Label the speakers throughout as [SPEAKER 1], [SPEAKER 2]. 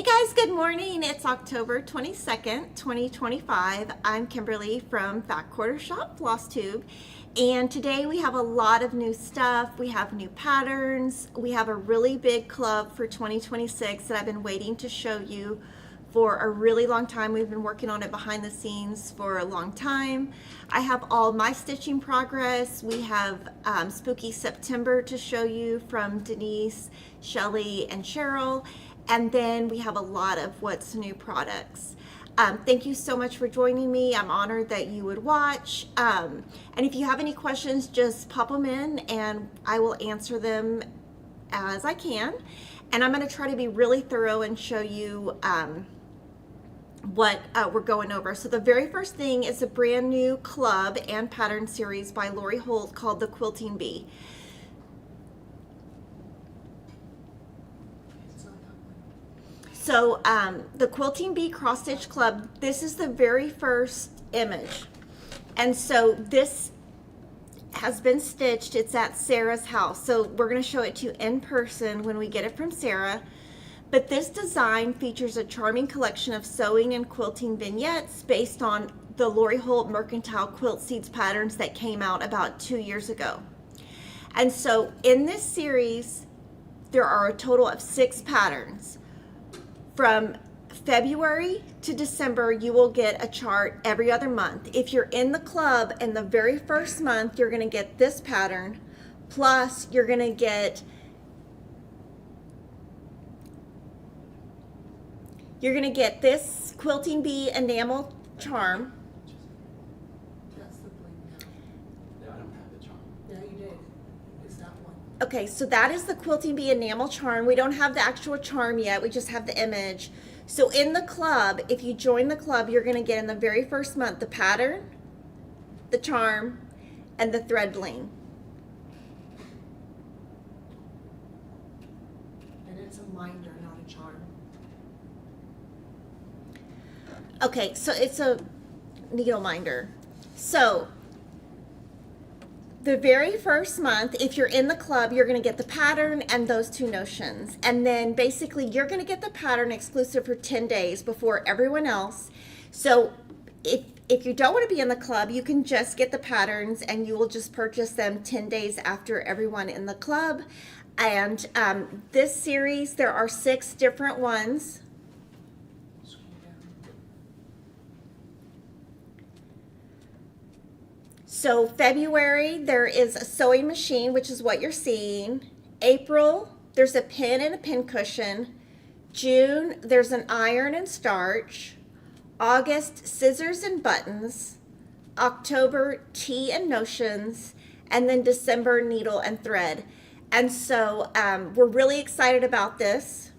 [SPEAKER 1] Hey guys, good morning. It's October 22nd, 2025. I'm Kimberly from Fat Quarter Shop FlossTube, and today we have a lot of new stuff. We have new patterns. We have a really big club for 2026 that I've been waiting to show you for a really long time. We've been working on it behind the scenes for a long time. I have all my stitching progress. We have Spooky September to show you from Denise, Chelle, and Cheryl. And then we have a lot of what's new products. Thank you so much for joining me. I'm honored that you would watch. And if you have any questions, just pop them in and I will answer them as I can. And I'm going to try to be really thorough and show you what we're going over. So the very first thing is a brand new club and pattern series by Lori Holt called the Quilting Bee. So the Quilting Bee Cross Stitch Club, this is the very first image. And so this has been stitched. It's at Sarah's house. So we're going to show it to you in person when we get it from Sarah. But this design features a charming collection of sewing and quilting vignettes based on the Lori Holt Mercantile Quilt Seeds patterns that came out about 2 years ago. And so in this series, there are a total of 6 patterns. From February to December, you will get a chart every other month. If you're in the club in the very first month, you're going to get this pattern, plus you're going to get this Quilting Bee enamel charm.
[SPEAKER 2] That's the bling now.
[SPEAKER 3] No, I don't have the charm.
[SPEAKER 2] Yeah, you did. It's that one.
[SPEAKER 1] Okay, so that is the Quilting Bee enamel charm. We don't have the actual charm yet. We just have the image. So in the club, if you join the club, you're going to get in the very first month the pattern, the charm, and the thread bling.
[SPEAKER 2] And it's a minder, not a charm.
[SPEAKER 1] Okay, so it's a needle minder. So the very first month, if you're in the club, you're going to get the pattern and those 2 notions. And then basically you're going to get the pattern exclusive for 10 days before everyone else. So if you don't want to be in the club, you can just get the patterns and you will just purchase them 10 days after everyone in the club. And this series, there are 6 different ones. So February, there is a sewing machine, which is what you're seeing. April, there's a pin and a pin cushion. June, there's an iron and starch. August, scissors and buttons. October, tea and notions. And then December, needle and thread. And so we're really excited about this.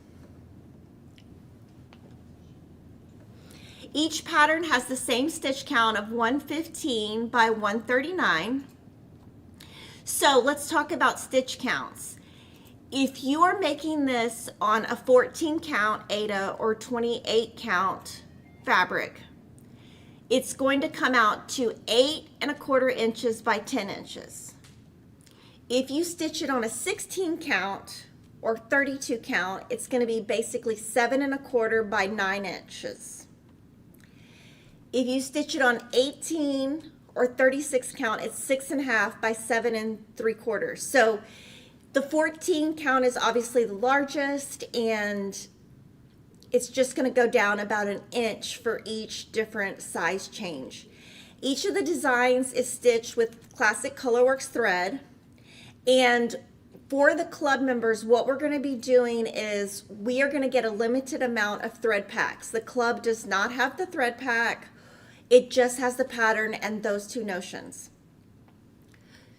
[SPEAKER 1] Each pattern has the same stitch count of 115 by 139. So let's talk about stitch counts. If you are making this on a 14 count Aida or 28 count fabric, it's going to come out to 8 1/4 inches by 10 inches. If you stitch it on a 16 count or 32 count, it's going to be basically 7 1/4 by 9 inches. If you stitch it on 18 or 36 count, it's 6 1/2 by 7 3/4. So the 14 count is obviously the largest, and it's just going to go down about 1 inch for each different size change. Each of the designs is stitched with classic Colorworks thread. And for the club members, what we're going to be doing is we are going to get a limited amount of thread packs. The club does not have the thread pack. It just has the pattern and those 2 notions.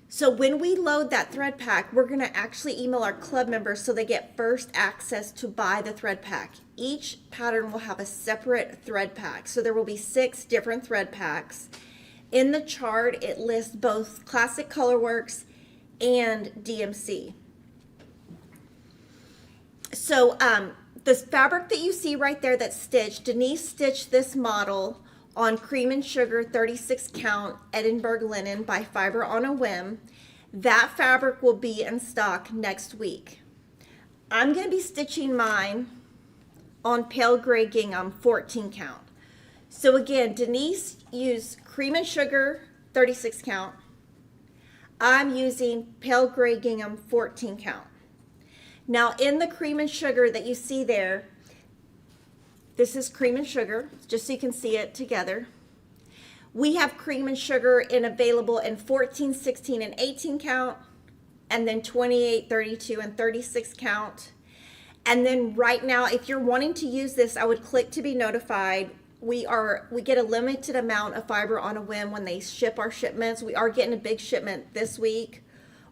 [SPEAKER 1] So when we load that thread pack, we're going to actually email our club members so they get first access to buy the thread pack. Each pattern will have a separate thread pack. So there will be 6 different thread packs. In the chart, it lists both Classic Colorworks and DMC. So the fabric that you see right there that's stitched, Denise stitched this model on Cream and Sugar 36 count Edinburgh linen by Fiber on a Whim. That fabric will be in stock next week. I'm going to be stitching mine on pale gray gingham 14 count. So again, Denise used cream and sugar 36 count. I'm using pale gray gingham 14 count. Now in the cream and sugar that you see there, this is cream and sugar, just so you can see it together. We have cream and sugar available in 14, 16, and 18 count, and then 28, 32, and 36 count. And then right now, if you're wanting to use this, I would click to be notified. We get a limited amount of fiber on a whim when they ship our shipments. We are getting a big shipment this week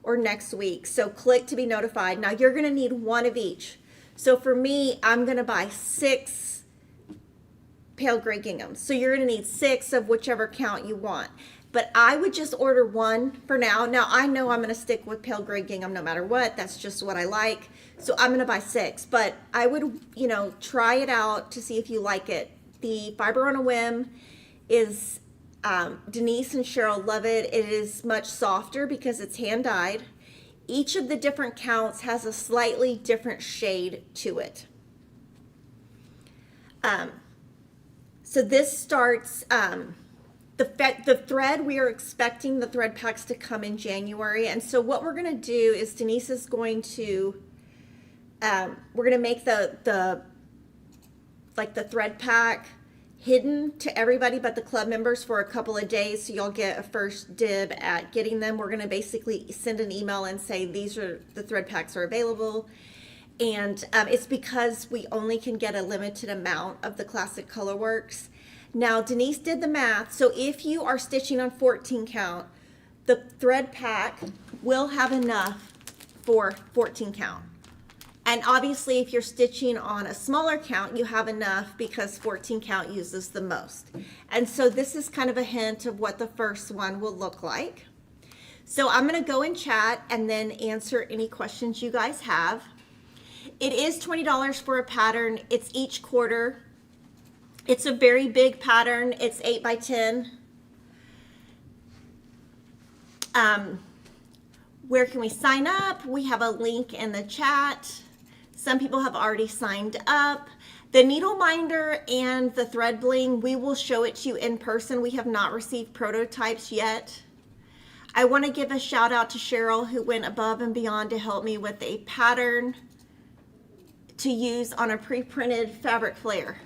[SPEAKER 1] or next week. So click to be notified. Now you're gonna need one of each. So for me, I'm gonna buy 6 pale gray ginghams. So you're gonna need 6 of whichever count you want. But I would just order one for now. Now I know I'm gonna stick with pale gray gingham no matter what. That's just what I like. So I'm gonna buy 6, but I would, try it out to see if you like it. The fiber on a whim is, Denise and Cheryl love it. It is much softer because it's hand dyed. Each of the different counts has a slightly different shade to it. So this starts, the thread, we are expecting the thread packs to come in January. And so what we're gonna do is Denise is going to, we're gonna make the thread pack hidden to everybody but the club members for a couple of days, so y'all get a first dib at getting them. We're gonna basically send an email and say these are the thread packs are available, and it's because we only can get a limited amount of the classic colorworks. Now Denise did the math, so if you are stitching on 14 count, the thread pack will have enough for 14 count. And obviously if you're stitching on a smaller count, you have enough because 14 count uses the most. And so this is kind of a hint of what the first one will look like. So I'm gonna go in chat and then answer any questions you guys have. It is $20 for a pattern. It's each quarter. It's a very big pattern. It's 8 by 10. Where can we sign up? We have a link in the chat. Some people have already signed up. The needle minder and the thread bling, we will show it to you in person. We have not received prototypes yet. I want to give a shout out to Cheryl, who went above and beyond to help me with a pattern to use on a pre-printed fabric flare.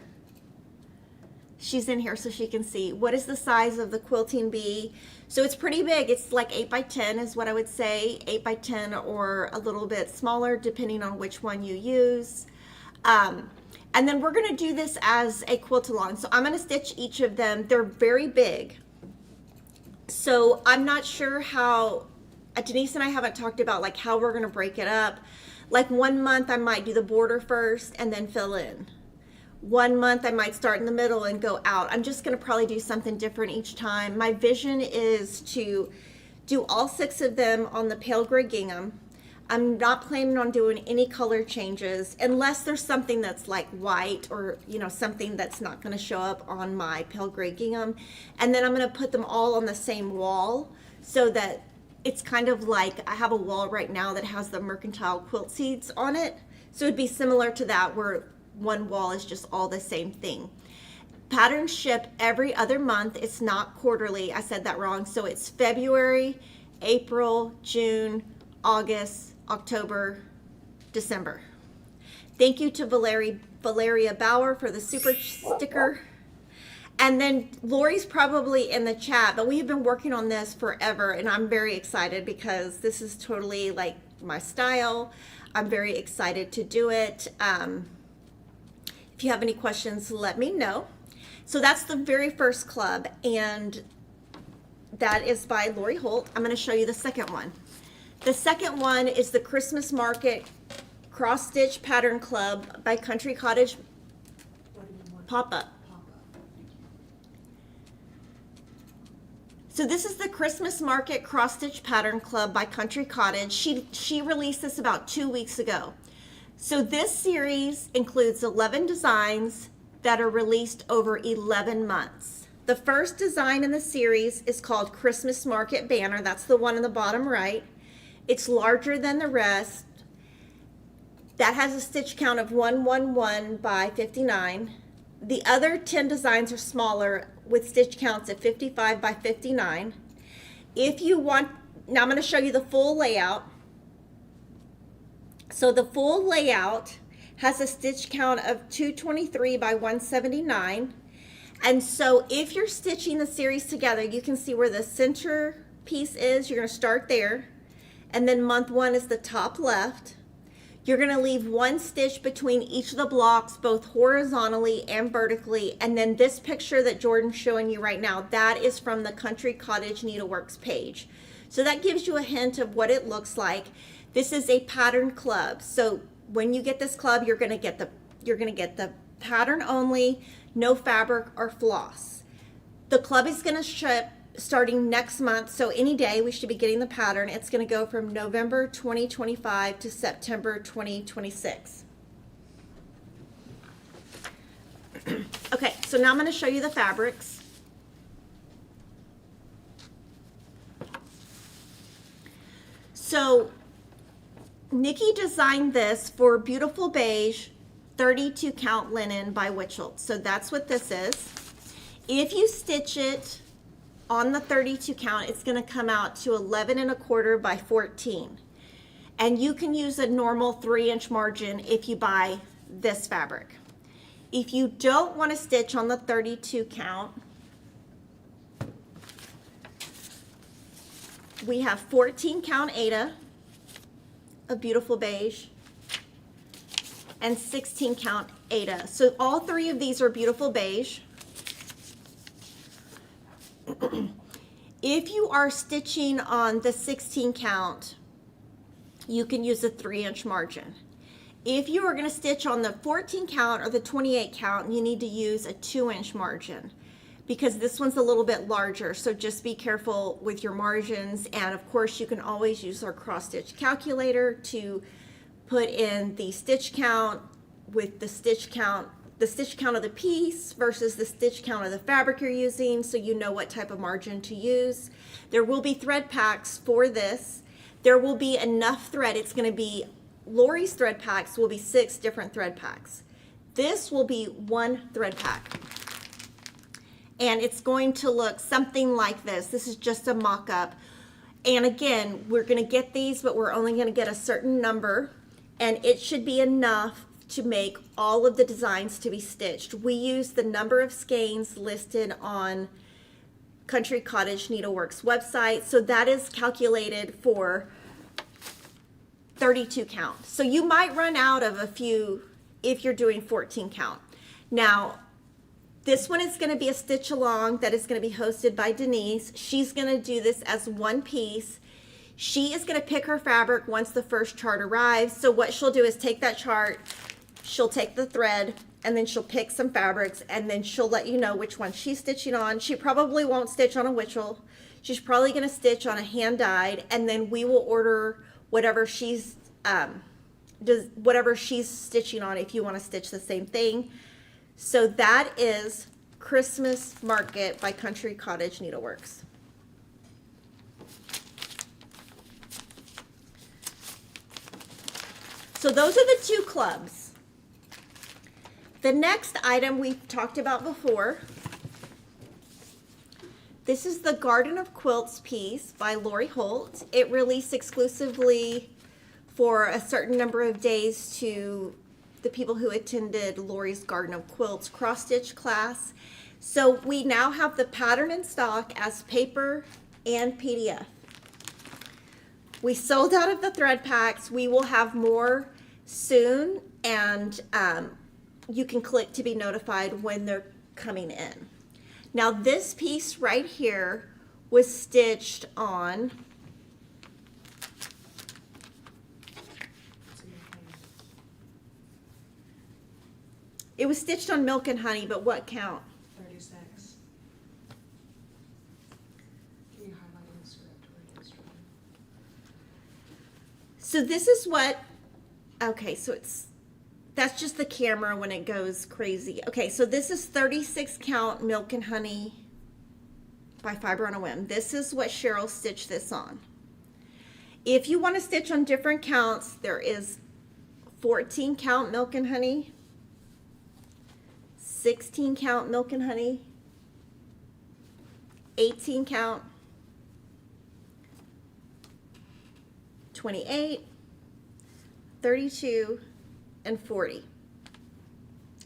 [SPEAKER 1] She's in here so she can see. What is the size of the quilting bee? So it's pretty big. It's like 8 by 10 is what I would say. 8 by 10 or a little bit smaller depending on which one you use. And then we're gonna do this as a quilt along. So I'm gonna stitch each of them. They're very big. So I'm not sure how, Denise and I haven't talked about like how we're gonna break it up. Like 1 month I might do the border first and then fill in. 1 month I might start in the middle and go out. I'm just gonna probably do something different each time. My vision is to do all 6 of them on the pale gray gingham. I'm not planning on doing any color changes unless there's something that's like white or something that's not gonna show up on my pale gray gingham. And then I'm gonna put them all on the same wall so that it's kind of like I have a wall right now that has the mercantile quilt seeds on it. So it'd be similar to that where one wall is just all the same thing. Patterns ship every other month. It's not quarterly. I said that wrong. So it's February, April, June, August, October, December. Thank you to Valeria Bauer for the super sticker. And then Lori's probably in the chat, but we have been working on this forever and I'm very excited because this is totally like my style. I'm very excited to do it. If you have any questions, let me know. So that's the very first club, and that is by Lori Holt. I'm going to show you the second one. The second one is the Christmas Market Cross Stitch Pattern Club by Country Cottage Pop-Up. So this is the Christmas Market Cross Stitch Pattern Club by Country Cottage. She released this about 2 weeks ago. So this series includes 11 designs that are released over 11 months. The first design in the series is called Christmas Market Banner. That's the one in the bottom right. It's larger than the rest. That has a stitch count of 111 by 59. The other 10 designs are smaller with stitch counts of 55 by 59. If you want, now I'm going to show you the full layout. So the full layout has a stitch count of 223 by 179. And so if you're stitching the series together, you can see where the center piece is. You're going to start there. And then month 1 is the top left. You're going to leave 1 stitch between each of the blocks, both horizontally and vertically. And then this picture that Jordan's showing you right now, that is from the Country Cottage Needleworks page. So that gives you a hint of what it looks like. This is a pattern club. So when you get this club, you're going to get the pattern only, no fabric or floss. The club is going to ship starting next month, so any day we should be getting the pattern. It's going to go from November 2025 to September 2026. Okay, so now I'm going to show you the fabrics. So Nikki designed this for Beautiful Beige 32 count linen by Witchell. So that's what this is. If you stitch it on the 32 count, it's going to come out to 11 1/4 by 14. And you can use a normal 3-inch margin if you buy this fabric. If you don't want to stitch on the 32 count, we have 14 count Aida of Beautiful Beige and 16 count Aida. So all 3 of these are Beautiful Beige. If you are stitching on the 16 count, you can use a 3-inch margin. If you are going to stitch on the 14 count or the 28 count, you need to use a 2-inch margin because this one's a little bit larger. So just be careful with your margins. And of course, you can always use our cross stitch calculator to put in the stitch count with the stitch count of the piece versus the stitch count of the fabric you're using, so you know what type of margin to use. There will be thread packs for this. There will be enough thread. It's going to be, Lori's thread packs will be 6 different thread packs. This will be 1 thread pack. And it's going to look something like this. This is just a mock-up. And again, we're going to get these, but we're only going to get a certain number. And it should be enough to make all of the designs to be stitched. We use the number of skeins listed on Country Cottage Needleworks website. So that is calculated for 32 count. So you might run out of a few if you're doing 14 count. Now, this one is going to be a stitch along that is going to be hosted by Denise. She's going to do this as one piece. She is going to pick her fabric once the first chart arrives. So what she'll do is take that chart, she'll take the thread, and then she'll pick some fabrics, and then she'll let you know which one she's stitching on. She probably won't stitch on a Witchell. She's probably going to stitch on a hand dyed, and then we will order whatever she's stitching on if you want to stitch the same thing. So that is Christmas Market by Country Cottage Needleworks. So those are the 2 clubs. The next item we've talked about before. This is the Garden of Quilts piece by Lori Holt. It released exclusively for a certain number of days to the people who attended Lori's Garden of Quilts cross-stitch class. So we now have the pattern in stock as paper and PDF. We sold out of the thread packs. We will have more soon, and you can click to be notified when they're coming in. Now this piece right here was stitched on Milk and Honey, but what count?
[SPEAKER 2] 36. Can you highlight in the script where it is?
[SPEAKER 1] So this is what, okay, so that's just the camera when it goes crazy. Okay, so this is 36 count Milk and Honey by Fiber on a Whim. This is what Cheryl stitched this on. If you want to stitch on different counts, there is 14 count Milk and Honey, 16 count Milk and Honey, 18 count, 28, 32, and 40.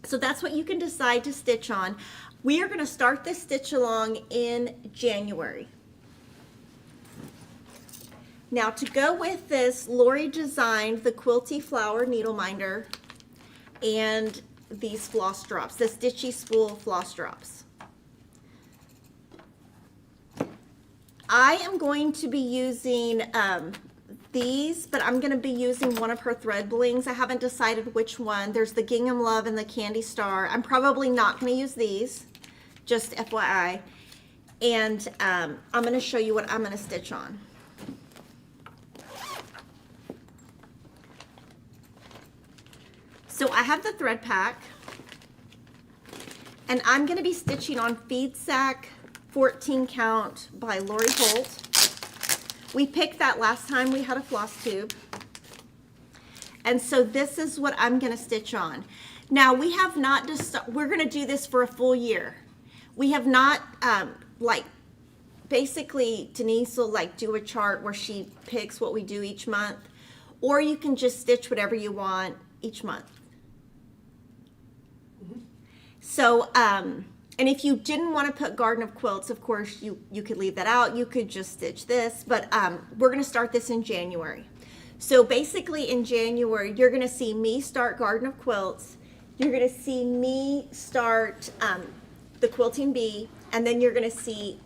[SPEAKER 1] So that's what you can decide to stitch on. We are going to start this stitch along in January. Now to go with this, Lori designed the Quilty Flower Needle Minder and these floss drops, the Stitchy Spool floss drops. I am going to be using these, but I'm going to be using one of her thread blings. I haven't decided which one. There's the Gingham Love and the Candy Star. I'm probably not going to use these, just FYI. And I'm going to show you what I'm going to stitch on. So I have the thread pack, and I'm going to be stitching on Feed Sack 14 count by Lori Holt. We picked that last time we had a FlossTube. And so this is what I'm going to stitch on. Now we have not just, we're going to do this for a full year. We have not, basically Denise will do a chart where she picks what we do each month, or you can just stitch whatever you want each month. So, and if you didn't want to put Garden of Quilts, of course, you could leave that out. You could just stitch this, but we're going to start this in January. So basically in January, you're going to see me start Garden of Quilts. You're going to see me start the Quilting Bee, and then you're going to see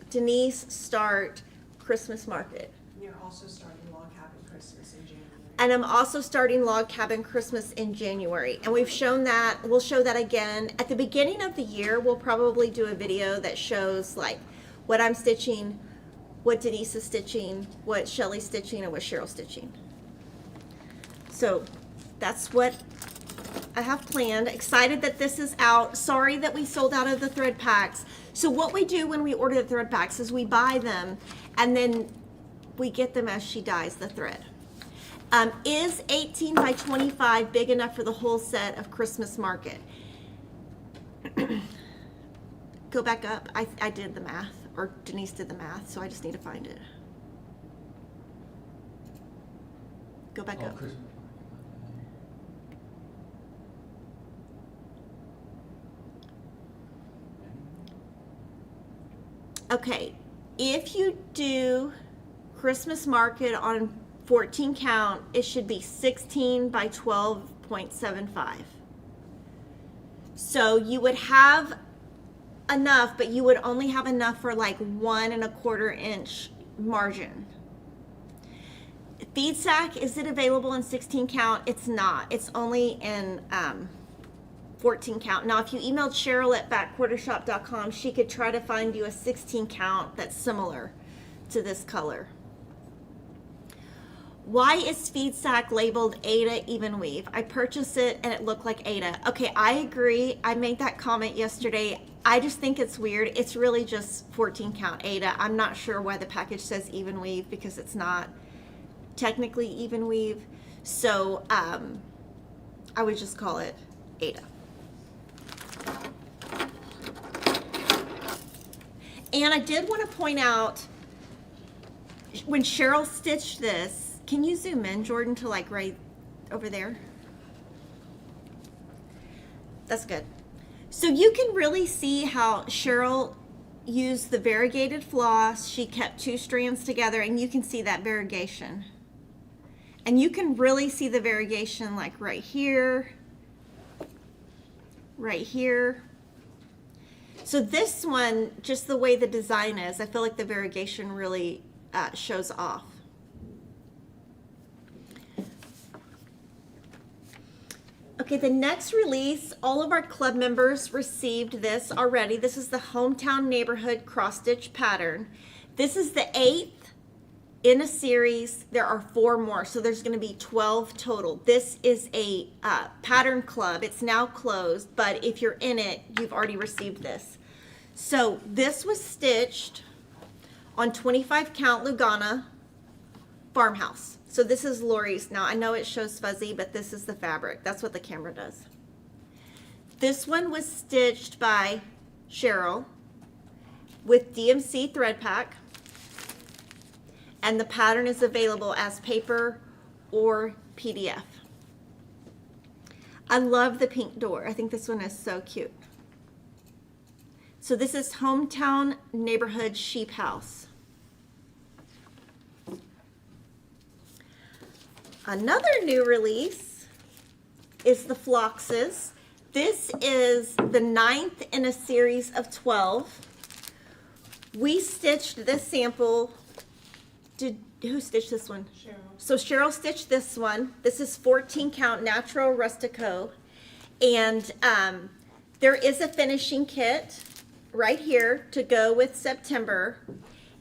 [SPEAKER 1] Denise start Christmas Market.
[SPEAKER 2] And you're also starting Log Cabin Christmas in January.
[SPEAKER 1] And I'm also starting Log Cabin Christmas in January. And we've shown that, we'll show that again. At the beginning of the year, we'll probably do a video that shows what I'm stitching, what Denise is stitching, what Shelly's stitching, and what Cheryl's stitching. So that's what I have planned. Excited that this is out. Sorry that we sold out of the thread packs. So what we do when we order the thread packs is we buy them and then we get them as she dyes the thread. Is 18 by 25 big enough for the whole set of Christmas Market? Go back up. I did the math, or Denise did the math, so I just need to find it. Go back up.
[SPEAKER 3] Christmas.
[SPEAKER 1] Okay, if you do Christmas Market on 14 count, it should be 16 by 12.75. So you would have enough, but you would only have enough for 1 1/4 inch margin. Feed Sack, is it available in 16 count? It's not. It's only in 14 count. Now, if you emailed Cheryl at backquartershop.com, she could try to find you a 16 count that's similar to this color. Why is Feed Sack labeled Ada Even Weave? I purchased it and it looked like Ada. Okay, I agree. I made that comment yesterday. I just think it's weird. It's really just 14 count Ada. I'm not sure why the package says Even Weave because it's not technically Even Weave. So I would just call it Ada. And I did want to point out, when Cheryl stitched this, can you zoom in, Jordan, to right over there? That's good. So you can really see how Cheryl used the variegated floss. She kept 2 strands together, and you can see that variegation. And you can really see the variegation right here, right here. So this one, just the way the design is, I feel like the variegation really shows off. Okay, the next release, all of our club members received this already. This is the Hometown Neighborhood Cross Stitch Pattern. This is the 8th in a series. There are 4 more, so there's going to be 12 total. This is a pattern club. It's now closed, but if you're in it, you've already received this. So this was stitched on 25 count Lugana farmhouse. So this is Lori's. Now I know it shows fuzzy, but this is the fabric. That's what the camera does. This one was stitched by Cheryl with DMC thread pack. And the pattern is available as paper or PDF. I love the pink door. I think this one is so cute. So this is Hometown Neighborhood Sheep House. Another new release is the Phloxes. This is the 9th in a series of 12. We stitched this sample. Who stitched this one?
[SPEAKER 2] Cheryl.
[SPEAKER 1] So Cheryl stitched this one. This is 14 count natural rustico. And there is a finishing kit right here to go with September.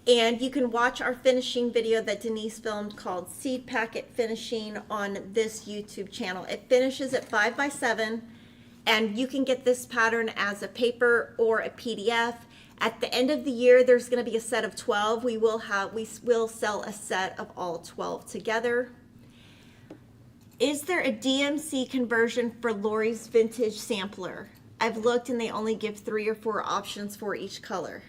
[SPEAKER 1] And you can watch our finishing video that Denise filmed called Seed Packet Finishing on this YouTube channel. It finishes at 5x7, and you can get this pattern as a paper or a PDF. At the end of the year, there's going to be a set of 12. We will sell a set of all 12 together. Is there a DMC conversion for Lori's vintage sampler? I've looked and they only give 3 or 4 options for each color.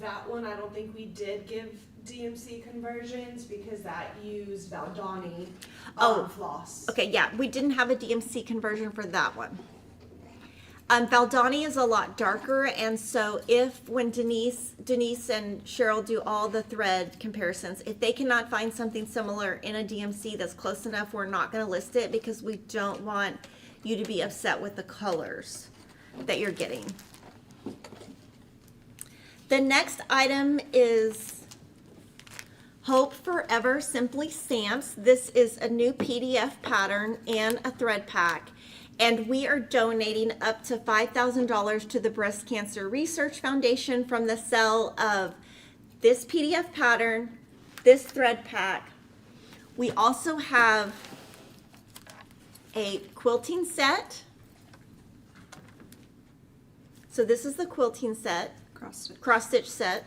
[SPEAKER 2] That one, I don't think we did give DMC conversions because that used Valdani floss.
[SPEAKER 1] Okay, yeah, we didn't have a DMC conversion for that one. Valdani is a lot darker, and so when Denise and Cheryl do all the thread comparisons, if they cannot find something similar in a DMC that's close enough, we're not going to list it because we don't want you to be upset with the colors that you're getting. The next item is Hope Forever Simply Stamps. This is a new PDF pattern and a thread pack. And we are donating up to $5,000 to the Breast Cancer Research Foundation from the sale of this PDF pattern, this thread pack. We also have a quilting set. So this is the quilting set, cross stitch set.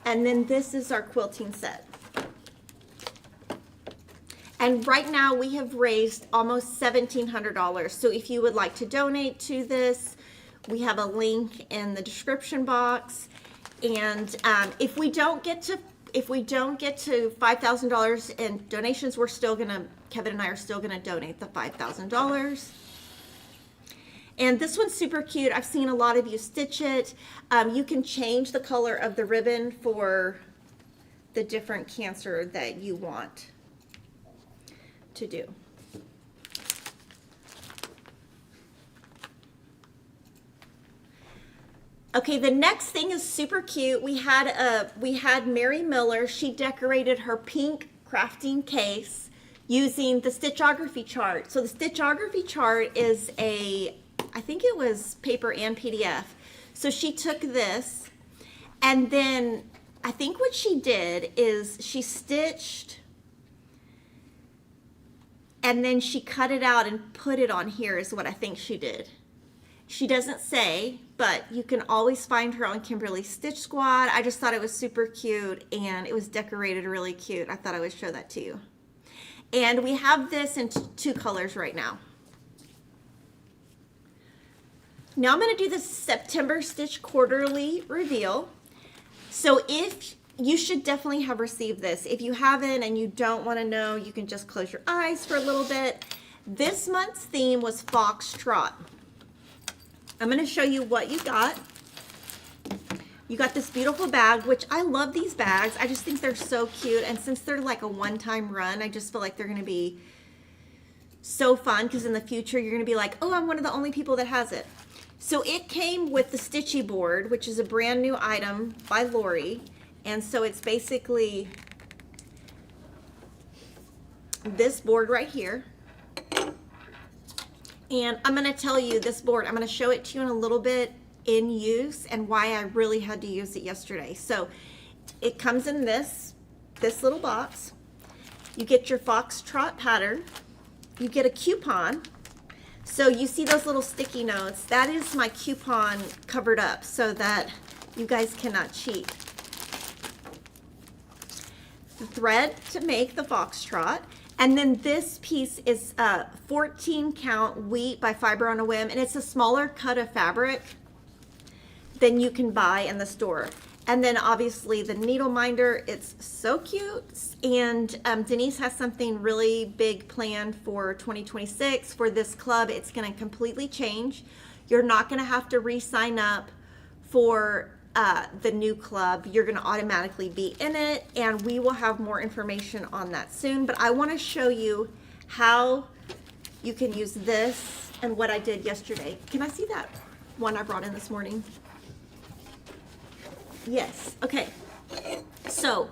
[SPEAKER 1] And then this is our quilting set. And right now we have raised almost $1,700. So if you would like to donate to this, we have a link in the description box. And if we don't get to $5,000 in donations, Kevin and I are still gonna donate the $5,000. And this one's super cute. I've seen a lot of you stitch it. You can change the color of the ribbon for the different cancer that you want to do. Okay, the next thing is super cute. We had Mary Miller. She decorated her pink crafting case using the stitchography chart. So the stitchography chart is I think it was paper and PDF. So she took this, and then I think what she did is she stitched, and then she cut it out and put it on here is what I think she did. She doesn't say, but you can always find her on Kimberly Stitch Squad. I just thought it was super cute, and it was decorated really cute. I thought I would show that to you. And we have this in 2 colors right now. Now I'm going to do the September Stitch Quarterly reveal. So you should definitely have received this. If you haven't and you don't want to know, you can just close your eyes for a little bit. This month's theme was Foxtrot. I'm going to show you what you got. You got this beautiful bag, which I love these bags. I just think they're so cute. And since they're like a one-time run, I just feel like they're going to be so fun because in the future, you're going to be like, oh, I'm one of the only people that has it. So it came with the Stitchy board, which is a brand new item by Lori. And so it's basically this board right here. And I'm going to tell you this board, I'm going to show it to you in a little bit in use and why I really had to use it yesterday. So it comes in this little box. You get your Foxtrot pattern. You get a coupon. So you see those little sticky notes. That is my coupon covered up so that You guys cannot cheat. The thread to make the foxtrot. And then this piece is 14 count wheat by Fiber on a Whim, and it's a smaller cut of fabric than you can buy in the store. And then obviously the needle minder, it's so cute. And Denise has something really big planned for 2026 for this club. It's gonna completely change. You're not gonna have to re-sign up for the new club. You're gonna automatically be in it, and we will have more information on that soon. But I wanna show you how you can use this and what I did yesterday. Can I see that one I brought in this morning? Yes, okay. So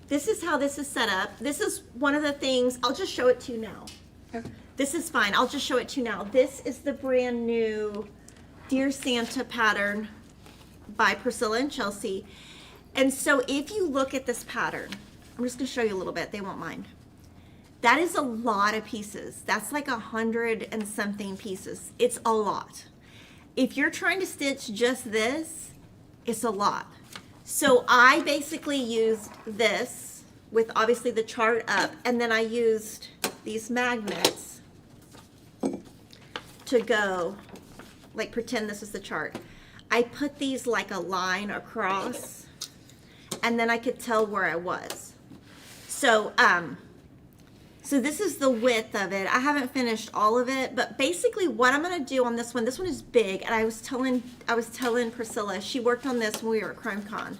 [SPEAKER 1] this is how this is set up. This is one of the things, I'll just show it to you now.
[SPEAKER 3] Okay.
[SPEAKER 1] This is fine, I'll just show it to you now. This is the brand new Dear Santa pattern by Priscilla and Chelsea. And so if you look at this pattern, I'm just gonna show you a little bit, they won't mind. That is a lot of pieces. That's like 100 and something pieces. It's a lot. If you're trying to stitch just this, it's a lot. So I basically used this with obviously the chart up, and then I used these magnets to go, like pretend this is the chart. I put these like a line across, and then I could tell where I was. So, so this is the width of it. I haven't finished all of it, but basically what I'm gonna do on this one is big, and I was telling Priscilla, she worked on this when we were at CrimeCon.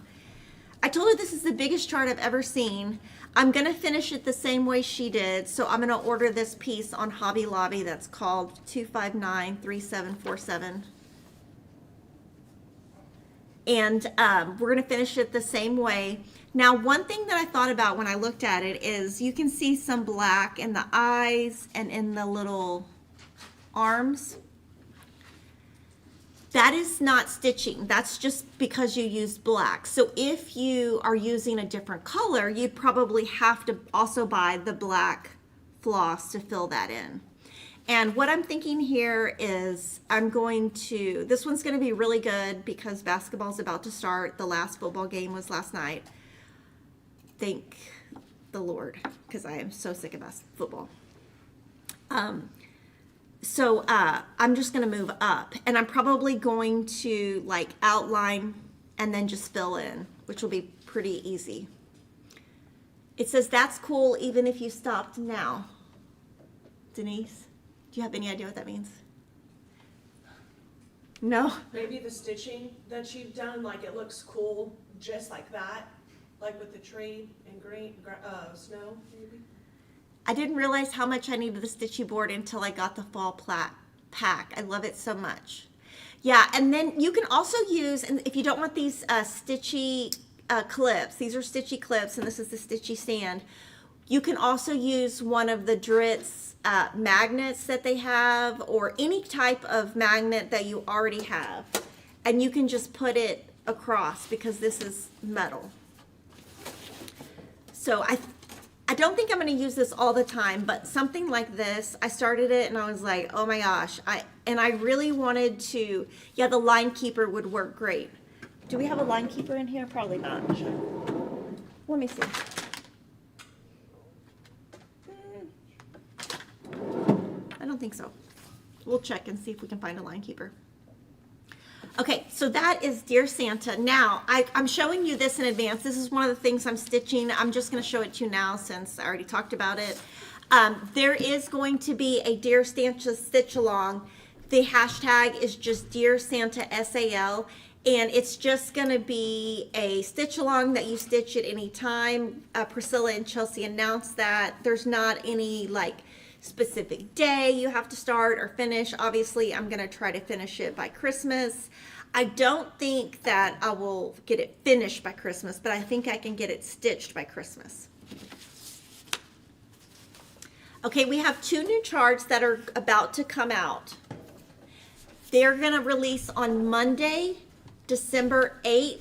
[SPEAKER 1] I told her this is the biggest chart I've ever seen. I'm gonna finish it the same way she did, so I'm gonna order this piece on Hobby Lobby that's called 2593747. And we're gonna finish it the same way. Now, one thing that I thought about when I looked at it is you can see some black in the eyes and in the little arms. That is not stitching. That's just because you used black. So if you are using a different color, you'd probably have to also buy the black floss to fill that in. And what I'm thinking here is this one's gonna be really good because basketball's about to start. The last football game was last night. Thank the Lord, because I am so sick of football. So I'm just gonna move up, and I'm probably going to like outline and then just fill in, which will be pretty easy. It says that's cool even if you stopped now. Denise, do you have any idea what that means? No?
[SPEAKER 2] Maybe the stitching that you've done, like it looks cool just like that, like with the tree and snow, maybe?
[SPEAKER 1] I didn't realize how much I needed the stitchy board until I got the fall pack. I love it so much. Yeah, and then you can also use, and if you don't want these stitchy clips, these are stitchy clips, and this is the stitchy stand. You can also use one of the Dritz magnets that they have, or any type of magnet that you already have, and you can just put it across because this is metal. So I don't think I'm going to use this all the time, but something like this, I started it and I was like, oh my gosh. I really wanted to, yeah, the line keeper would work great. Do we have a line keeper in here? Probably not. Let me see. I don't think so. We'll check and see if we can find a line keeper. Okay, so that is Dear Santa. Now, I'm showing you this in advance. This is one of the things I'm stitching. I'm just going to show it to you now since I already talked about it. There is going to be a Dear Santa stitch along. The hashtag is just Dear Santa SAL, and it's just going to be a stitch along that you stitch at any time. Priscilla and Chelsea announced that. There's not any like specific day you have to start or finish. Obviously, I'm going to try to finish it by Christmas. I don't think that I will get it finished by Christmas, but I think I can get it stitched by Christmas. Okay, we have 2 new charts that are about to come out. They're going to release on Monday, December 8th,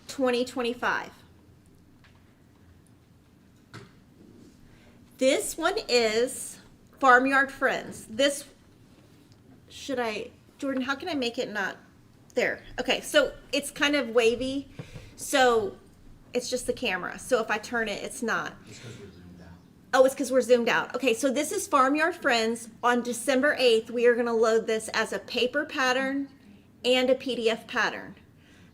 [SPEAKER 1] 2025. This one is Farmyard Friends. Jordan, how can I make it not There. Okay, so it's kind of wavy. So it's just the camera. So if I turn it, it's not.
[SPEAKER 3] Just because we're zoomed out.
[SPEAKER 1] Oh, it's because we're zoomed out. Okay, so this is Farmyard Friends. On December 8th, we are going to load this as a paper pattern and a PDF pattern.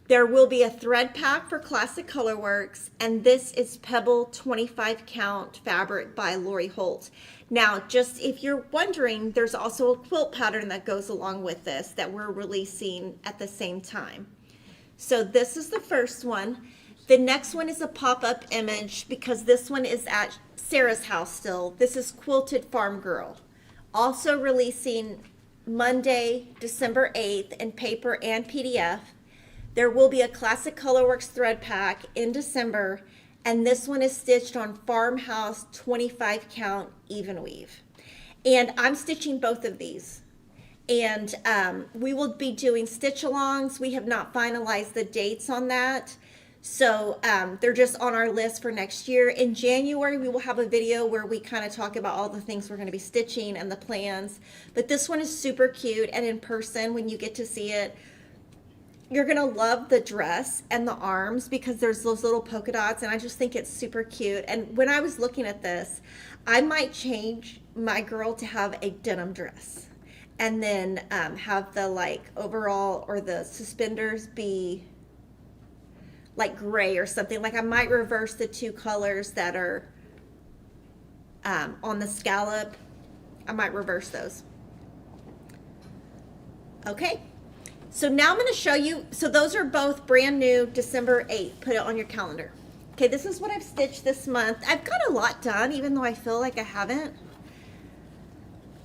[SPEAKER 1] There will be a thread pack for Classic Colorworks, and this is Pebble 25 count fabric by Lori Holt. Now, just if you're wondering, there's also a quilt pattern that goes along with this that we're releasing at the same time. So this is the first one. The next one is a pop-up image because this one is at Sarah's house still. This is Quilted Farm Girl. Also releasing Monday, December 8th in paper and PDF. There will be a Classic Colorworks thread pack in December, and this one is stitched on Farmhouse 25 count even weave. And I'm stitching both of these. And we will be doing stitch alongs. We have not finalized the dates on that. So they're just on our list for next year. In January, we will have a video where we kind of talk about all the things we're going to be stitching and the plans. But this one is super cute, and in person, when you get to see it, you're going to love the dress and the arms because there's those little polka dots, and I just think it's super cute. And when I was looking at this, I might change my girl to have a denim dress and then have the like overall or the suspenders be like gray or something. Like I might reverse the two colors that are on the scallop. I might reverse those. Okay. So now I'm going to show you, so those are both brand new, December 8th. Put it on your calendar. Okay, this is what I've stitched this month. I've got a lot done, even though I feel like I haven't.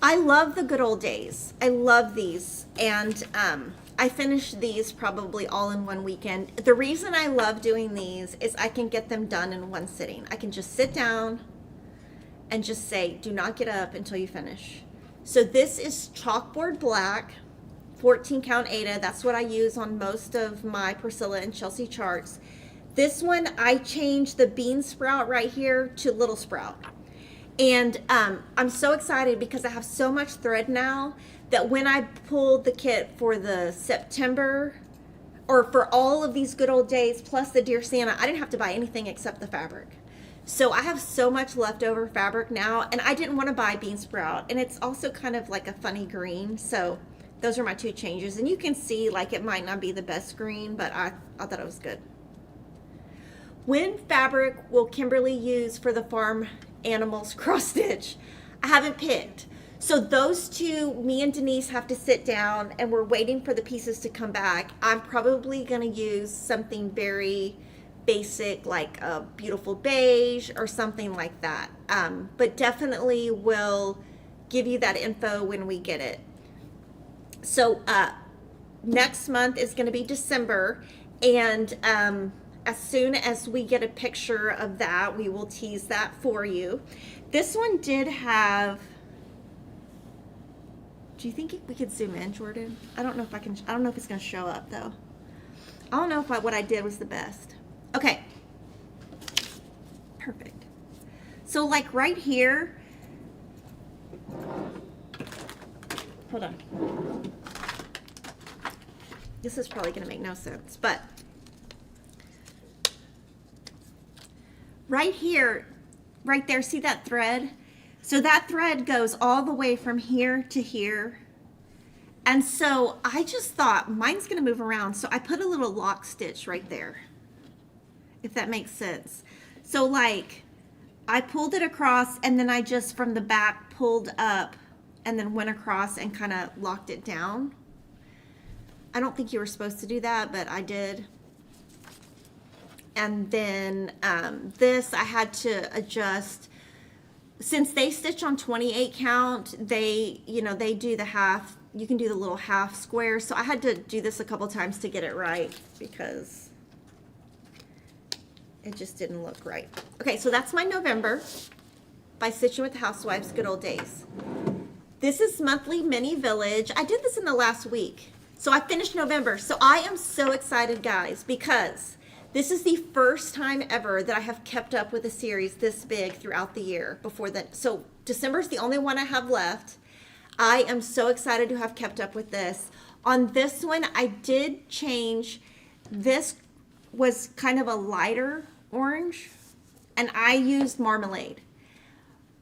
[SPEAKER 1] I love the good old days. I love these. And I finished these probably all in one weekend. The reason I love doing these is I can get them done in one sitting. I can just sit down and just say, do not get up until you finish. So this is chalkboard black. 14 count Ada, that's what I use on most of my Priscilla and Chelsea charts. This one, I changed the bean sprout right here to little sprout. And I'm so excited because I have so much thread now that when I pulled the kit for the September, or for all of these good old days, plus the Dear Santa, I didn't have to buy anything except the fabric. So I have so much leftover fabric now, and I didn't want to buy bean sprout. And it's also kind of like a funny green, so those are my two changes. And you can see like it might not be the best green, but I thought it was good. When fabric will Kimberly use for the farm animals cross stitch? I haven't picked. So those two, me and Denise have to sit down and we're waiting for the pieces to come back. I'm probably going to use something very basic like a beautiful beige or something like that. But definitely will give you that info when we get it. So next month is going to be December, and as soon as we get a picture of that, we will tease that for you. This one did have, do you think we could zoom in, Jordan? I don't know if I can, I don't know if it's going to show up though. I don't know if what I did was the best. Okay. Perfect. So like right here, hold on. This is probably going to make no sense, but right here, right there, see that thread? So that thread goes all the way from here to here. And so I just thought mine's going to move around. So I put a little lock stitch right there, if that makes sense. So like I pulled it across and then I just from the back pulled up and then went across and kind of locked it down. I don't think you were supposed to do that, but I did. And then this I had to adjust. Since they stitch on 28 count, they do the half, you can do the little half square. So I had to do this a couple times to get it right because it just didn't look right. Okay, so that's my November by Stitching with the Housewives, Good Old Days. This is Monthly Mini Village. I did this in the last week. So I finished November. So I am so excited, guys, because this is the first time ever that I have kept up with a series this big throughout the year before that. So December is the only one I have left. I am so excited to have kept up with this. On this one, I did change. This was kind of a lighter orange, and I used marmalade.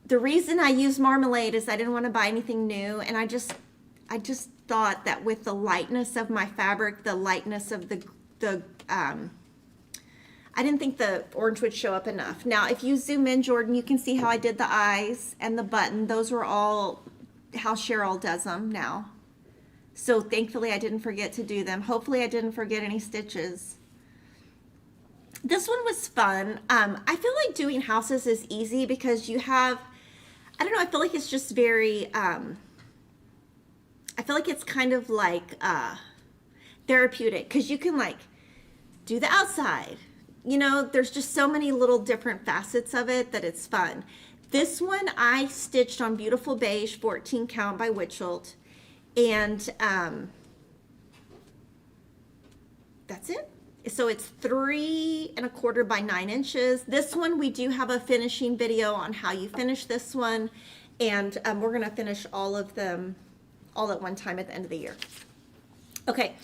[SPEAKER 1] The reason I used marmalade is I didn't want to buy anything new, and I just thought that with the lightness of my fabric, the lightness of I didn't think the orange would show up enough. Now, if you zoom in, Jordan, you can see how I did the eyes and the button. Those were all how Cheryl does them now. So thankfully I didn't forget to do them. Hopefully I didn't forget any stitches. This one was fun. I feel like doing houses is easy because you have, I don't know, I feel like it's just very, I feel like it's kind of like therapeutic because you can like do the outside. You know, there's just so many little different facets of it that it's fun. This one I stitched on Beautiful Beige 14 count by Witchelt, and that's it. So it's 3 1/4 by 9 inches. This one we do have a finishing video on how you finish this one, and we're gonna finish all of them all at one time at the end of the year. Okay,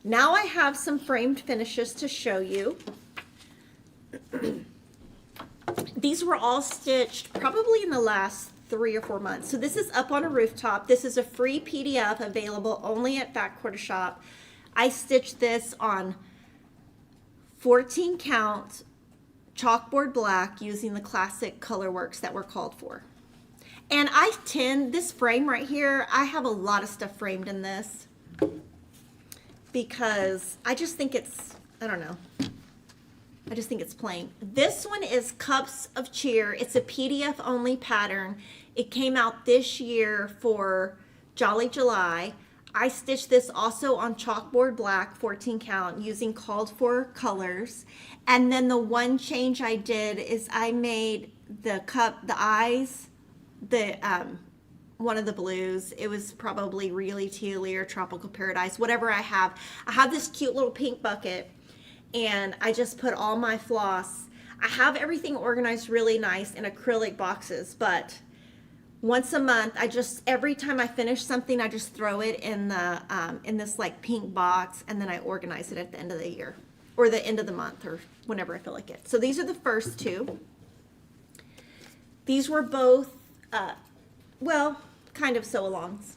[SPEAKER 1] now I have some framed finishes to show you. These were all stitched probably in the last 3 or 4 months. So this is Up on a Rooftop. This is a free PDF available only at Fat Quarter Shop. I stitched this on 14 count chalkboard black using the classic color works that were called for. And I tend, this frame right here, I have a lot of stuff framed in this because I just think it's, I don't know. I just think it's plain. This one is Cups of Cheer. It's a PDF only pattern. It came out this year for Jolly July. I stitched this also on chalkboard black 14 count using called for colors. And then the one change I did is I made the cup, the eyes, the one of the blues. It was probably Really Tealy or Tropical Paradise, whatever I have. I have this cute little pink bucket, and I just put all my floss. I have everything organized really nice in acrylic boxes, but once a month, every time I finish something, I just throw it in the in this like pink box, and then I organize it at the end of the year or the end of the month or whenever I feel like it. So these are the first two. These were both, well, kind of sew-alongs.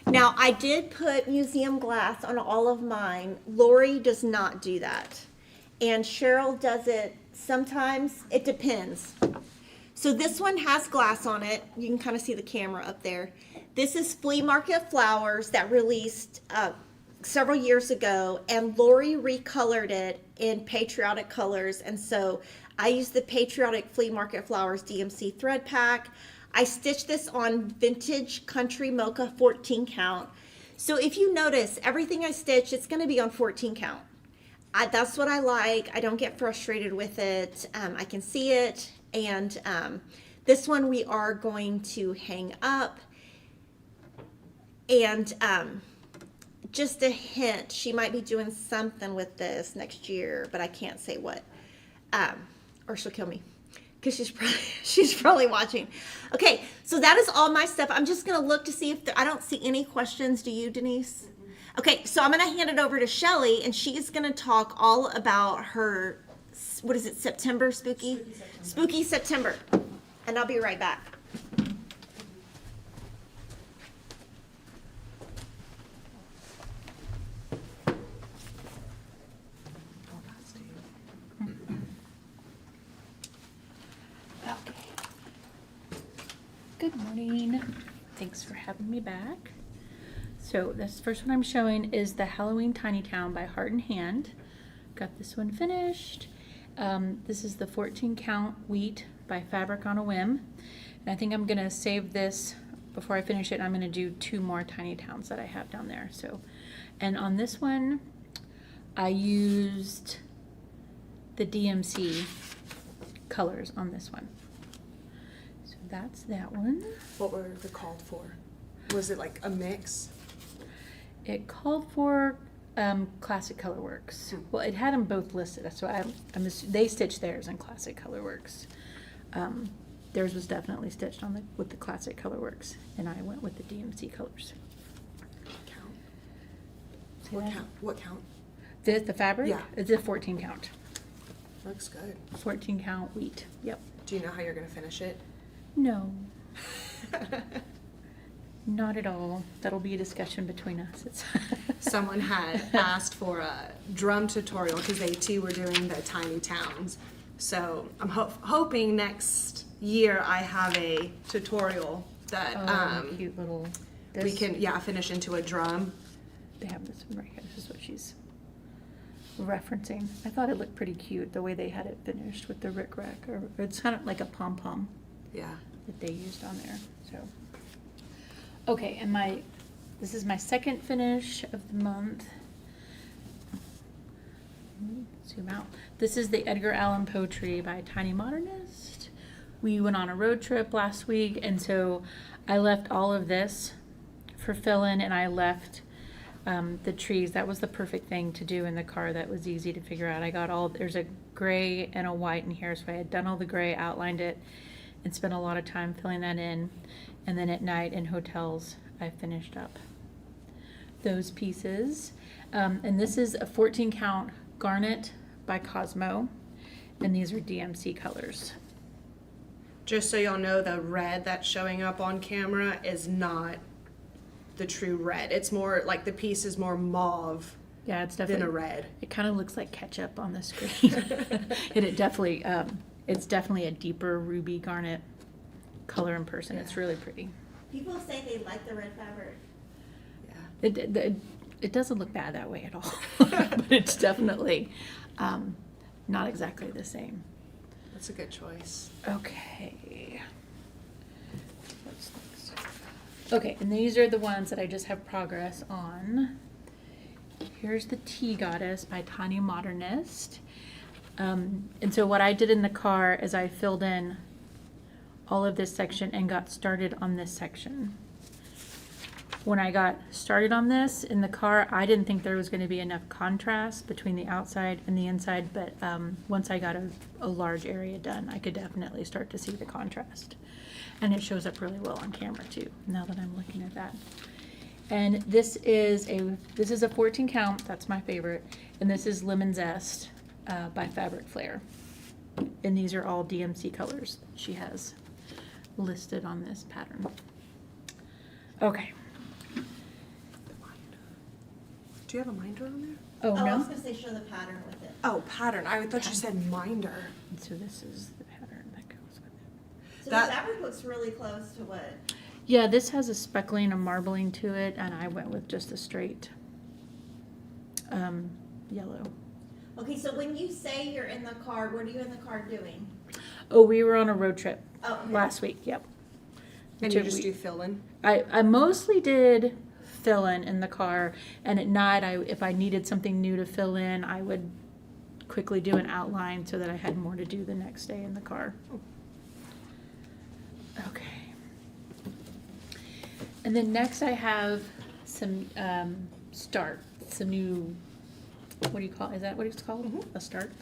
[SPEAKER 1] Now, I did put museum glass on all of mine. Lori does not do that. And Cheryl does it sometimes. It depends. So this one has glass on it. You can kind of see the camera up there. This is Flea Market Flowers that released several years ago, and Lori recolored it in patriotic colors. And so I used the Patriotic Flea Market Flowers DMC thread pack. I stitched this on Vintage Country Mocha 14 count. So if you notice, everything I stitch, it's going to be on 14 count. That's what I like. I don't get frustrated with it. I can see it. And this one we are going to hang up. And just a hint, she might be doing something with this next year, but I can't say what. Or she'll kill me, because she's probably watching. Okay, so that is all my stuff. I'm just gonna look to see if I don't see any questions. Do you, Denise? Okay, so I'm gonna hand it over to Shelley, and she's gonna talk all about her, what is it, September spooky? Spooky September. And I'll be right back.
[SPEAKER 3] Good morning. Thanks for having me back. So this first one I'm showing is the Halloween Tiny Town by Heart and Hand. Got this one finished. This is the 14 count wheat by Fabric on a Whim. And I think I'm gonna save this before I finish it. I'm gonna do 2 more tiny towns that I have down there. So, and on this one, I used the DMC colors on this one. That's that one.
[SPEAKER 2] What were the called for? Was it like a mix?
[SPEAKER 3] It called for Classic Colorworks. Well, it had them both listed. That's why they stitched theirs in Classic Colorworks. theirs was definitely stitched on with the classic colorworks, and I went with the DMC colors.
[SPEAKER 2] Count.
[SPEAKER 3] See that?
[SPEAKER 2] What count?
[SPEAKER 3] The fabric?
[SPEAKER 2] Yeah.
[SPEAKER 3] It's a 14 count.
[SPEAKER 2] Looks good.
[SPEAKER 3] 14 count wheat. Yep.
[SPEAKER 2] Do you know how you're gonna finish it?
[SPEAKER 3] No. Not at all. That'll be a discussion between us. It's
[SPEAKER 2] Someone had asked for a drum tutorial because they too were doing the tiny towns. So I'm hoping next year I have a tutorial that
[SPEAKER 3] cute little.
[SPEAKER 2] we can finish into a drum.
[SPEAKER 3] They have this one right here. This is what she's referencing. I thought it looked pretty cute the way they had it finished with the rickrack, or it's kind of like a pom pom
[SPEAKER 2] Yeah.
[SPEAKER 3] that they used on there. So okay, and this is my second finish of the month. Zoom out. This is the Edgar Allan Poe tree by Tiny Modernist. We went on a road trip last week, and so I left all of this for fill-in, and I left the trees. That was the perfect thing to do in the car. That was easy to figure out. There's a gray and a white in here, so I had done all the gray, outlined it, and spent a lot of time filling that in. And then at night in hotels, I finished up those pieces. And this is a 14 count garnet by Cosmo, and these are DMC colors.
[SPEAKER 2] Just so y'all know, the red that's showing up on camera is not the true red. It's more like the piece is more mauve
[SPEAKER 3] Yeah, it's
[SPEAKER 2] than
[SPEAKER 3] definitely
[SPEAKER 2] a red.
[SPEAKER 3] It kind of looks like ketchup on the screen. And it definitely, it's definitely a deeper ruby garnet color in person. It's really pretty.
[SPEAKER 1] People say they like the red fabric.
[SPEAKER 2] Yeah.
[SPEAKER 3] It doesn't look bad that way at all, but it's definitely not exactly the same.
[SPEAKER 2] That's a good choice.
[SPEAKER 3] Okay. What's next? Okay, and these are the ones that I just have progress on. Here's the Tea Goddess by Tiny Modernist. And so what I did in the car is I filled in all of this section and got started on this section. When I got started on this in the car, I didn't think there was going to be enough contrast between the outside and the inside, but once I got a large area done, I could definitely start to see the contrast. And it shows up really well on camera too, now that I'm looking at that. And this is a 14 count, that's my favorite, and this is Lemon Zest by Fabric Flare. And these are all DMC colors she has listed on this pattern. Okay.
[SPEAKER 2] Do you have a minder on there?
[SPEAKER 3] Oh,
[SPEAKER 1] I
[SPEAKER 3] no?
[SPEAKER 1] was gonna say show the pattern with it.
[SPEAKER 2] Oh, pattern. I thought you said minder.
[SPEAKER 3] So this is the pattern that goes with it.
[SPEAKER 1] So
[SPEAKER 2] That-
[SPEAKER 1] the fabric looks really close to what?
[SPEAKER 3] Yeah, this has a speckling, a marbling to it, and I went with just a straight yellow.
[SPEAKER 1] Okay, so when you say you're in the car, what are you in the car doing?
[SPEAKER 3] Oh, we were on a road trip
[SPEAKER 1] Oh, okay.
[SPEAKER 3] last week, yep.
[SPEAKER 2] And you
[SPEAKER 3] Took-
[SPEAKER 2] just do fill-in?
[SPEAKER 3] I mostly did fill in the car, and at night, if I needed something new to fill in, I would quickly do an outline so that I had more to do the next day in the car. Okay. And then next I have some some new, what do you call, is that what it's called?
[SPEAKER 2] Mm-hmm.
[SPEAKER 3] A start?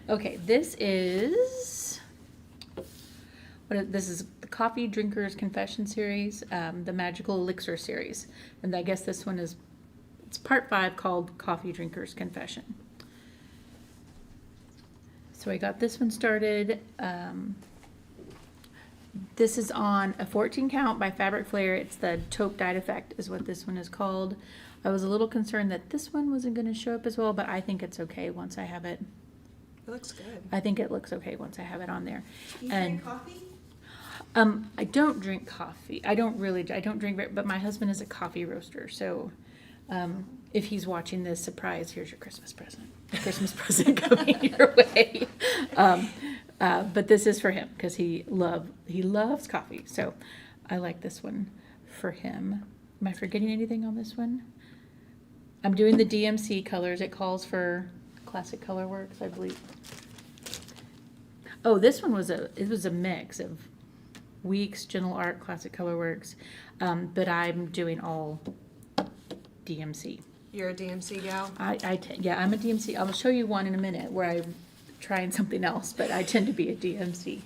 [SPEAKER 3] Okay, this is this is the Coffee Drinkers Confession series, the Magical Elixir series. And I guess this one it's part 5 called Coffee Drinkers Confession. So I got this one started. This is on a 14 count by Fabric Flare. It's the Taupe Dyed Effect is what this one is called. I was a little concerned that this one wasn't going to show up as well, but I think it's okay once I have it.
[SPEAKER 2] It looks good.
[SPEAKER 3] I think it looks okay once I have it on there.
[SPEAKER 1] Do you
[SPEAKER 3] And
[SPEAKER 1] drink coffee?
[SPEAKER 3] I don't drink coffee. I don't drink, but my husband is a coffee roaster. So if he's watching this, surprise, here's your Christmas present. A Christmas present coming your way. But this is for him because he loves coffee. So I like this one for him. Am I forgetting anything on this one? I'm doing the DMC colors. It calls for Classic Color Works, I believe. Oh, this one was a mix of Weeks, Gentle Art, Classic Color Works, but I'm doing all DMC.
[SPEAKER 2] You're a DMC gal?
[SPEAKER 3] Yeah, I'm a DMC. I'll show you one in a minute where trying something else, but I tend to be a DMC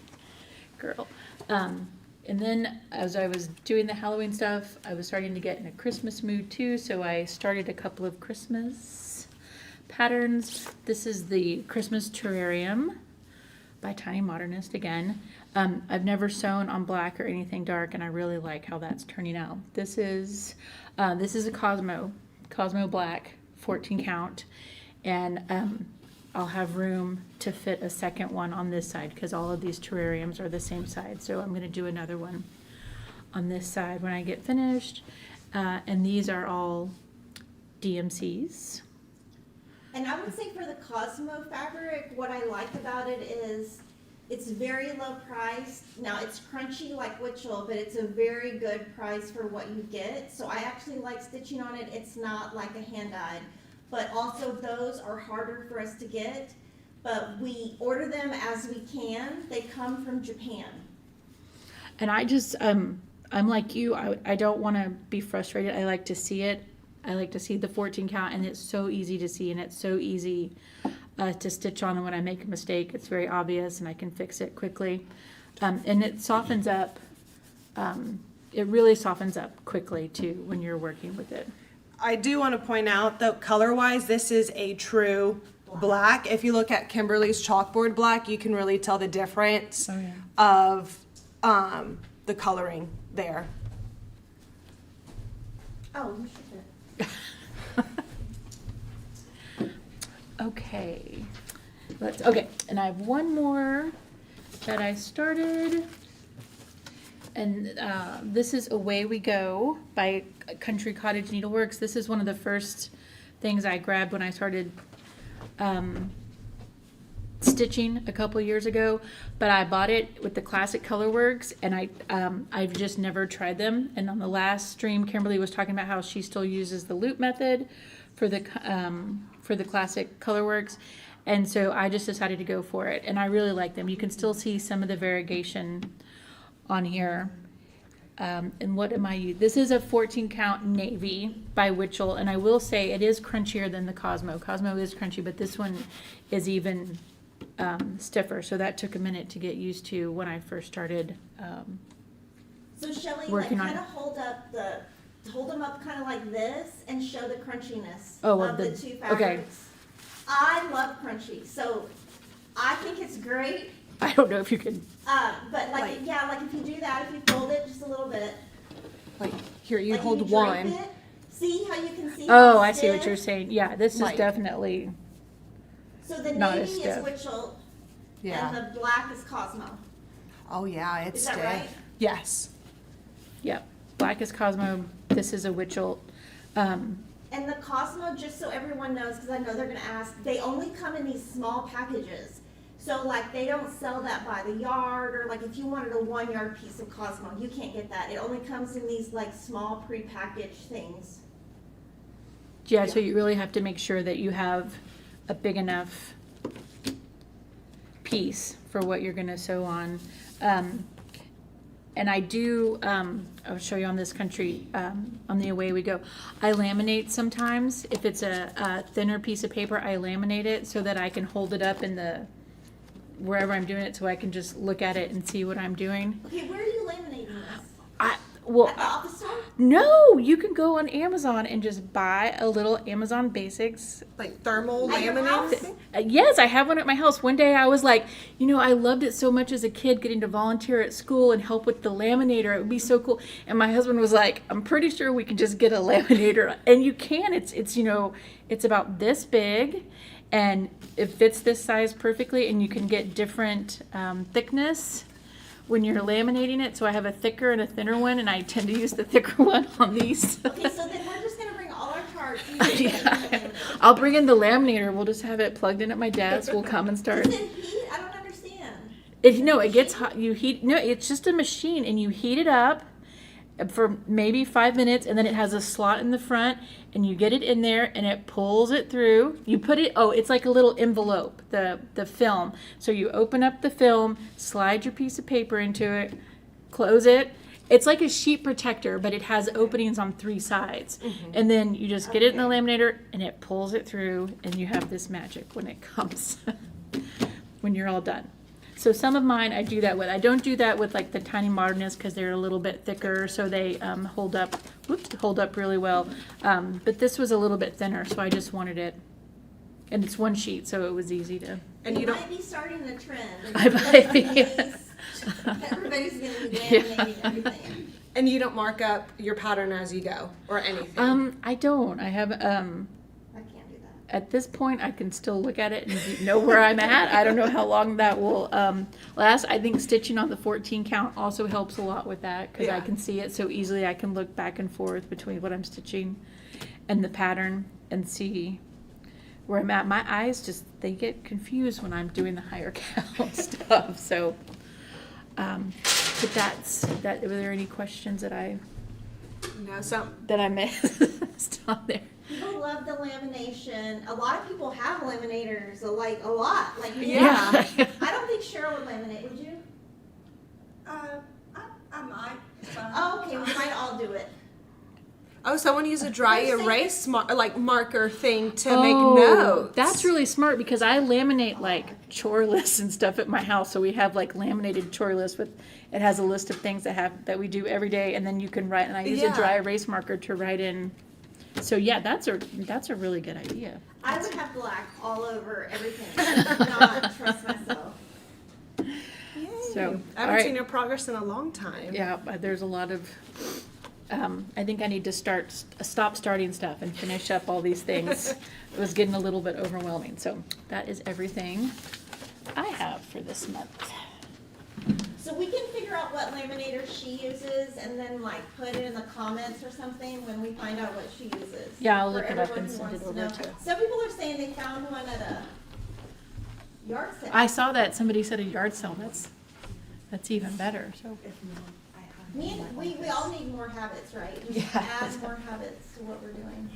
[SPEAKER 3] girl. And then as I was doing the Halloween stuff, I was starting to get in a Christmas mood too, so I started a couple of Christmas patterns. This is the Christmas Terrarium by Tiny Modernist again. I've never sewn on black or anything dark, and I really like how that's turning out. This is a Cosmo Black 14 count, and I'll have room to fit a second one on this side because all of these terrariums are the same side. So I'm going to do another one on this side when I get finished. And these are all DMCs.
[SPEAKER 1] And I would say for the Cosmo fabric, what I like about it is it's very low priced. Now it's crunchy like Witchell, but it's a very good price for what you get. So I actually like stitching on it. It's not like a hand-dyed. But also those are harder for us to get, but we order them as we can. They come from Japan.
[SPEAKER 3] And I just, I'm like you, I don't want to be frustrated. I like to see it. I like to see the 14 count, and it's so easy to see, and it's so easy to stitch on. And when I make a mistake, it's very obvious, and I can fix it quickly. And it softens up, it really softens up quickly too when you're working with it.
[SPEAKER 2] I do want to point out that color-wise, this is a true black. If you look at Kimberly's chalkboard black, you can really tell the difference of the coloring there.
[SPEAKER 1] Oh, you should do.
[SPEAKER 3] Okay, okay, and I have one more that I started, and this is Away We Go by Country Cottage Needleworks. This is one of the first things I grabbed when I started stitching a couple years ago, but I bought it with the classic Colorworks, and I've just never tried them. And on the last stream, Kimberly was talking about how she still uses the loop method for the classic Colorworks, and so I just decided to go for it, and I really like them. You can still see some of the variegation on here. And what am I using? This is a 14 count navy by Witchell, and I will say it is crunchier than the Cosmo. Cosmo is crunchy, but this one is even stiffer, so that took a minute to get used to when I first started
[SPEAKER 1] So Shelley,
[SPEAKER 3] working on
[SPEAKER 1] kind
[SPEAKER 3] it.
[SPEAKER 1] of hold them up kind of like this and show the crunchiness
[SPEAKER 3] Oh,
[SPEAKER 1] of the two fabrics.
[SPEAKER 3] okay.
[SPEAKER 1] I love crunchy, so I think it's great.
[SPEAKER 3] I don't know if you can.
[SPEAKER 1] But like if you do that, if you fold it just a little bit,
[SPEAKER 2] Like here, you
[SPEAKER 1] like
[SPEAKER 2] hold
[SPEAKER 1] drape
[SPEAKER 2] one.
[SPEAKER 1] it, see how you can see.
[SPEAKER 3] Oh,
[SPEAKER 1] how
[SPEAKER 3] I see what
[SPEAKER 1] stiff?
[SPEAKER 3] you're saying. Yeah, this is
[SPEAKER 2] Like-
[SPEAKER 3] definitely.
[SPEAKER 1] So the
[SPEAKER 3] Not
[SPEAKER 1] navy
[SPEAKER 3] as
[SPEAKER 1] is
[SPEAKER 3] stiff.
[SPEAKER 1] Witchell,
[SPEAKER 2] Yeah.
[SPEAKER 1] and the black is Cosmo.
[SPEAKER 2] Oh yeah, it's
[SPEAKER 1] Is that
[SPEAKER 2] stiff.
[SPEAKER 1] right?
[SPEAKER 2] Yes.
[SPEAKER 3] Yep. Black is Cosmo. This is a Witchell.
[SPEAKER 1] And the Cosmo, just so everyone knows, because I know they're going to ask, they only come in these small packages. So like they don't sell that by the yard, or like if you wanted a 1 yard piece of Cosmo, you can't get that. It only comes in these like small prepackaged things.
[SPEAKER 3] Yeah, so you really have to make sure that you have a big enough piece for what you're going to sew on. And I do, I'll show you on this country, on the Away We Go. I laminate sometimes. If it's a thinner piece of paper, I laminate it so that I can hold it up in the, wherever I'm doing it, so I can just look at it and see what I'm doing.
[SPEAKER 1] Okay, where are you laminating this?
[SPEAKER 3] Well,
[SPEAKER 1] At the office store?
[SPEAKER 3] no, you can go on Amazon and just buy a little Amazon Basics.
[SPEAKER 2] Like thermal
[SPEAKER 1] At your house?
[SPEAKER 2] laminating.
[SPEAKER 3] Yes, I have one at my house. One day I was like, I loved it so much as a kid, getting to volunteer at school and help with the laminator. It would be so cool. And my husband was like, I'm pretty sure we can just get a laminator. And you can. It's about this big, and it fits this size perfectly, and you can get different thickness when you're laminating it. So I have a thicker and a thinner one, and I tend to use the thicker one on these.
[SPEAKER 1] Okay, so then we're just going to bring all our charts.
[SPEAKER 3] Yeah. I'll bring in the laminator. We'll just have it plugged in at my desk. We'll come and start.
[SPEAKER 1] Does it heat? I don't understand.
[SPEAKER 3] It gets hot. It's just a machine, and you heat it up for maybe 5 minutes, and then it has a slot in the front, and you get it in there, and it pulls it through. You put it, it's like a little envelope, the film. So you open up the film, slide your piece of paper into it, close it. It's like a sheet protector, but it has openings on 3 sides. Mm-hmm. And then you just get it in the laminator, and it pulls it through, and you have this magic when it comes. when you're all done. So some of mine I do that with. I don't do that with like the Tiny Modernists because they're a little bit thicker, so they hold up really well. But this was a little bit thinner, so I just wanted it. And it's one sheet, so it was easy to.
[SPEAKER 2] And you don't.
[SPEAKER 1] might be starting a trend. Everybody's going to be laminating everything.
[SPEAKER 2] And you don't mark up your pattern as you go or anything.
[SPEAKER 3] I don't. I have
[SPEAKER 1] I can't do that.
[SPEAKER 3] at this point I can still look at it and know where I'm at. I don't know how long that will last. I think stitching on the 14 count also helps a lot with that because I
[SPEAKER 2] Yeah.
[SPEAKER 3] can see it so easily. I can look back and forth between what I'm stitching and the pattern and see where I'm at. My eyes just, they get confused when I'm doing the higher count stuff. So, but that's that. Were there any questions that I missed on there?
[SPEAKER 1] People love the lamination. A lot of people have laminators, like a lot. Like me.
[SPEAKER 3] Yeah.
[SPEAKER 1] I don't think Cheryl would laminate, would you?
[SPEAKER 4] I might.
[SPEAKER 1] Oh, okay, we might all do it.
[SPEAKER 2] Oh, someone used a dry erase marker thing to
[SPEAKER 3] Oh,
[SPEAKER 2] make notes.
[SPEAKER 3] That's really smart because I laminate like chore lists and stuff at my house. So we have like laminated chore lists with, it has a list of things that we do every day, and then you can write. And I use a dry erase marker to write in. So yeah, that's a really good idea.
[SPEAKER 1] I would have black all over everything. I would not trust myself.
[SPEAKER 3] So
[SPEAKER 2] I haven't seen your progress in a long time.
[SPEAKER 3] yeah, there's a lot of. I think I need to stop starting stuff and finish up all these things. It was getting a little bit overwhelming. So that is everything I have for this month.
[SPEAKER 1] So we can figure out what laminator she uses and then like put it in the comments or something when we find out what she uses.
[SPEAKER 3] Yeah, I'll
[SPEAKER 1] For
[SPEAKER 3] look it up
[SPEAKER 1] everyone
[SPEAKER 3] and
[SPEAKER 1] who
[SPEAKER 3] send it
[SPEAKER 1] wants to
[SPEAKER 3] over
[SPEAKER 1] know.
[SPEAKER 3] to.
[SPEAKER 1] Some people are saying they found one at a yard sale.
[SPEAKER 3] I saw that somebody said a yard sale. That's even better. So
[SPEAKER 1] We all need more habits, right? Just add more habits to what we're doing.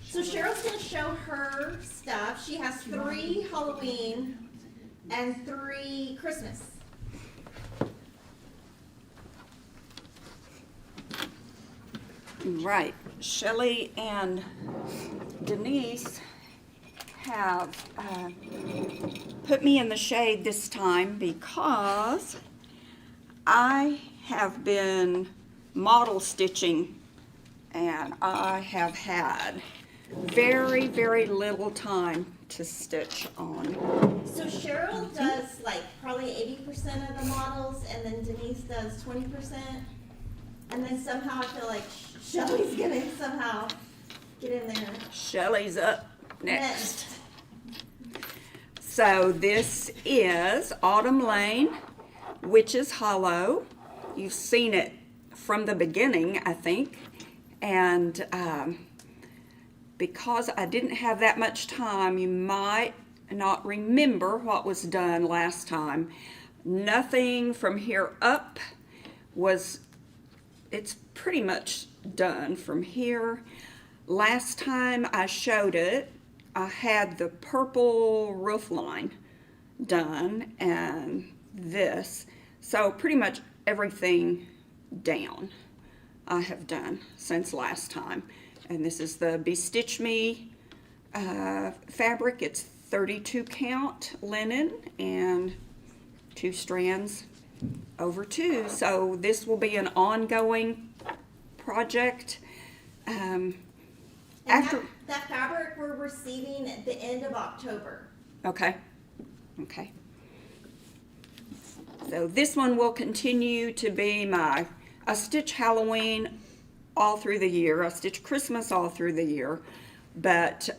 [SPEAKER 1] So Cheryl's gonna show her stuff. She has 3 Halloween and 3 Christmas.
[SPEAKER 4] Right. Shelley and Denise have put me in the shade this time because I have been model stitching and I have had very, very little time to stitch on.
[SPEAKER 1] So Cheryl does like probably 80% of the models, and then Denise does 20%. And then somehow I feel like Shelly's gonna somehow get in there.
[SPEAKER 4] Shelley's up next. So this is Autumn Lane, Witch's Hollow. You've seen it from the beginning, I think. And because I didn't have that much time, you might not remember what was done last time. Nothing from here up it's pretty much done from here. Last time I showed it, I had the purple roof line done and this. So pretty much everything down I have done since last time. And this is the Bestitch Me fabric. It's 32 count linen and 2 strands over 2. So this will be an ongoing project.
[SPEAKER 1] And
[SPEAKER 4] After
[SPEAKER 1] that fabric we're receiving at the end of October.
[SPEAKER 4] Okay. So this one will continue to be I stitch Halloween all through the year. I stitch Christmas all through the year, but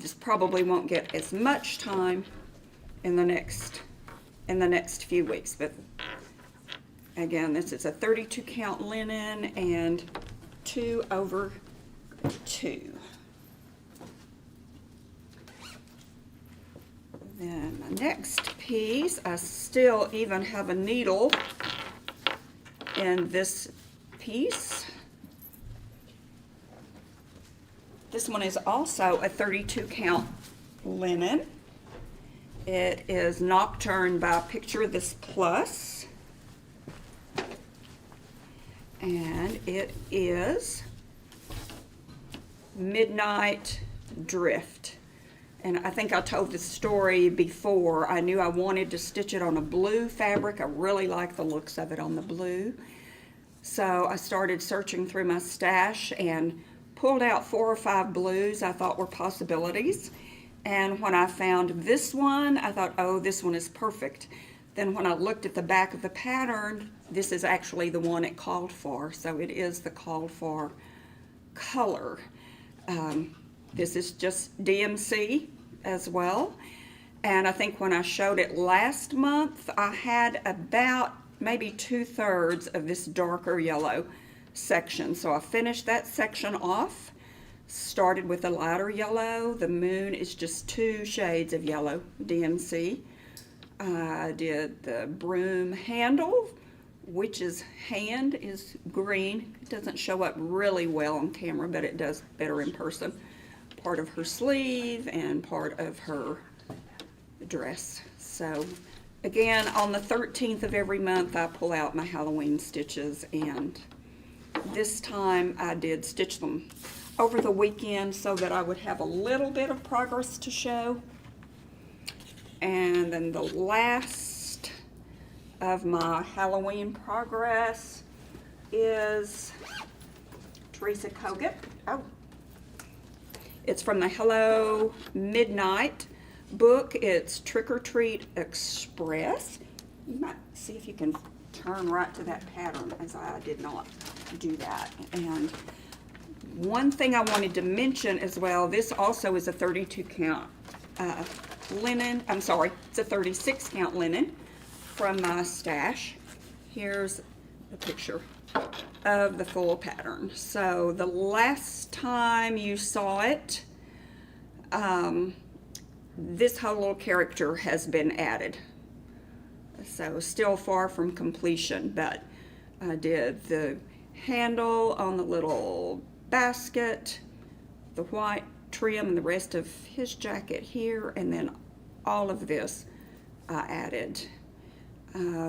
[SPEAKER 4] just probably won't get as much time in the next few weeks. But again, this is a 32 count linen and 2 over 2. Then my next piece, I still even have a needle in this piece. This one is also a 32 count linen. It is Nocturne by Picture This Plus. And it is Midnight Drift. and I think I told this story before, I knew I wanted to stitch it on a blue fabric. I really like the looks of it on the blue. So I started searching through my stash and pulled out 4 or 5 blues I thought were possibilities. And when I found this one, I thought, oh, this one is perfect. Then when I looked at the back of the pattern, this is actually the one it called for. So it is the called for color. This is just DMC as well. And I think when I showed it last month, I had about maybe 2/3 of this darker yellow section. So I finished that section off, started with a lighter yellow. The moon is just 2 shades of yellow, DMC. I did the broom handle, witch's hand is green. It doesn't show up really well on camera, but it does better in person. Part of her sleeve and part of her dress. So again, on the 13th of every month, I pull out my Halloween stitches, and this time I did stitch them over the weekend so that I would have a little bit of progress to show. And then the last of my Halloween progress is Teresa Kogut. Oh, it's from the Hello Midnight book. It's Trick or Treat Express. You might see if you can turn right to that pattern, as I did not do that. And one thing I wanted to mention as well, this also is a 32 count linen. I'm sorry, it's a 36 count linen from my stash. Here's a picture of the full pattern. So the last time you saw it, this whole little character has been added. So still far from completion, but I did the handle on the little basket, the white trim, and the rest of his jacket here, and then all of this I added.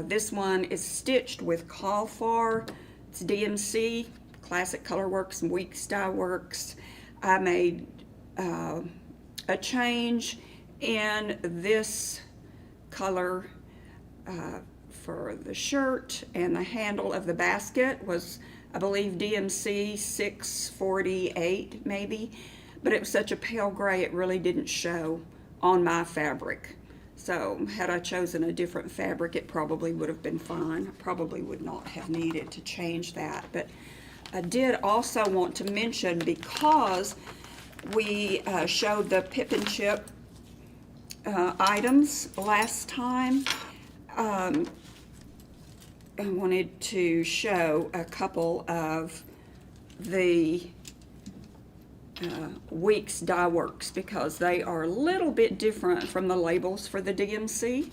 [SPEAKER 4] This one is stitched with call for. It's DMC, Classic Colorworks and Weeks Dye Works. I made a change in this color for the shirt, and the handle of the basket was, I believe, DMC 648 maybe, but it was such a pale gray it really didn't show on my fabric. So had I chosen a different fabric, it probably would have been fine. I probably would not have needed to change that. But I did also want to mention, because we showed the Pip and Chip items last time, I wanted to show a couple of the Weeks Dye Works, because they are a little bit different from the labels for the DMC.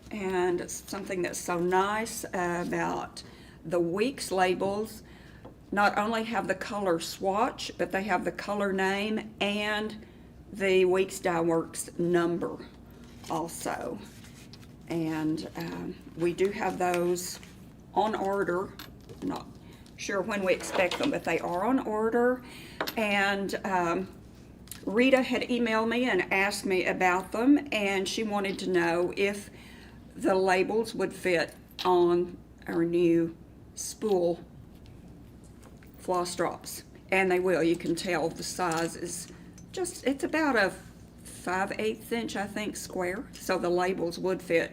[SPEAKER 4] And something that's so nice about the Weeks labels, not only have the color swatch, but they have the color name and the Weeks Dye Works number also. And we do have those on order. Not sure when we expect them, but they are on order. And Rita had emailed me and asked me about them, and she wanted to know if the labels would fit on our new spool floss drops. And they will. You can tell the size is just, it's about a 5/8 inch, I think, square. So the labels would fit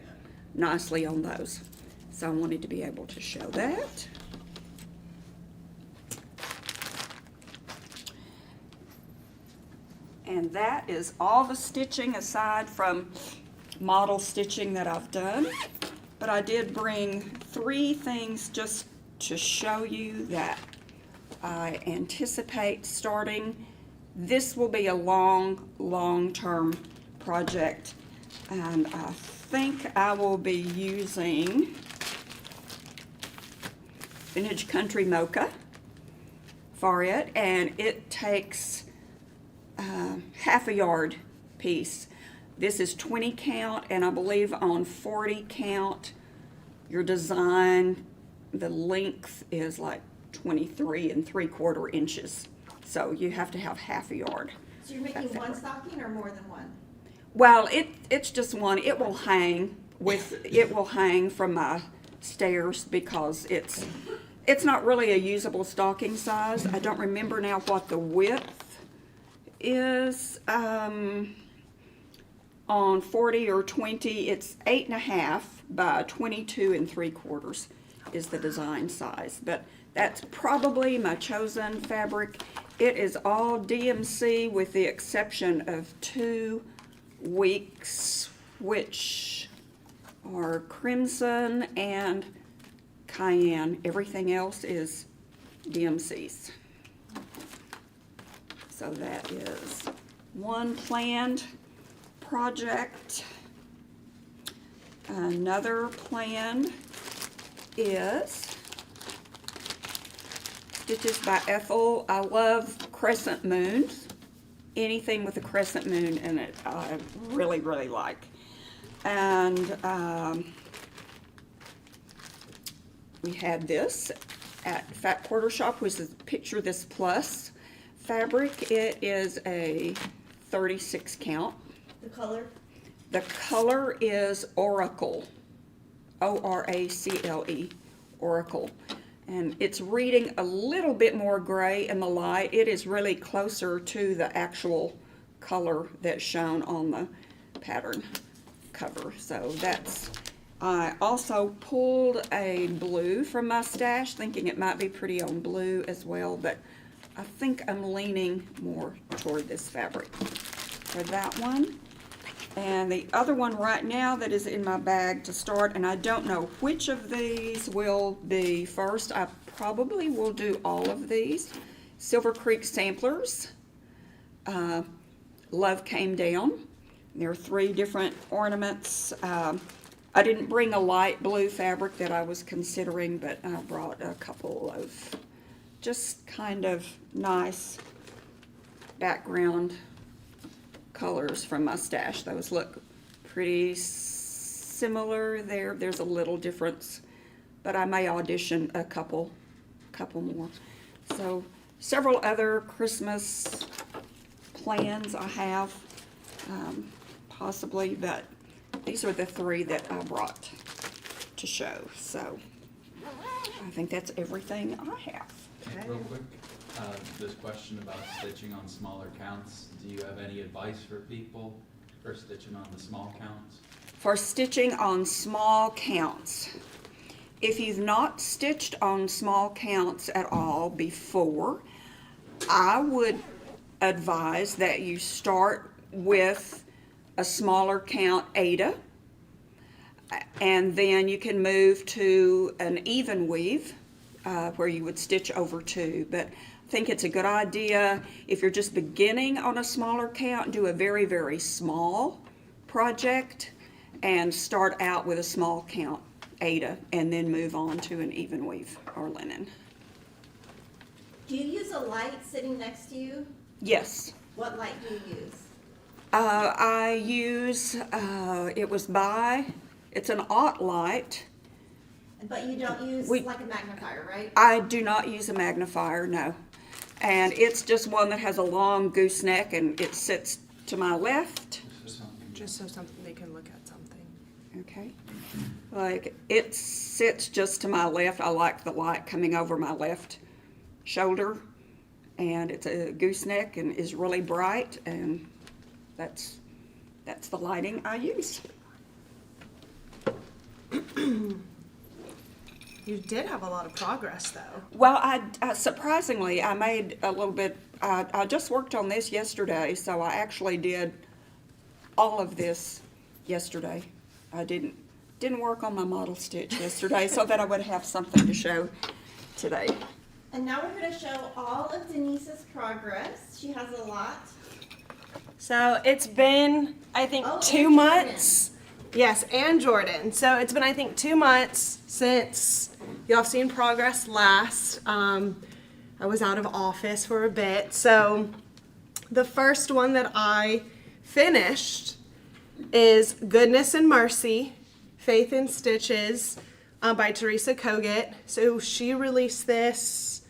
[SPEAKER 4] nicely on those. So I wanted to be able to show that. And that is all the stitching aside from model stitching that I've done. But I did bring 3 things just to show you that I anticipate starting. This will be a long-term project, and I think I will be using Vintage Country Mocha for it, and it takes half a yard piece. This is 20 count, and I believe on 40 count your design, the length is like 23 3/4 inches. So you have to have half a yard.
[SPEAKER 1] So you're making one stocking or more than one?
[SPEAKER 4] Well, it's just one. It will hang from my stairs because it's not really a usable stocking size. I don't remember now what the width is. On 40 or 20, it's 8.5 by 22 3/4 is the design size. But that's probably my chosen fabric. It is all DMC with the exception of 2 weeks, which are crimson and cayenne. Everything else is DMCs. So that is one planned project. Another plan is Stitches by Ethel. I love crescent moons. Anything with a crescent moon in it, I really, really like. And we had this at Fat Quarter Shop, which is picture this plus fabric. It is a 36 count.
[SPEAKER 1] The color?
[SPEAKER 4] The color is Oracle, O-R-A-C-L-E, Oracle. And it's reading a little bit more gray in the light. It is really closer to the actual color that's shown on the pattern cover. So that's, I also pulled a blue from my stash, thinking it might be pretty on blue as well, but I think I'm leaning more toward this fabric for that one. And the other one right now that is in my bag to start, and I don't know which of these will be first. I probably will do all of these. Silver Creek Samplers. Love Came Down. There are 3 different ornaments. I didn't bring a light blue fabric that I was considering, but I brought a couple of just kind of nice background colors from my stash. Those look pretty similar there. There's a little difference, but I may audition a couple more. So several other Christmas plans I have, possibly, but these are the 3 that I brought to show. So I think that's everything I have.
[SPEAKER 5] Real quick, this question about stitching on smaller counts. Do you have any advice for people for stitching on the small counts?
[SPEAKER 4] For stitching on small counts, if you've not stitched on small counts at all before, I would advise that you start with a smaller count Aida, and then you can move to an even weave where you would stitch over 2. But I think it's a good idea if you're just beginning on a smaller count, do a very, very small project and start out with a small count Aida and then move on to an even weave or linen.
[SPEAKER 1] Do you use a light sitting next to you?
[SPEAKER 4] Yes.
[SPEAKER 1] What light do you use?
[SPEAKER 4] I use, it's an aught light.
[SPEAKER 1] But you don't use like a magnifier, right?
[SPEAKER 4] I do not use a magnifier, no. And it's just one that has a long gooseneck and it sits to my left.
[SPEAKER 2] Just so something they can look at something.
[SPEAKER 4] Okay. Like it sits just to my left. I like the light coming over my left shoulder. And it's a gooseneck and is really bright, and that's the lighting I use.
[SPEAKER 2] You did have a lot of progress, though.
[SPEAKER 4] Well, I surprisingly, I made a little bit, I just worked on this yesterday, so I actually did all of this yesterday. I didn't work on my model stitch yesterday so that I would have something to show today.
[SPEAKER 1] And now we're going to show all of Denise's progress. She has a lot.
[SPEAKER 2] So it's been, I think, 2 months. Yes, and Jordan. So it's been, I think, 2 months since y'all have seen progress last. I was out of office for a bit. So the first one that I finished is Goodness and Mercy, Faith in Stitches by Teresa Kogut. So she released this,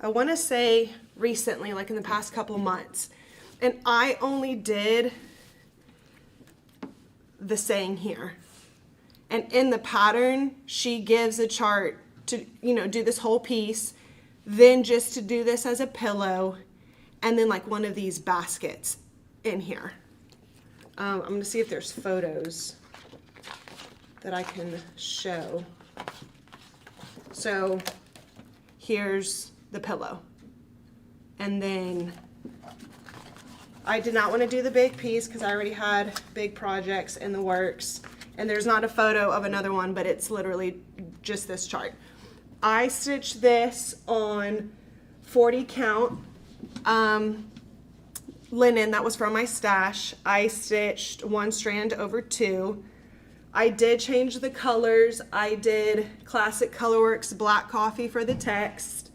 [SPEAKER 2] I want to say recently, like in the past couple months. And I only did the saying here. And in the pattern, she gives a chart to, do this whole piece, then just to do this as a pillow, and then like one of these baskets in here. I'm gonna see if there's photos that I can show. So here's the pillow. And then I did not want to do the big piece because I already had big projects in the works. And there's not a photo of another one, but it's literally just this chart. I stitched this on 40 count linen that was from my stash. I stitched 1 strand over 2. I did change the colors. I did Classic Colorworks Black Coffee for the text.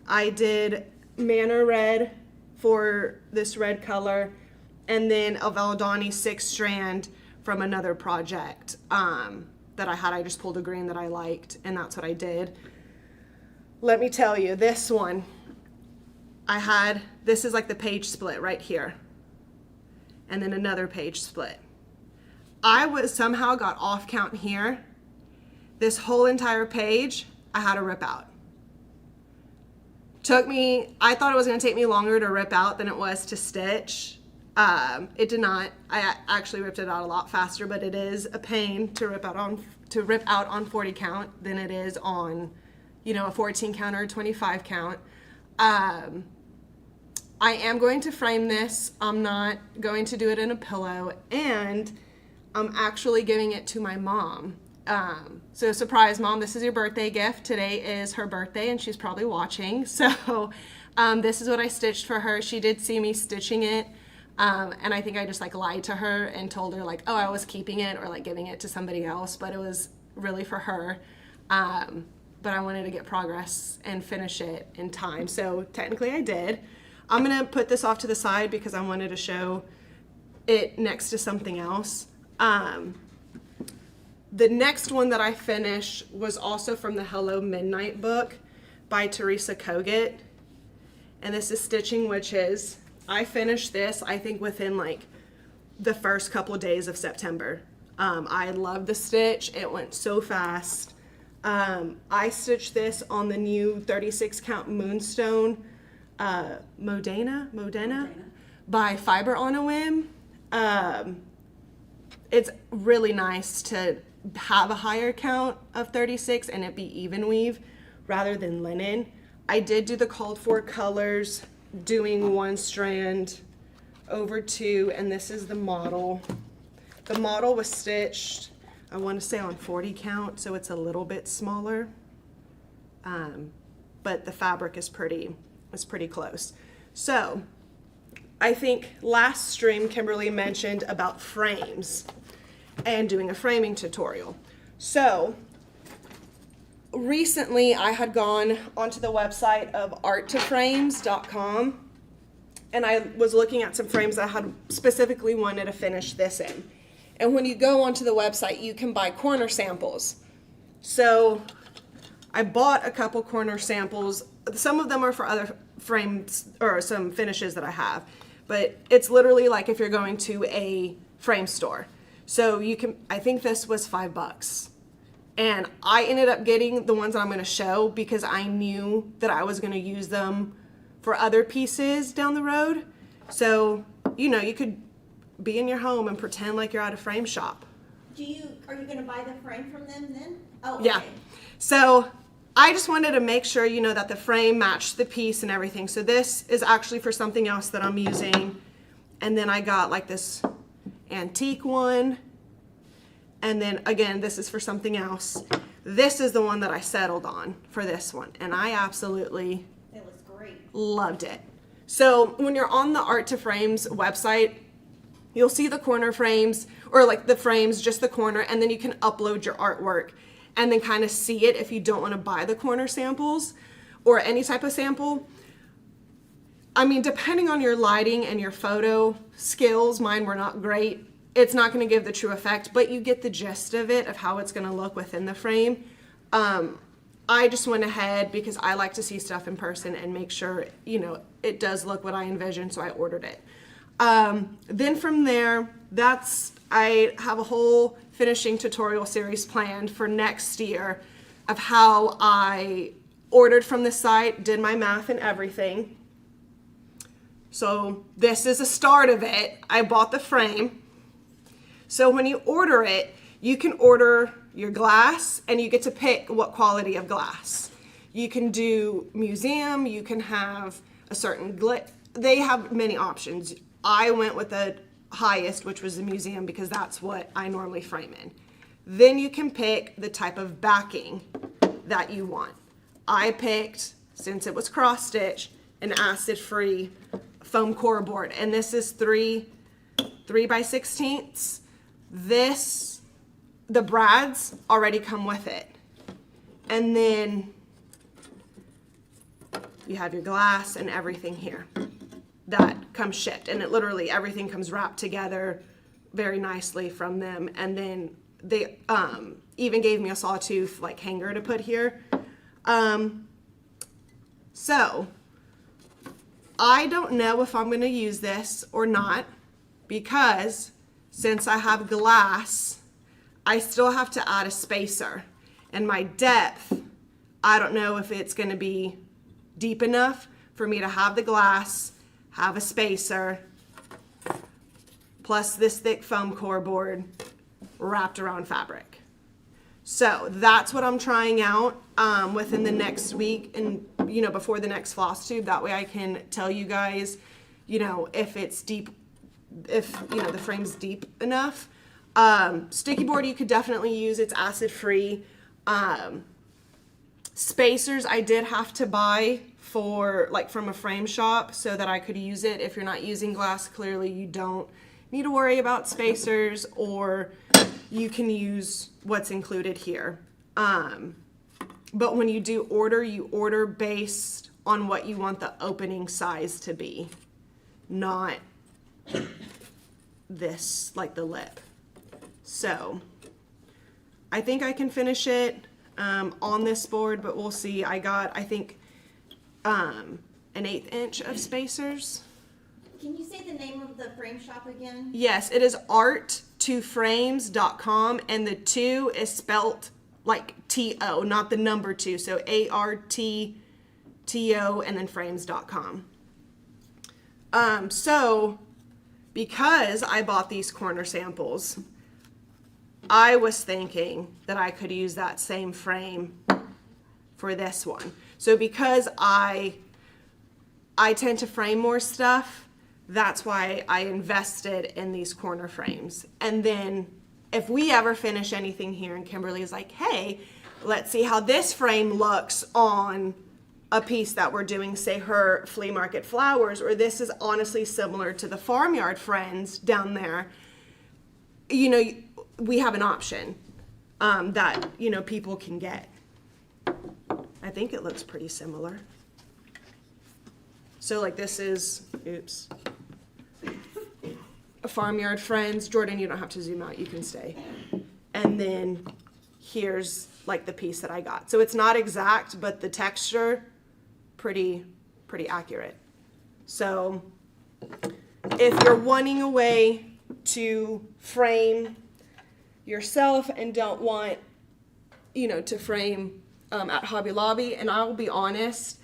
[SPEAKER 2] I did Manor Red for this red color, and then a Valdani 6 strand from another project that I had. I just pulled a green that I liked, and that's what I did. Let me tell you, this one, this is like the page split right here, and then another page split. I somehow got off count here. This whole entire page, I had to rip out. I thought it was gonna take me longer to rip out than it was to stitch. It did not. I actually ripped it out a lot faster, but it is a pain to rip out on 40 count than it is on, a 14 count or a 25 count. I am going to frame this. I'm not going to do it in a pillow, and I'm actually giving it to my mom. So surprise, Mom, this is your birthday gift. Today is her birthday and she's probably watching. So this is what I stitched for her. She did see me stitching it. And I think I just like lied to her and told her like, oh, I was keeping it or like giving it to somebody else, but it was really for her. But I wanted to get progress and finish it in time. So technically I did. I'm gonna put this off to the side because I wanted to show it next to something else. The next one that I finished was also from the Hello Midnight book by Teresa Kogut. And this is Stitching Witches. I finished this, I think, within like the first couple of days of September. I love the stitch. It went so fast. I stitched this on the new 36 count Moonstone Modena by Fiber on a Whim. It's really nice to have a higher count of 36 and it be even weave rather than linen. I did do the called for colors, doing 1 strand over 2, and this is the model. The model was stitched, I want to say on 40 count, so it's a little bit smaller, but the fabric is pretty close. So I think last stream Kimberly mentioned about frames and doing a framing tutorial. So recently I had gone onto the website of arttoframes.com and I was looking at some frames that I had specifically wanted to finish this in. And when you go onto the website, you can buy corner samples. So I bought a couple corner samples. Some of them are for other frames or some finishes that I have, but it's literally like if you're going to a frame store. So you can, I think this was $5. And I ended up getting the ones that I'm going to show because I knew that I was going to use them for other pieces down the road. So, you could be in your home and pretend like you're at a frame shop.
[SPEAKER 1] Are you going to buy the frame from them then? Oh, okay.
[SPEAKER 2] Yeah. So I just wanted to make sure, that the frame matched the piece and everything. So this is actually for something else that I'm using. And then I got like this antique one, and then again this is for something else. This is the one that I settled on for this one, and I absolutely
[SPEAKER 1] It was great.
[SPEAKER 2] loved it. So when you're on the Art to Frames website, you'll see the corner frames, or like the frames, just the corner, and then you can upload your artwork and then kind of see it if you don't want to buy the corner samples or any type of sample. I mean, depending on your lighting and your photo skills, mine were not great. It's not going to give the true effect, but you get the gist of it, of how it's going to look within the frame. I just went ahead because I like to see stuff in person and make sure, it does look what I envisioned, so I ordered it. Then from there, I have a whole finishing tutorial series planned for next year of how I ordered from the site, did my math and everything. So this is a start of it. I bought the frame. So when you order it, you can order your glass and you get to pick what quality of glass. You can do museum, you can have a certain they have many options. I went with the highest, which was the museum, because that's what I normally frame in. Then you can pick the type of backing that you want. I picked, since it was cross stitch, an acid-free foam core board, and this is 3 by 16ths. The brads already come with it. And then you have your glass and everything here that comes shipped, and it literally everything comes wrapped together very nicely from them. And then they even gave me a sawtooth like hanger to put here. So I don't know if I'm going to use this or not, because since I have glass, I still have to add a spacer, and my depth, I don't know if it's going to be deep enough for me to have the glass, have a spacer, plus this thick foam core board wrapped around fabric. So that's what I'm trying out within the next week, and before the next FlossTube. That way I can tell you guys, if it's deep, if the frame's deep enough. Sticky board you could definitely use. It's acid free. Spacers I did have to buy from a frame shop so that I could use it. If you're not using glass, clearly you don't need to worry about spacers, or you can use what's included here. But when you do order, you order based on what you want the opening size to be, not this, like the lip. So I think I can finish it on this board, but we'll see. I got, I think, an 1/8 inch of spacers.
[SPEAKER 1] Can you say the name of the frame shop again?
[SPEAKER 2] Yes, it is art2frames.com, and the 2 is spelt like T-O, not the number 2. So ARTTO and then frames.com. So because I bought these corner samples, I was thinking that I could use that same frame for this one. So because I tend to frame more stuff, that's why I invested in these corner frames. And then if we ever finish anything here and Kimberly is like, hey, let's see how this frame looks on a piece that we're doing, say her flea market flowers, or this is honestly similar to the farmyard friends down there, we have an option that, people can get. I think it looks pretty similar. So like this is, oops, a farmyard friends. Jordan, you don't have to zoom out, you can stay. And then here's like the piece that I got. So it's not exact, but the texture, pretty accurate. So if you're wanting a way to frame yourself and don't want, to frame at Hobby Lobby, and I will be honest,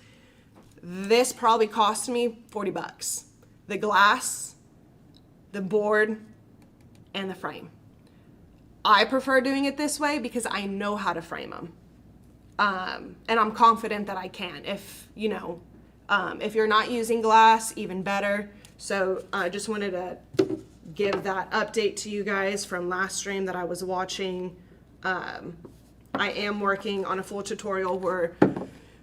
[SPEAKER 2] this probably cost me $40. The glass, the board, and the frame. I prefer doing it this way because I know how to frame them. And I'm confident that I can. If you're not using glass, even better. So I just wanted to give that update to you guys from last stream that I was watching. I am working on a full tutorial where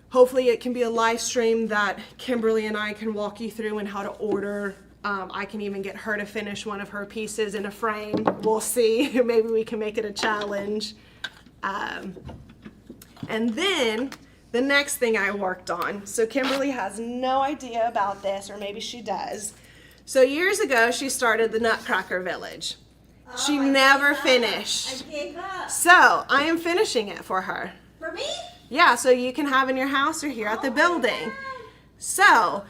[SPEAKER 2] hopefully it can be a live stream that Kimberly and I can walk you through and how to order. I can even get her to finish one of her pieces in a frame. We'll see. Maybe we can make it a challenge. And then the next thing I worked on, so Kimberly has no idea about this, or maybe she does. So years ago, she started the Nutcracker Village. She never finished.
[SPEAKER 1] I gave up.
[SPEAKER 2] So I am finishing it for her.
[SPEAKER 1] For me?
[SPEAKER 2] Yeah, so you can have in your house or here at the
[SPEAKER 1] Oh my
[SPEAKER 2] building.
[SPEAKER 1] God.
[SPEAKER 2] So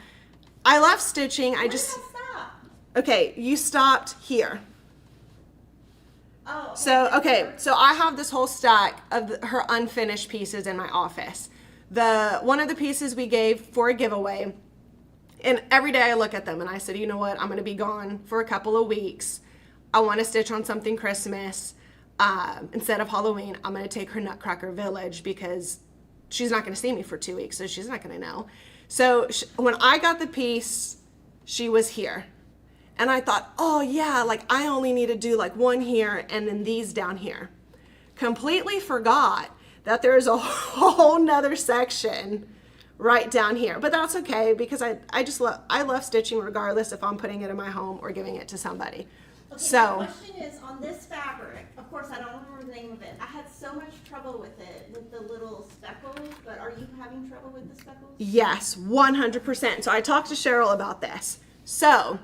[SPEAKER 2] I love stitching. I just,
[SPEAKER 1] Stop.
[SPEAKER 2] Okay, you stopped here.
[SPEAKER 1] Oh,
[SPEAKER 2] So, okay, so I have this whole stack of her unfinished pieces in my office. One of the pieces we gave for a giveaway, and every day I look at them and I said, you know what, I'm going to be gone for a couple of weeks. I want to stitch on something Christmas. Instead of Halloween, I'm going to take her Nutcracker Village because she's not going to see me for 2 weeks, so she's not going to know. So when I got the piece, she was here. And I thought, oh yeah, like I only need to do like one here and then these down here. Completely forgot that there's a whole nother section right down here. But that's okay because I love stitching regardless if I'm putting it in my home or giving it to somebody.
[SPEAKER 1] Okay,
[SPEAKER 2] So
[SPEAKER 1] my question is on this fabric, of course I don't remember the name of it. I had so much trouble with it, with the little speckles, but are you having trouble with the speckles?
[SPEAKER 2] yes, 100%. So I talked to Cheryl about this. So,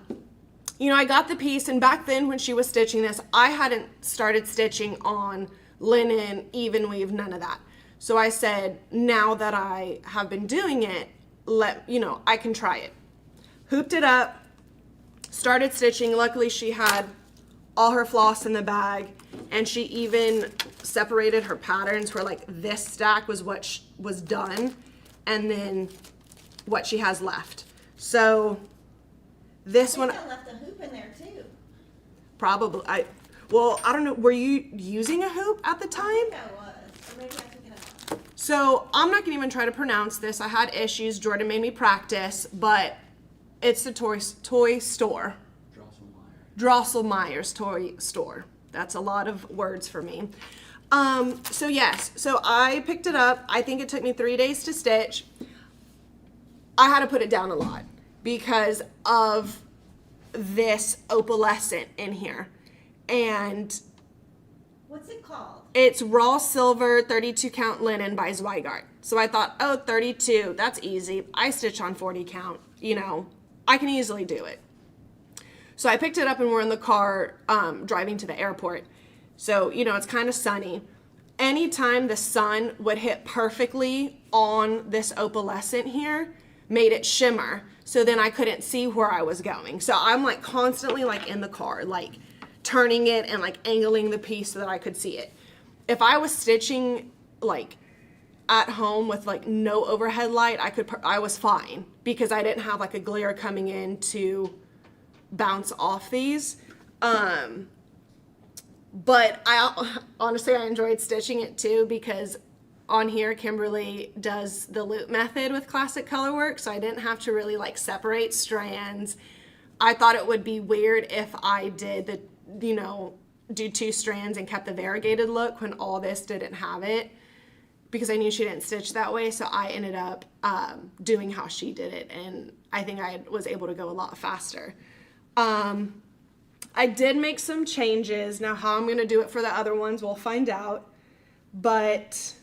[SPEAKER 2] you know, I got the piece, and back then when she was stitching this, I hadn't started stitching on linen, even weave, none of that. So I said, now that I have been doing it, I can try it. Hooped it up, started stitching. Luckily she had all her floss in the bag, and she even separated her patterns where like this stack was what was done and then what she has left. So this one,
[SPEAKER 1] I left a hoop in there too.
[SPEAKER 2] probably, I don't know, were you using a hoop at the time?
[SPEAKER 1] I think I was, or maybe I took it out.
[SPEAKER 2] So I'm not gonna even try to pronounce this. I had issues, Jordan made me practice, but it's the toy store. Drosselmeyer's toy store. That's a lot of words for me. So yes, so I picked it up. I think it took me 3 days to stitch. I had to put it down a lot because of this opalescent in here. And
[SPEAKER 1] What's it called?
[SPEAKER 2] it's raw silver 32 count linen by Zweigart. So I thought, oh, 32, that's easy. I stitch on 40 count, I can easily do it. So I picked it up and we're in the car driving to the airport. So, it's kind of sunny. Anytime the sun would hit perfectly on this opalescent here, made it shimmer. So then I couldn't see where I was going. So I'm like constantly like in the car, like turning it and like angling the piece so that I could see it. If I was stitching like at home with like no overhead light, I was fine because I didn't have like a glare coming in to bounce off these. But honestly, I enjoyed stitching it too because on here, Kimberly does the loop method with classic color work, so I didn't have to really like separate strands. I thought it would be weird if I did do 2 strands and kept the variegated look when all this didn't have it, because I knew she didn't stitch that way. So I ended up doing how she did it, and I think I was able to go a lot faster. I did make some changes. Now how I'm gonna do it for the other ones, we'll find out. But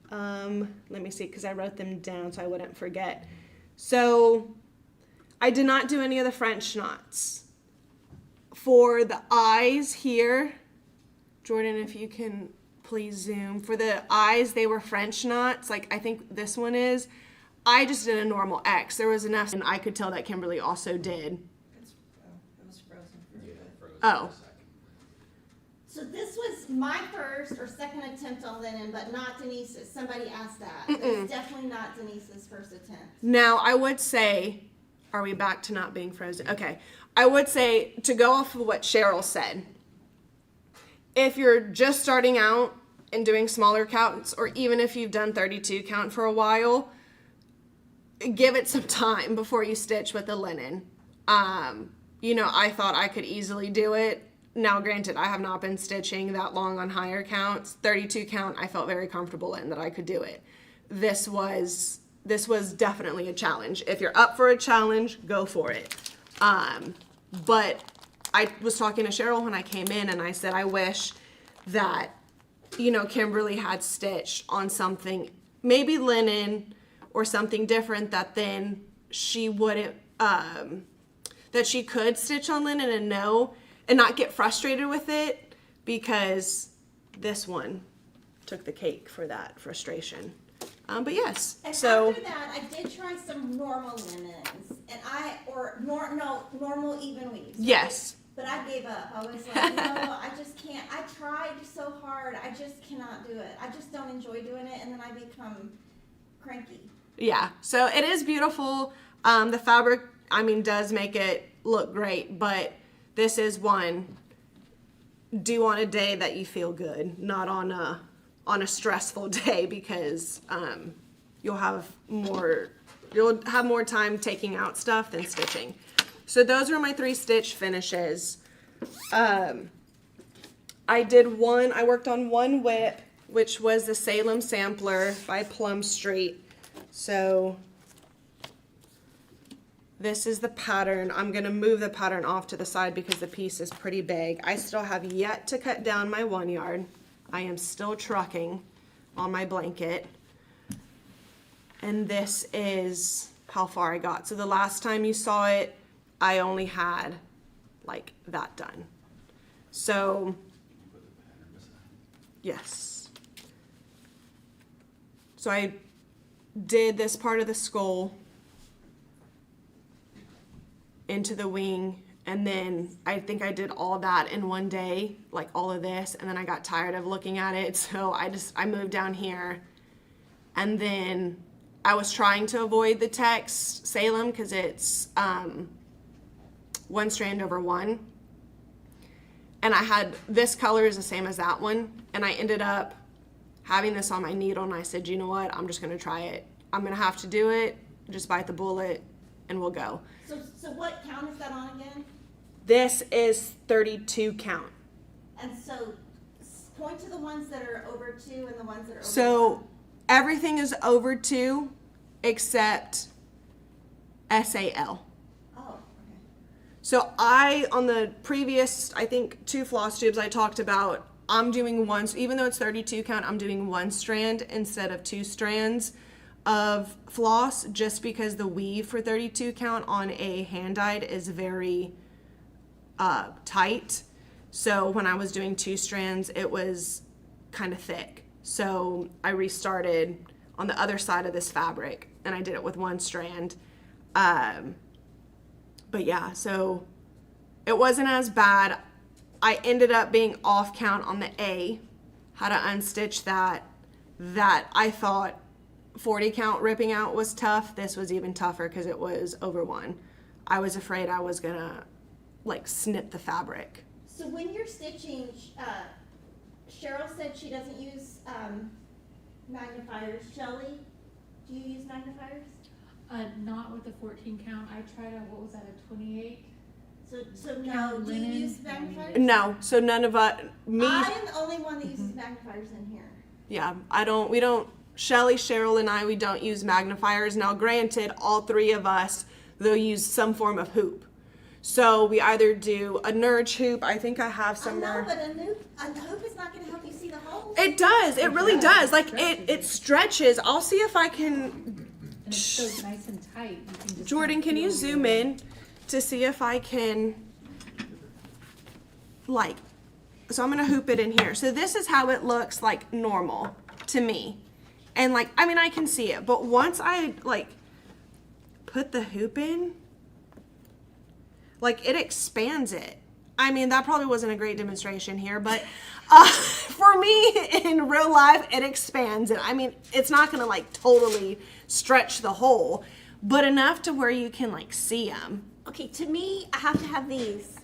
[SPEAKER 2] let me see, because I wrote them down so I wouldn't forget. So I did not do any of the French knots. For the eyes here, Jordan, if you can please zoom. For the eyes, they were French knots, like I think this one is. I just did a normal X. There was enough, and I could tell that Kimberly also did.
[SPEAKER 6] It was frozen for a bit.
[SPEAKER 2] Oh.
[SPEAKER 1] So this was my first or second attempt on linen, but not Denise's. Somebody asked that. It's definitely not Denise's first attempt.
[SPEAKER 2] Now, I would say, are we back to not being frozen? Okay. I would say, to go off of what Cheryl said, if you're just starting out and doing smaller counts, or even if you've done 32 count for a while, give it some time before you stitch with the linen. I thought I could easily do it. Now, granted, I have not been stitching that long on higher counts. 32 count, I felt very comfortable in that I could do it. This was definitely a challenge. If you're up for a challenge, go for it. But I was talking to Cheryl when I came in, and I said I wish that, Kimberly had stitched on something, maybe linen or something different, that then she wouldn't, that she could stitch on linen and not get frustrated with it, because this one took the cake for that frustration. But yes,
[SPEAKER 1] And
[SPEAKER 2] so
[SPEAKER 1] after that, I did try some normal linens, and normal even weaves.
[SPEAKER 2] yes.
[SPEAKER 1] But I gave up. I was like, no, I just can't. I tried so hard. I just cannot do it. I just don't enjoy doing it, and then I become cranky.
[SPEAKER 2] Yeah, so it is beautiful. The fabric, I mean, does make it look great, but this is one do on a day that you feel good, not on a stressful day, because you'll have more time taking out stuff than stitching. So those are my 3 stitch finishes. I worked on one whip, which was the Salem Sampler by Plum Street. So this is the pattern. I'm gonna move the pattern off to the side because the piece is pretty big. I still have yet to cut down my 1 yard. I am still trucking on my blanket. And this is how far I got. So the last time you saw it, I only had like that done. So, yes. So I did this part of the skull into the wing, and then I think I did all that in one day, like all of this, and then I got tired of looking at it, so I moved down here, and then I was trying to avoid the text Salem because it's 1 strand over 1, and I had this color is the same as that one, and I ended up having this on my needle, and I said, you know what, I'm just gonna try it. I'm gonna have to do it, just bite the bullet, and we'll go.
[SPEAKER 1] So what count is that on again?
[SPEAKER 2] This is 32 count.
[SPEAKER 1] And so point to the ones that are over 2 and the ones that are over 1.
[SPEAKER 2] So everything is over 2 except SAL.
[SPEAKER 1] Oh, okay.
[SPEAKER 2] So on the previous, I think 2 floss tubes I talked about, I'm doing one, even though it's 32 count, I'm doing 1 strand instead of 2 strands of floss, just because the weave for 32 count on a hand dyed is very tight. So when I was doing 2 strands, it was kind of thick. So I restarted on the other side of this fabric, and I did it with 1 strand. But yeah, so it wasn't as bad. I ended up being off count on the A, how to unstitch that I thought 40 count ripping out was tough. This was even tougher because it was over 1. I was afraid I was gonna like snip the fabric.
[SPEAKER 1] So when you're stitching, Cheryl said she doesn't use magnifiers. Shelley, do you use magnifiers?
[SPEAKER 3] Not with the 14 count. I tried what was that, a 28?
[SPEAKER 1] So no,
[SPEAKER 3] Count
[SPEAKER 1] do you
[SPEAKER 3] linen.
[SPEAKER 1] use magnifiers?
[SPEAKER 2] No, so none of us, me,
[SPEAKER 1] I am the only one that uses magnifiers in here.
[SPEAKER 2] yeah, we don't, Shelly, Cheryl, and we don't use magnifiers. Now granted, all 3 of us, they'll use some form of hoop. So we either do a Nurge hoop, I think I have
[SPEAKER 1] I
[SPEAKER 2] somewhere.
[SPEAKER 1] know, but a hoop is not going to help you see the holes.
[SPEAKER 2] It does, it really does. Like it stretches. I'll see if I can,
[SPEAKER 3] And it's so nice and tight. You can just
[SPEAKER 2] Jordan, can you zoom in to see if I can, like, so I'm gonna hoop it in here. So this is how it looks like normal to me. And like, I mean, I can see it, but once I like put the hoop in, like it expands it. I mean, that probably wasn't a great demonstration here, but for me in real life, it expands it. I mean, it's not gonna like totally stretch the hole, but enough to where you can like see them.
[SPEAKER 1] Okay, to me, I have to have these.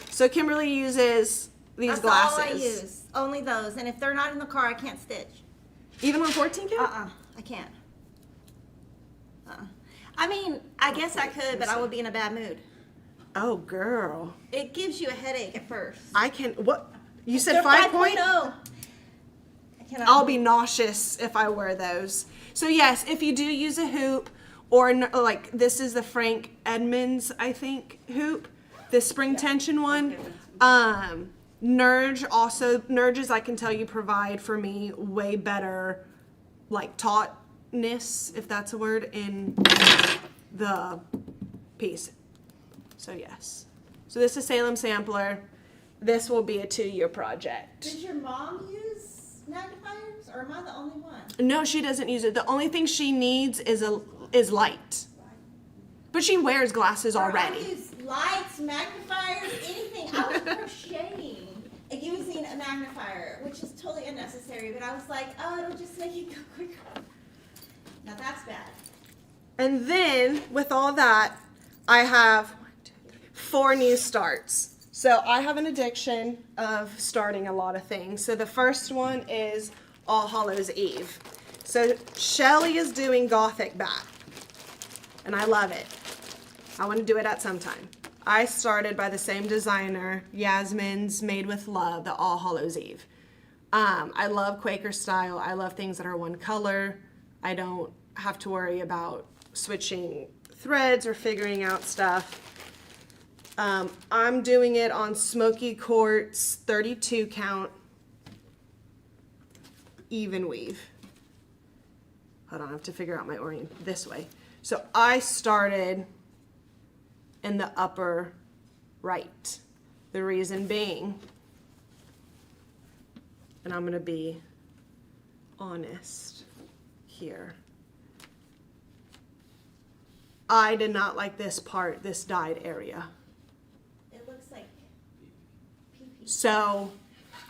[SPEAKER 2] So Kimberly uses these
[SPEAKER 1] That's
[SPEAKER 2] glasses.
[SPEAKER 1] all I use. Only those. And if they're not in the car, I can't stitch.
[SPEAKER 2] Even on 14 count?
[SPEAKER 1] I can't. I mean, I guess I could, but I would be in a bad mood.
[SPEAKER 2] Oh, girl.
[SPEAKER 1] It gives you a headache at first.
[SPEAKER 2] I can, what? You said
[SPEAKER 1] They're
[SPEAKER 2] 5.0?
[SPEAKER 1] 5.0. I cannot.
[SPEAKER 2] I'll be nauseous if I wear those. So yes, if you do use a hoop, or like this is the Frank Edmonds, I think, hoop, the spring tension one. Nurges, I can tell you, provide for me way better, like tautness, if that's a word, in the piece. So yes. So this is Salem Sampler. This will be a 2-year project.
[SPEAKER 1] Does your mom use magnifiers, or am I the only one?
[SPEAKER 2] No, she doesn't use it. The only thing she needs is light. But she wears glasses
[SPEAKER 1] Or
[SPEAKER 2] already.
[SPEAKER 1] I use lights, magnifiers, anything. I was crocheting and using a magnifier, which is totally unnecessary, but I was like, oh, it'll just make it go quicker. Now that's bad.
[SPEAKER 2] And then with all that, I have 4 new starts. So I have an addiction of starting a lot of things. So the first one is All Hallows Eve. So Shelly is doing Gothic back, and I love it. I want to do it at some time. I started by the same designer, Yasmin's Made with Love, the All Hallows Eve. I love Quaker style. I love things that are one color. I don't have to worry about switching threads or figuring out stuff. I'm doing it on Smoky Quartz 32 count even weave. Hold on, I have to figure out my orient this way. So I started in the upper right. The reason being, and I'm gonna be honest here, I did not like this part, this dyed area.
[SPEAKER 1] It looks like pee-pee.
[SPEAKER 2] So,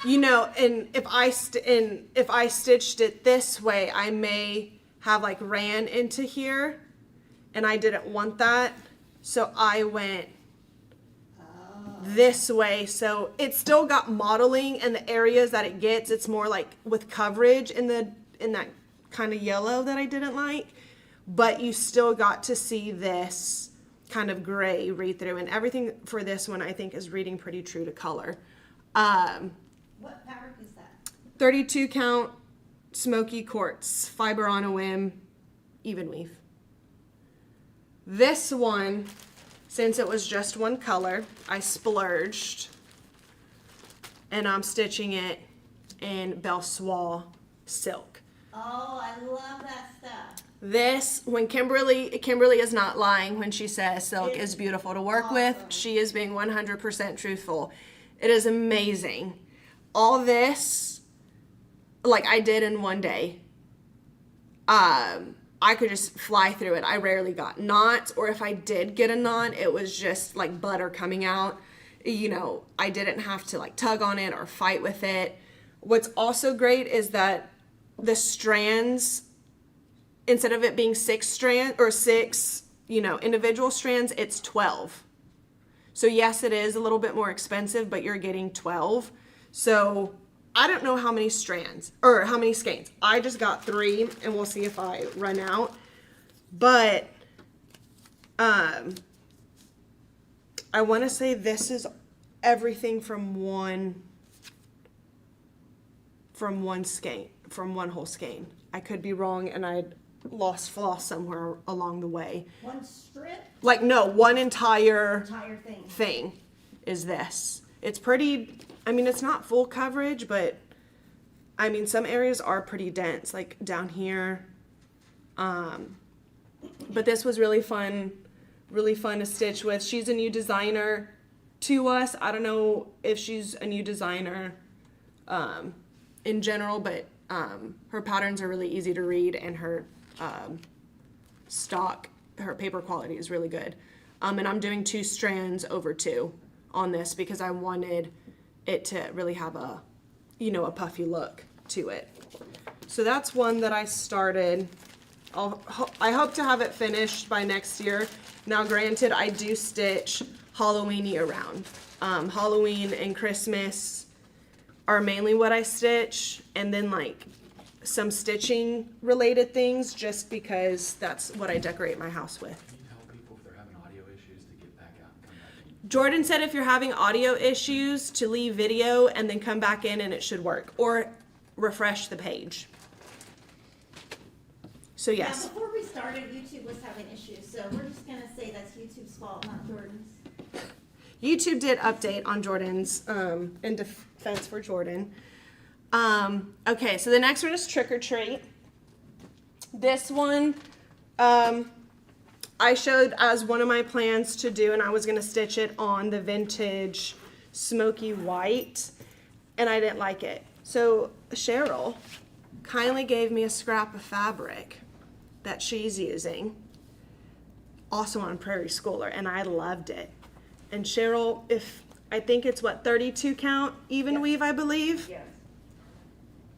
[SPEAKER 2] you know, and if I stitched it this way, I may have like ran into here, and I didn't want that, so I went this way. So it's still got modeling, and the areas that it gets, it's more like with coverage in that kind of yellow that I didn't like, but you still got to see this kind of gray read through, and everything for this one I think is reading pretty true to color.
[SPEAKER 1] What fabric is that?
[SPEAKER 2] 32 count Smoky Quartz, fiber on a whim, even weave. This one, since it was just one color, I splurged, and I'm stitching it in Belle Soie silk.
[SPEAKER 1] Oh, I love that stuff.
[SPEAKER 2] This, when Kimberly is not lying when she says silk
[SPEAKER 1] It's
[SPEAKER 2] is beautiful to work with,
[SPEAKER 1] awesome.
[SPEAKER 2] she is being 100% truthful. It is amazing. All this, like I did in one day. I could just fly through it. I rarely got knots, or if I did get a knot, it was just like butter coming out. You know, I didn't have to like tug on it or fight with it. What's also great is that the strands, instead of it being 6 individual strands, it's 12. So yes, it is a little bit more expensive, but you're getting 12. So I don't know how many strands or how many skeins. I just got 3, and we'll see if I run out. But I want to say this is everything from one skein, from one whole skein. I could be wrong, and I lost floss somewhere along the way.
[SPEAKER 1] One strip,
[SPEAKER 2] Like no, one entire
[SPEAKER 1] entire thing.
[SPEAKER 2] thing is this. It's pretty, I mean, it's not full coverage, but I mean, some areas are pretty dense, like down here. But this was really fun to stitch with. She's a new designer to us. I don't know if she's a new designer in general, but her patterns are really easy to read, and her her paper quality is really good. And I'm doing 2 strands over 2 on this because I wanted it to really have a puffy look to it. So that's one that I started. I hope to have it finished by next year. Now granted, I do stitch Halloween year round. Halloween and Christmas are mainly what I stitch, and then like some stitching related things just because that's what I decorate my house with.
[SPEAKER 5] Can you tell people if they're having audio issues to get back out and come back in?
[SPEAKER 2] Jordan said if you're having audio issues to leave video and then come back in and it should work, or refresh the page. So yes.
[SPEAKER 1] Now, before we started, YouTube was having issues, so we're just gonna say that's YouTube's fault, not Jordan's.
[SPEAKER 2] YouTube did update on Jordan's, in defense for Jordan. Okay, so the next one is Trick or Treat. This one, I showed as one of my plans to do, and I was gonna stitch it on the vintage smoky white, and I didn't like it. So Cheryl kindly gave me a scrap of fabric that she's using, also on Prairie Schooler, and I loved it. And Cheryl, I think it's 32 count even weave, I believe.
[SPEAKER 4] Yes.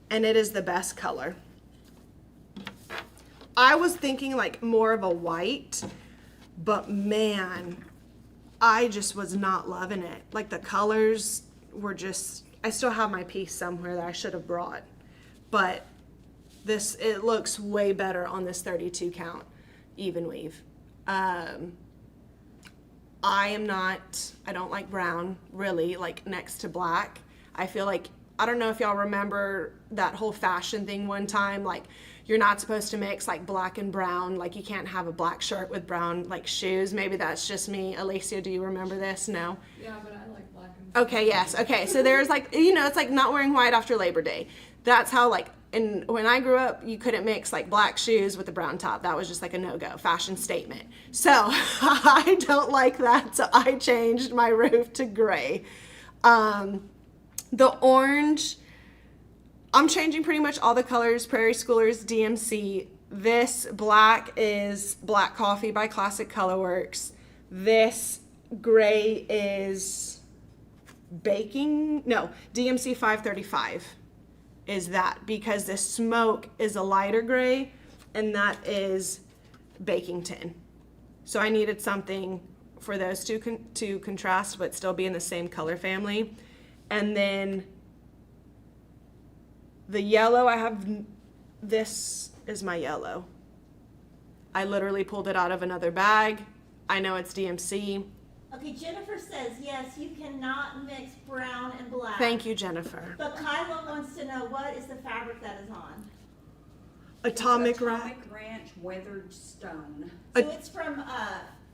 [SPEAKER 2] And it is the best color. I was thinking like more of a white, but man, I just was not loving it. Like the colors were just, I still have my piece somewhere that I should have brought, but it looks way better on this 32 count even weave. I don't like brown really, like next to black. I feel like, I don't know if y'all remember that whole fashion thing one time, like you're not supposed to mix like black and brown, like you can't have a black shirt with brown like shoes. Maybe that's just me. Alicia, do you remember this? No?
[SPEAKER 6] Yeah, but I like black and
[SPEAKER 2] Okay, yes. Okay, so there's like, it's like not wearing white after Labor Day. That's how like, and when I grew up, you couldn't mix like black shoes with a brown top. That was just like a no-go, fashion statement. So I don't like that, so I changed my roof to gray. The orange, I'm changing pretty much all the colors, Prairie Schoolers, DMC. This black is Black Coffee by Classic Colorworks. This gray is DMC 535 is that, because the smoke is a lighter gray and that is baking tin. So I needed something for those two to contrast but still be in the same color family. And then the yellow, this is my yellow. I literally pulled it out of another bag. I know it's DMC.
[SPEAKER 1] Okay, Jennifer says, yes, you cannot mix brown and black.
[SPEAKER 2] Thank you, Jennifer.
[SPEAKER 1] But Kyla wants to know, what is the fabric that is on?
[SPEAKER 2] Atomic
[SPEAKER 4] Atomic Ranch Weathered Stone.
[SPEAKER 1] So it's from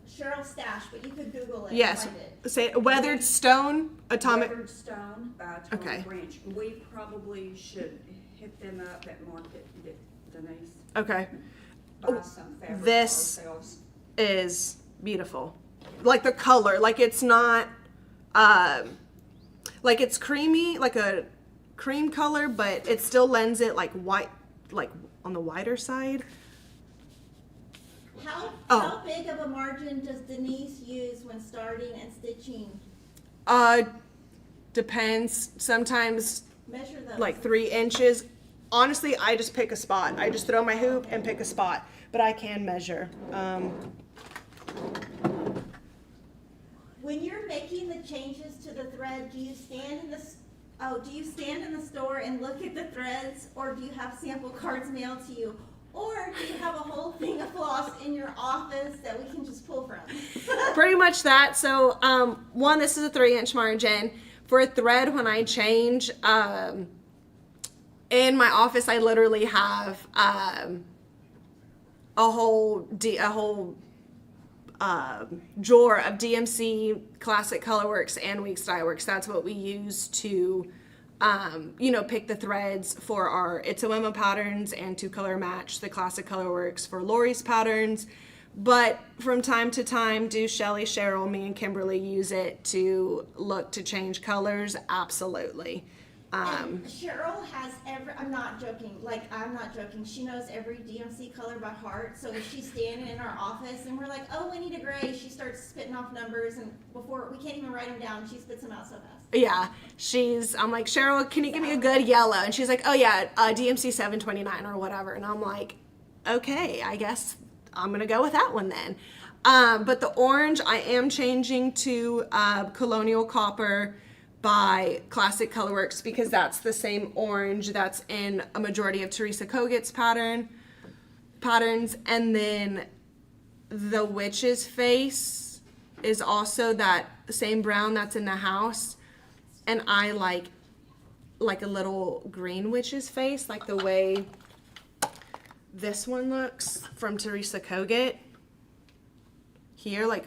[SPEAKER 1] Cheryl Stash, but you could Google it.
[SPEAKER 2] Yes.
[SPEAKER 1] And find it.
[SPEAKER 2] Say Weathered Stone, Atomic.
[SPEAKER 4] Weathered Stone by Atomic
[SPEAKER 2] Okay.
[SPEAKER 4] Ranch. We probably should hit them up at Market, Denise.
[SPEAKER 2] Okay.
[SPEAKER 4] Buy some fabric
[SPEAKER 2] This
[SPEAKER 4] ourselves.
[SPEAKER 2] is beautiful. Like the color, like it's not, like it's creamy, like a cream color, but it still lends it like white, like on the whiter side.
[SPEAKER 1] How big of a margin does Denise use when starting and stitching?
[SPEAKER 2] Depends. Sometimes
[SPEAKER 1] Measure those.
[SPEAKER 2] like 3 inches. Honestly, I just pick a spot. I just throw my hoop and pick a spot, but I can measure.
[SPEAKER 1] When you're making the changes to the thread, do you stand in the store and look at the threads, or do you have sample cards mailed to you? Or do you have a whole thing of floss in your office that we can just pull from?
[SPEAKER 2] Pretty much that. So, this is a 3-inch margin. For a thread, when I change, in my office, I literally have a whole drawer of DMC, Classic Colorworks, and Weeks Dye Works. That's what we use to, pick the threads for our It's a Wemo patterns and to color match the Classic Colorworks for Lori's patterns. But from time to time, do Shelley, Cheryl, me, and Kimberly use it to look to change colors? Absolutely.
[SPEAKER 1] And Cheryl has I'm not joking, she knows every DMC color by heart. So if she's standing in our office and we're like, oh, we need a gray, she starts spitting off numbers, and before we can't even write them down, she spits them out so fast.
[SPEAKER 2] Yeah, I'm like, Cheryl, can you give me a good yellow? And she's like, oh yeah, DMC 729 or whatever. And I'm like, okay, I guess I'm gonna go with that one then. But the orange, I am changing to Colonial Copper by Classic Colorworks, because that's the same orange that's in a majority of Teresa Kogut's patterns. And then the Witch's Face is also that same brown that's in the house. And I like a little green witch's face, like the way this one looks from Teresa Kogut. Here, like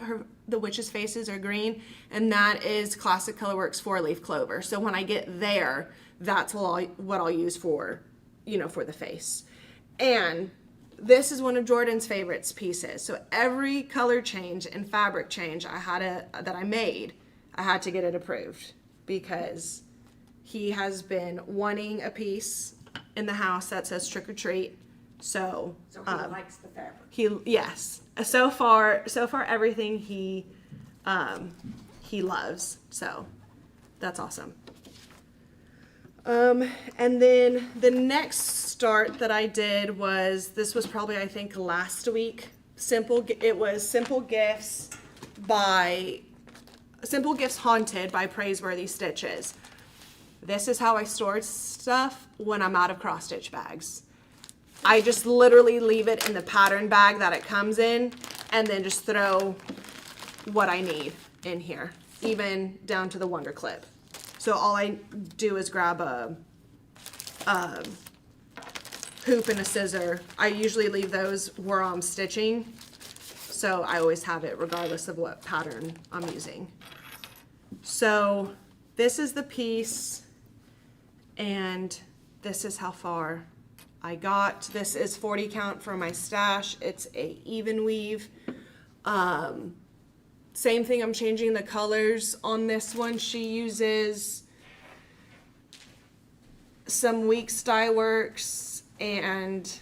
[SPEAKER 2] the witch's faces are green, and that is Classic Colorworks 4-leaf clover. So when I get there, that's what I'll use for, for the face. And this is one of Jordan's favorites pieces. So every color change and fabric change I had to get it approved, because he has been wanting a piece in the house that says trick or treat. So
[SPEAKER 4] he likes the fabric.
[SPEAKER 2] yes. So far everything he loves. So that's awesome. And then the next start that I did this was probably, I think, last week. It was Simple Gifts Haunted by Praiseworthy Stitches. This is how I store stuff when I'm out of cross stitch bags. I just literally leave it in the pattern bag that it comes in and then just throw what I need in here, even down to the Wonder Clip. So all I do is grab a hoop and a scissor. I usually leave those where I'm stitching, so I always have it regardless of what pattern I'm using. So this is the piece, and this is how far I got. This is 40 count for my stash. It's a even weave. Same thing, I'm changing the colors on this one. She uses some Weeks Dye Works and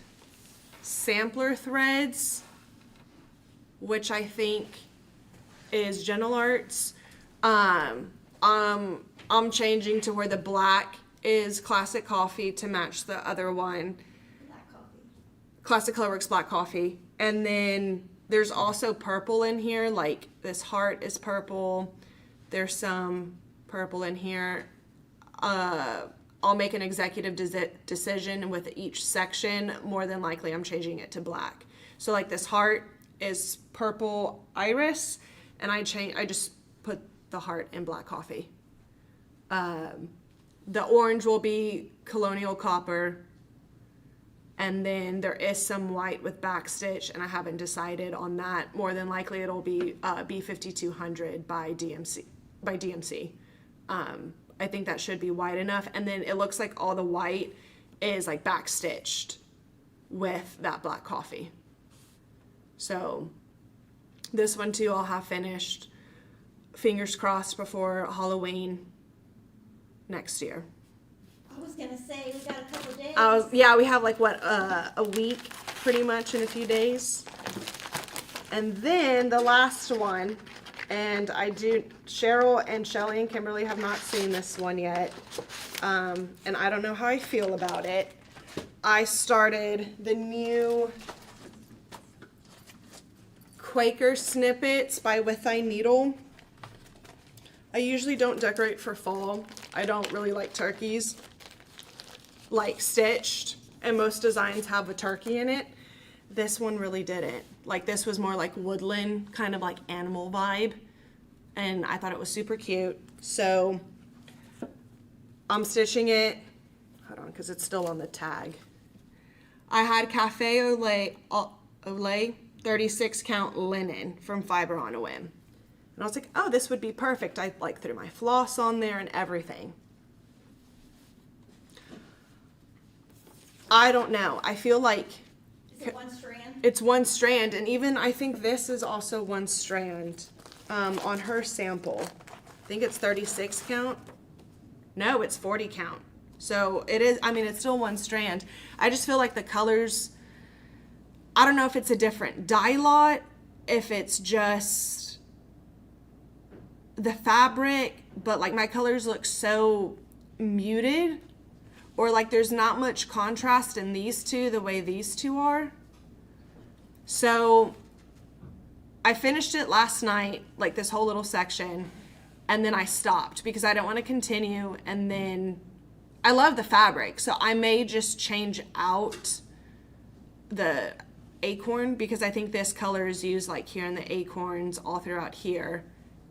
[SPEAKER 2] sampler threads, which I think is Gentle Arts. I'm changing to where the black is Classic Coffee to match the other one.
[SPEAKER 1] Black coffee.
[SPEAKER 2] Classic Colorworks Black Coffee. And then there's also purple in here, like this heart is purple. There's some purple in here. I'll make an executive decision with each section. More than likely, I'm changing it to black. So like this heart is purple iris, and I just put the heart in black coffee. The orange will be colonial copper, and then there is some white with backstitch, and I haven't decided on that. More than likely, it'll be B5200 by DMC. I think that should be white enough, and then it looks like all the white is like backstitched with that black coffee. So this one too I'll have finished, fingers crossed, before Halloween next year.
[SPEAKER 1] I was gonna say, we got a couple days.
[SPEAKER 2] Yeah, we have like a week pretty much in a few days. And then the last one, and Cheryl and Shelley and Kimberly have not seen this one yet. And I don't know how I feel about it. I started the new Quaker Snippets by With Thy Needle. I usually don't decorate for fall. I don't really like turkeys, like stitched, and most designs have a turkey in it. This one really didn't. Like, this was more like woodland, kind of like animal vibe, and I thought it was super cute. So I'm stitching it, hold on, because it's still on the tag. I had Cafe Olay 36 count linen from Fiber on a Whim. And I was like, oh, this would be perfect. I like threw my floss on there and everything. I don't know. I feel like
[SPEAKER 1] Is it one strand?
[SPEAKER 2] it's one strand, and even I think this is also one strand on her sample. I think it's 36 count. No, it's 40 count. So it is, I mean, it's still one strand. I just feel like the colors, I don't know if it's a different dye lot, if it's just the fabric, but like my colors look so muted, or like there's not much contrast in these two the way these two are. So I finished it last night, like this whole little section, and then I stopped because I don't want to continue. And then I love the fabric, so I may just change out the acorn, because I think this color is used like here in the acorns, all throughout here,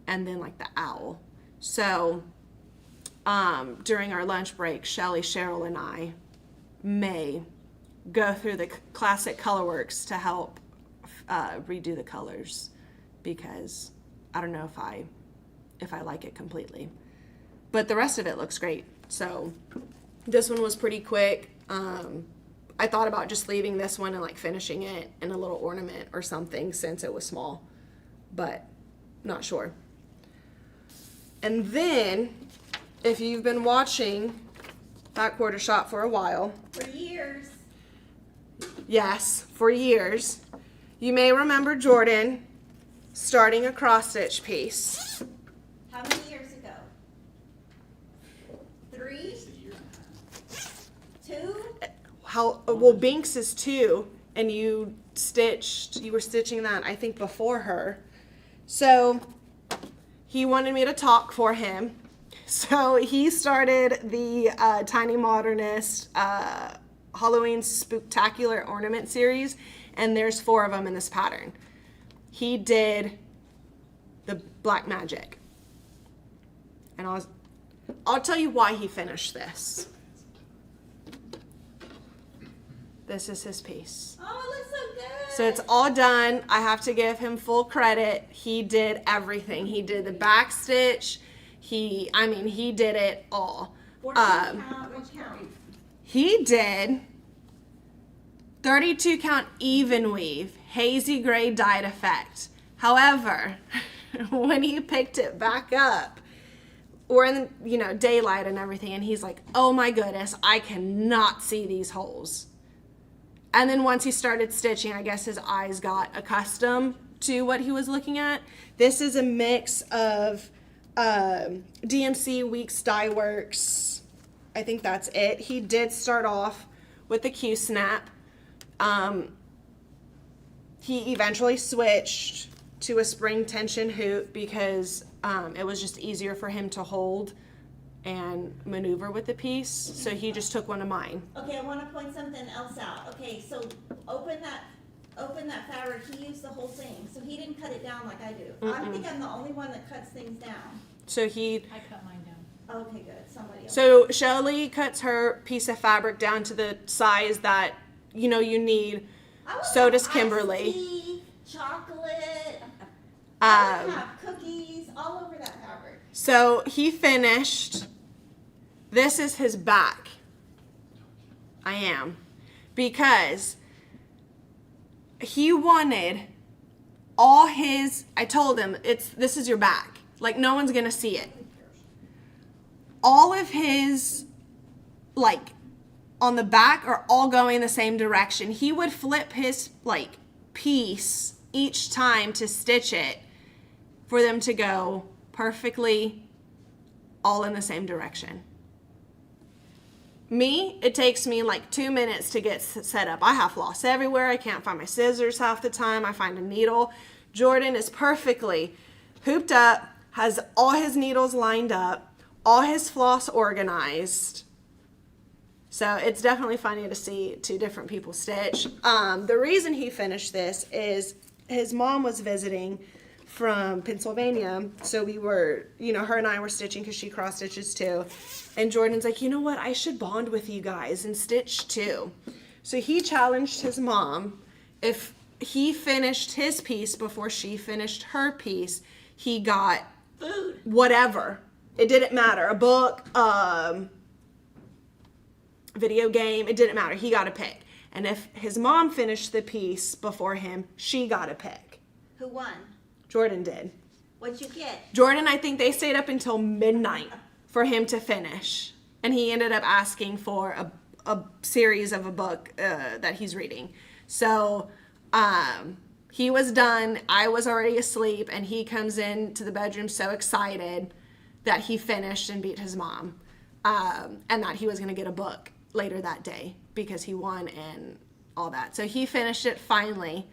[SPEAKER 2] and then like the owl. So during our lunch break, Shelley, Cheryl, and I may go through the classic Colorworks to help redo the colors, because I don't know if I like it completely. But the rest of it looks great. So this one was pretty quick. I thought about just leaving this one and like finishing it in a little ornament or something since it was small, but not sure. And then if you've been watching that quarter shot for a while,
[SPEAKER 1] For years.
[SPEAKER 2] yes, for years, you may remember Jordan starting a cross stitch piece.
[SPEAKER 1] How many years ago? 3?
[SPEAKER 5] Just a year and a half.
[SPEAKER 1] 2?
[SPEAKER 2] Well, Binks is 2, and you were stitching that, I think, before her. So he wanted me to talk for him. So he started the Tiny Modernist Halloween Spooktacular Ornament Series, and there's 4 of them in this pattern. He did the Black Magic. And I'll tell you why he finished this. This is his piece.
[SPEAKER 1] Oh, it looks so good.
[SPEAKER 2] So it's all done. I have to give him full credit. He did everything. He did the back stitch. He did it all.
[SPEAKER 1] 14 count, which count?
[SPEAKER 2] He did 32 count even weave, hazy gray dyed effect. However, when he picked it back up, we're in, daylight and everything, and he's like, oh my goodness, I cannot see these holes. And then once he started stitching, I guess his eyes got accustomed to what he was looking at. This is a mix of DMC Weeks Dye Works. I think that's it. He did start off with the Q snap. He eventually switched to a spring tension hoop because it was just easier for him to hold and maneuver with the piece. So he just took one of mine.
[SPEAKER 1] Okay, I want to point something else out. Okay, so open that fabric. He used the whole thing, so he didn't cut it down like I do. I think I'm the only one that cuts things down.
[SPEAKER 2] So
[SPEAKER 3] I cut mine down.
[SPEAKER 1] Okay, good. Somebody else.
[SPEAKER 2] So Shelley cuts her piece of fabric down to the size that you need.
[SPEAKER 1] I would
[SPEAKER 2] So
[SPEAKER 1] have
[SPEAKER 2] does
[SPEAKER 1] iced
[SPEAKER 2] Kimberly.
[SPEAKER 1] tea, chocolate. I would have cookies all over that fabric.
[SPEAKER 2] So he finished. This is his back. I am. Because he wanted all his, I told him, this is your back. Like, no one's going to see it. All of his, like, on the back are all going the same direction. He would flip his, like, piece each time to stitch it for them to go perfectly all in the same direction. Me, it takes me like 2 minutes to get set up. I have floss everywhere. I can't find my scissors half the time. I find a needle. Jordan is perfectly hooped up, has all his needles lined up, all his floss organized. So it's definitely funny to see 2 different people stitch. The reason he finished this is his mom was visiting from Pennsylvania. So we were, her and I were stitching because she cross stitches too. And Jordan's like, you know what? I should bond with you guys and stitch too. So he challenged his mom. If he finished his piece before she finished her piece, he got
[SPEAKER 1] Food.
[SPEAKER 2] whatever. It didn't matter. A book, video game, it didn't matter. He got a pick. And if his mom finished the piece before him, she got a pick.
[SPEAKER 1] Who won?
[SPEAKER 2] Jordan did.
[SPEAKER 1] What'd you get?
[SPEAKER 2] Jordan, I think they stayed up until midnight for him to finish. And he ended up asking for a series of a book that he's reading. So he was done. I was already asleep. And he comes into the bedroom so excited that he finished and beat his mom. And that he was going to get a book later that day because he won and all that. So he finished it finally.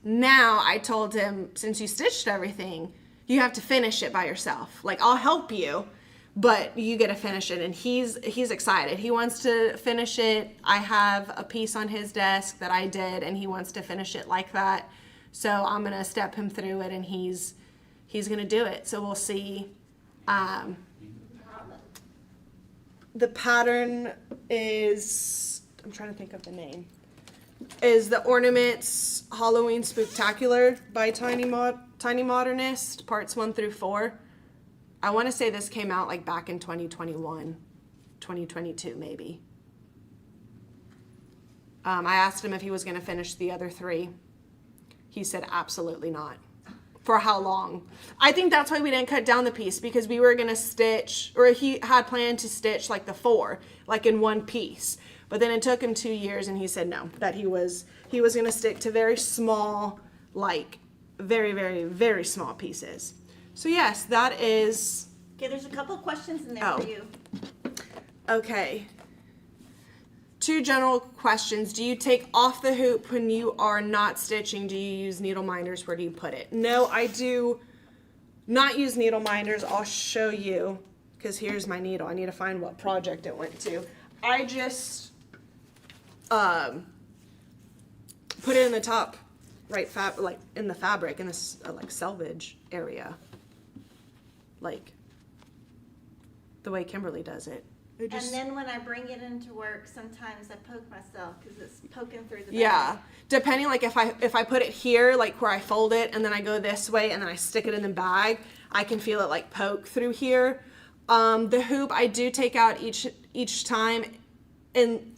[SPEAKER 2] Now I told him, since you stitched everything, you have to finish it by yourself. Like, I'll help you, but you get to finish it. And he's excited. He wants to finish it. I have a piece on his desk that I did, and he wants to finish it like that. So I'm gonna step him through it, and he's gonna do it. So we'll see. The pattern is, I'm trying to think of the name, is the Ornaments Halloween Spooktacular by Tiny Modernist, parts 1 through 4. I want to say this came out like back in 2021, 2022 maybe. I asked him if he was going to finish the other 3. He said absolutely not. for how long. I think that's why we didn't cut down the piece, because we were gonna stitch, or he had planned to stitch like the 4, like in one piece. But then it took him 2 years, and he said no, that he was gonna stick to very small, like very, very, very small pieces. So yes, that is.
[SPEAKER 1] Okay, there's a couple of questions in there
[SPEAKER 2] Oh.
[SPEAKER 1] for you.
[SPEAKER 2] Okay. 2 general questions. Do you take off the hoop when you are not stitching? Do you use needle minders? Where do you put it? No, I do not use needle minders. I'll show you, because here's my needle. I need to find what project it went to. I just put it in the top right like in the fabric in this like selvage area, like the way Kimberly does it. It just,
[SPEAKER 1] And then when I bring it into work, sometimes I poke myself because it's poking through the bag.
[SPEAKER 2] yeah, depending, like if I put it here, like where I fold it, and then I go this way, and then I stick it in the bag, I can feel it like poke through here. The hoop I do take out each time, and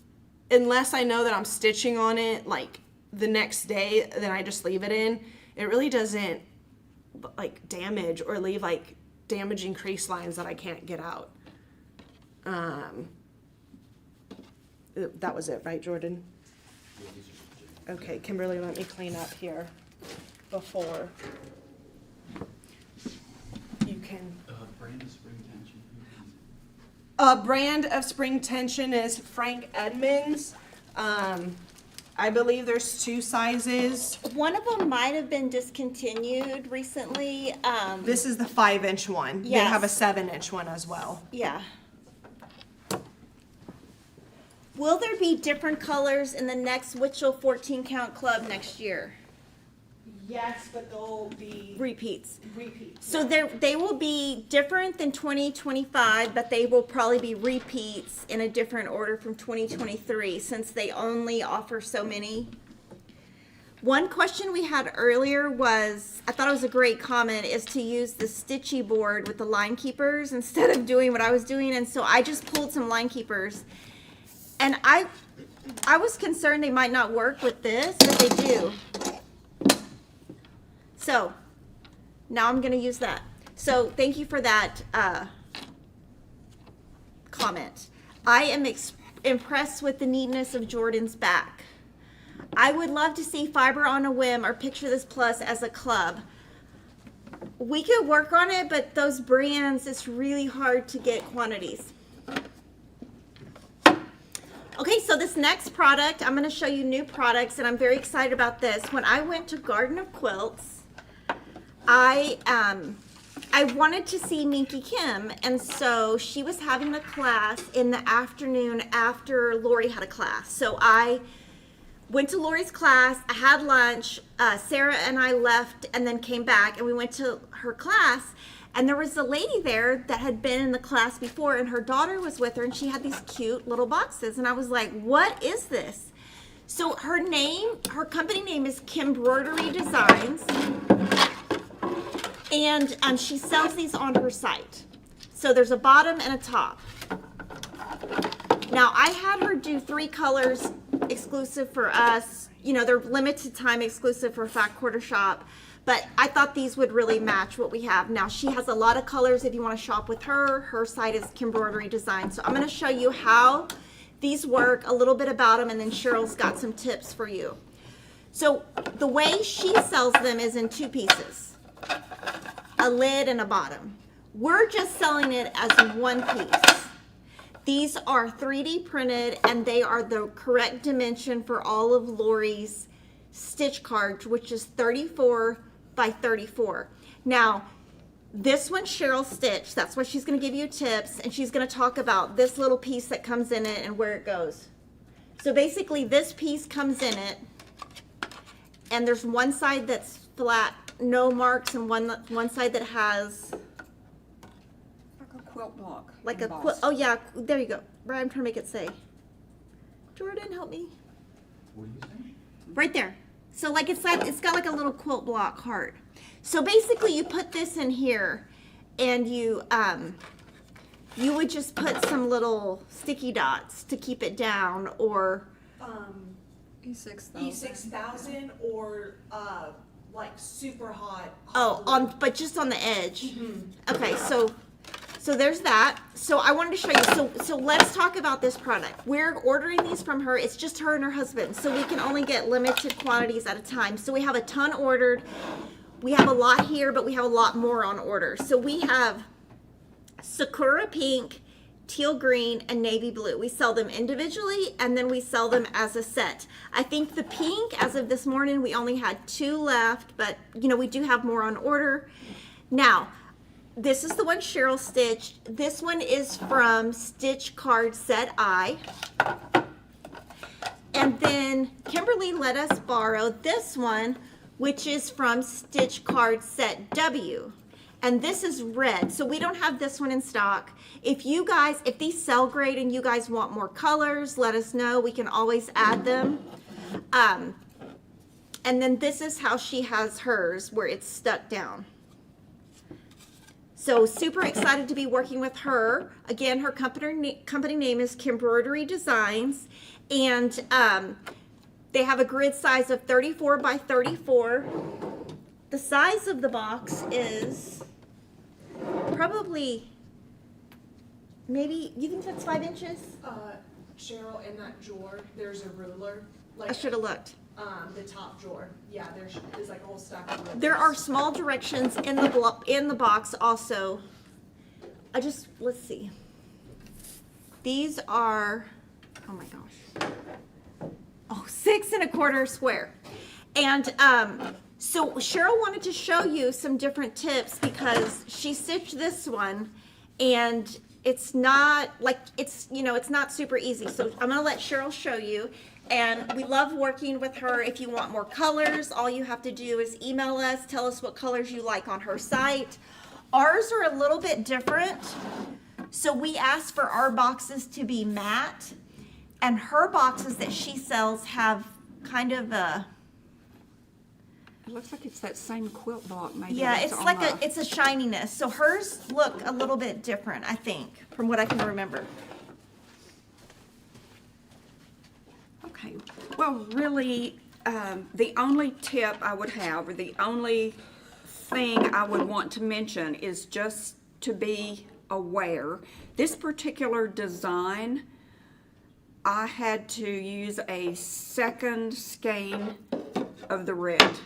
[SPEAKER 2] unless I know that I'm stitching on it like the next day, then I just leave it in. It really doesn't like damage or leave like damaging crease lines that I can't get out. That was it, right, Jordan? Okay, Kimberly, let me clean up here before you can.
[SPEAKER 5] Brand of spring tension.
[SPEAKER 2] Brand of spring tension is Frank Edmonds. I believe there's 2 sizes.
[SPEAKER 1] One of them might have been discontinued recently.
[SPEAKER 2] This is the 5-inch one. They
[SPEAKER 1] Yes.
[SPEAKER 2] have a 7-inch one as well.
[SPEAKER 1] Yeah. Will there be different colors in the next Witchell 14 count club next year?
[SPEAKER 2] Yes, but they'll be
[SPEAKER 1] Repeats.
[SPEAKER 2] repeats.
[SPEAKER 1] So they will be different than 2025, but they will probably be repeats in a different order from 2023 since they only offer so many. One question we had earlier was, I thought it was a great comment, is to use the stitchy board with the line keepers instead of doing what I was doing. And so I just pulled some line keepers. And I was concerned they might not work with this, but they do. So now I'm going to use that. So thank you for that comment. I am impressed with the neatness of Jordan's back. I would love to see Fiber on a Whim or Picture This Plus as a club. We could work on it, but those brands, it's really hard to get quantities. Okay, so this next product, I'm going to show you new products, and I'm very excited about this. When I went to Garden of Quilts, I wanted to see Minky Kim, and so she was having a class in the afternoon after Lori had a class. So I went to Lori's class, I had lunch, Sarah and I left and then came back, and we went to her class, and there was a lady there that had been in the class before, and her daughter was with her, and she had these cute little boxes, and I was like, what is this? So her company name is Kimbroidery Designs, and she sells these on her site. So there's a bottom and a top. Now I had her do 3 colors exclusive for us. You know, they're limited time exclusive for Fat Quarter Shop, but I thought these would really match what we have. Now she has a lot of colors if you want to shop with her. Her site is Kimbroidery Design. So I'm going to show you how these work, a little bit about them, and then Cheryl's got some tips for you. So the way she sells them is in 2 pieces, a lid and a bottom. We're just selling it as 1 piece. These are 3D printed, and they are the correct dimension for all of Lori's stitch cards, which is 34 by 34. Now, this one Cheryl stitched. That's why she's going to give you tips, and she's going to talk about this little piece that comes in it and where it goes. So basically, this piece comes in it, and there's one side that's flat, no marks, and one side that has
[SPEAKER 4] Like a quilt block.
[SPEAKER 1] like a
[SPEAKER 4] embossed.
[SPEAKER 1] oh yeah, there you go. Right, I'm trying to make it say. Jordan, help me.
[SPEAKER 5] What are you saying?
[SPEAKER 1] Right there. So like it's got like a little quilt block heart. So basically you put this in here, and you would just put some little sticky dots to keep it down, or
[SPEAKER 4] E6000.
[SPEAKER 2] E6000 or like super hot.
[SPEAKER 1] Oh, but just on the edge. Okay, so there's that. So I wanted to show you. So let's talk about this product. We're ordering these from her. It's just her and her husband, so we can only get limited quantities at a time. So we have a ton ordered. We have a lot here, but we have a lot more on order. So we have Sakura Pink, Teal Green, and Navy Blue. We sell them individually, and then we sell them as a set. I think the pink, as of this morning, we only had 2 left, but you know, we do have more on order. Now, this is the one Cheryl stitched. This one is from Stitch Card Set I. And then Kimberly let us borrow this one, which is from Stitch Card Set W. And this is red, so we don't have this one in stock. If you guys, if these sell great and you guys want more colors, let us know. We can always add them. And then this is how she has hers, where it's stuck down. So super excited to be working with her. Again, her company name is Kimbroidery Designs. And they have a grid size of 34 by 34. The size of the box is probably, maybe, you think that's 5 inches?
[SPEAKER 2] Cheryl, in that drawer, there's a ruler. Like,
[SPEAKER 1] I should have looked.
[SPEAKER 2] the top drawer. Yeah, there's like a whole stack of rulers.
[SPEAKER 1] There are small directions in the box also. Let's see. These are, oh my gosh. Oh, 6 1/4 square. And so Cheryl wanted to show you some different tips because she stitched this one and it's not like, it's not super easy. So I'm gonna let Cheryl show you. And we love working with her. If you want more colors, all you have to do is email us, tell us what colors you like on her site. Ours are a little bit different. So we ask for our boxes to be matte, and her boxes that she sells have kind of a,
[SPEAKER 4] It looks like it's that same quilt block maybe.
[SPEAKER 1] yeah,
[SPEAKER 4] that's
[SPEAKER 1] it's
[SPEAKER 4] on
[SPEAKER 1] like
[SPEAKER 4] the-
[SPEAKER 1] it's a shininess. So hers look a little bit different, I think, from what I can remember.
[SPEAKER 4] Okay, well, really, the only tip I would have, or the only thing I would want to mention is just to be aware. This particular design, I had to use a second skein of the red.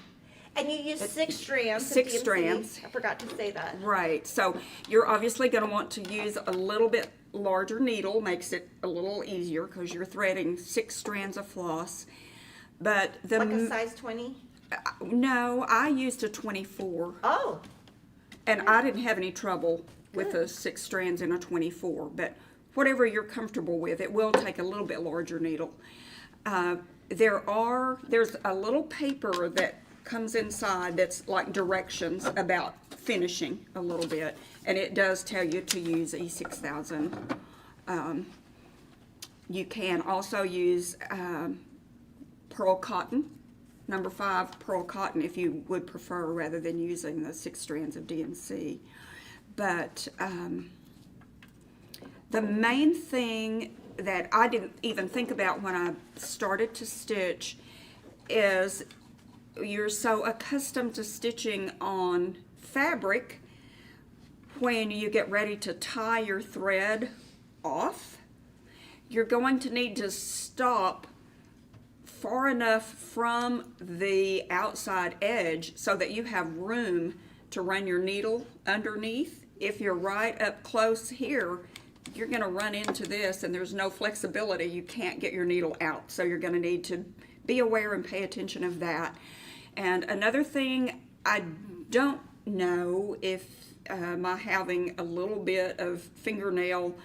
[SPEAKER 1] And you use 6 strands. of
[SPEAKER 4] 6
[SPEAKER 1] DMC.
[SPEAKER 4] strands.
[SPEAKER 1] I forgot to say that.
[SPEAKER 4] Right, so you're obviously going to want to use a little bit larger needle, makes it a little easier because you're threading 6 strands of floss. But the
[SPEAKER 1] Like a size 20?
[SPEAKER 4] no, I used a 24,
[SPEAKER 1] Oh.
[SPEAKER 4] and I didn't have any trouble with the 6 strands in a 24. But whatever you're comfortable with, it will take a little bit larger needle. There's a little paper that comes inside that's like directions about finishing a little bit, and it does tell you to use E6000. You can also use pearl cotton, number 5 pearl cotton if you would prefer, rather than using the 6 strands of DMC. But the main thing that I didn't even think about when I started to stitch is you're so accustomed to stitching on fabric. When you get ready to tie your thread off, you're going to need to stop far enough from the outside edge so that you have room to run your needle underneath. If you're right up close here, you're going to run into this and there's no flexibility. You can't get your needle out, so you're going to need to be aware and pay attention of that. And another thing, I don't know if my having a little bit of fingernail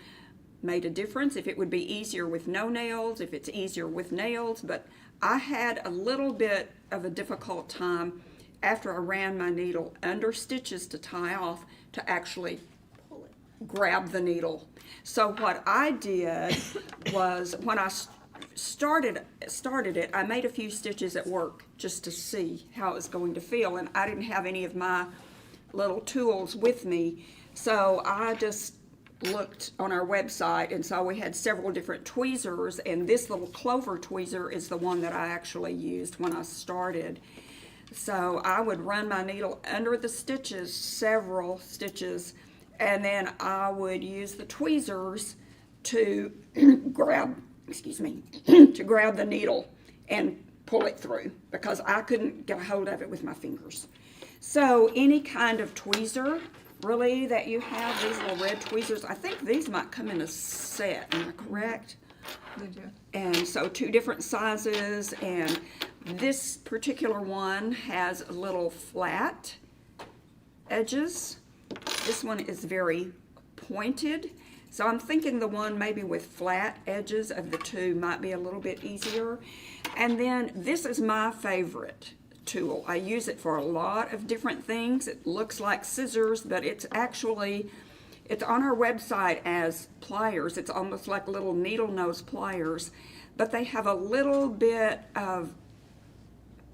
[SPEAKER 4] made a difference, if it would be easier with no nails, if it's easier with nails, but I had a little bit of a difficult time after I ran my needle under stitches to tie off to actually grab the needle. So what I did was when I started it, I made a few stitches at work just to see how it was going to feel, and I didn't have any of my little tools with me, so I just looked on our website and saw we had several different tweezers, and this little clover tweezer is the one that I actually used when I started. So I would run my needle under the stitches, several stitches, and then I would use the tweezers to grab, excuse me, to grab the needle and pull it through because I couldn't get a hold of it with my fingers. So any kind of tweezer, really, that you have, these little red tweezers, I think these might come in a set, am I correct?
[SPEAKER 2] They do.
[SPEAKER 4] And so 2 different sizes, and this particular one has little flat edges. This one is very pointed. So I'm thinking the one maybe with flat edges of the 2 might be a little bit easier. And then this is my favorite tool. I use it for a lot of different things. It looks like scissors, but it's actually, it's on our website as pliers. It's almost like little needle nose pliers, but they have a little bit of,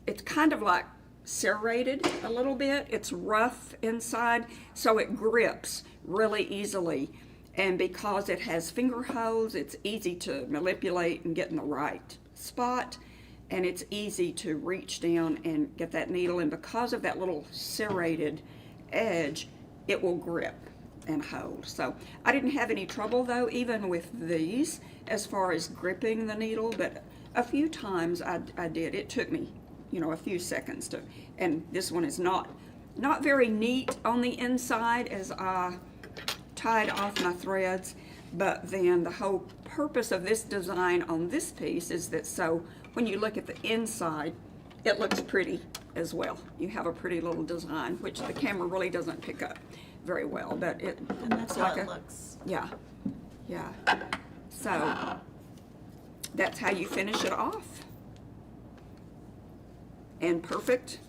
[SPEAKER 4] it's kind of like serrated a little bit. It's rough inside, so it grips really easily. And because it has finger holes, it's easy to manipulate and get in the right spot. And it's easy to reach down and get that needle. And because of that little serrated edge, it will grip and hold. So I didn't have any trouble though, even with these, as far as gripping the needle. But a few times I did. It took me, you know, a few seconds to. And this one is not very neat on the inside as I tied off my threads, but then the whole purpose of this design on this piece is that so when you look at the inside, it looks pretty as well. You have a pretty little design, which the camera really doesn't pick up very well, but it
[SPEAKER 1] And that's
[SPEAKER 4] it's
[SPEAKER 1] how
[SPEAKER 4] like
[SPEAKER 1] it looks.
[SPEAKER 4] yeah. So that's how you finish it off. And perfect,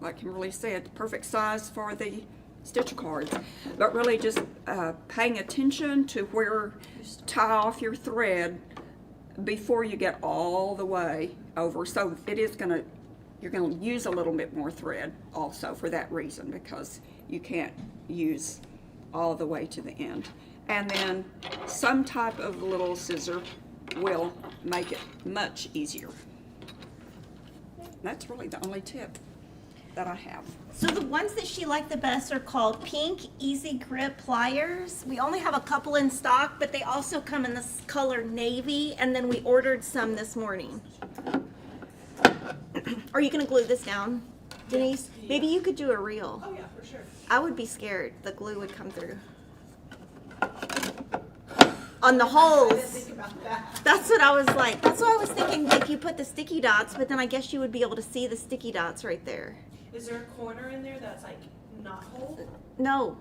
[SPEAKER 4] like Kimberly said, perfect size for the stitch cards. But really just paying attention to where tie off your thread before you get all the way over. So it is gonna, you're gonna use a little bit more thread also for that reason, because you can't use all the way to the end. And then some type of little scissor will make it much easier. That's really the only tip that I have.
[SPEAKER 1] So the ones that she liked the best are called Pink Easy Grip Pliers. We only have a couple in stock, but they also come in this color navy, and then we ordered some this morning. Are you gonna glue this down, Denise? Maybe you could do a reel.
[SPEAKER 2] Oh yeah, for sure.
[SPEAKER 1] I would be scared the glue would come through. On the holes. That's what I was like. That's what I was thinking, like you put the sticky dots, but then I guess you would be able to see the sticky dots right there.
[SPEAKER 2] Is there a corner in there that's like not whole?
[SPEAKER 1] No,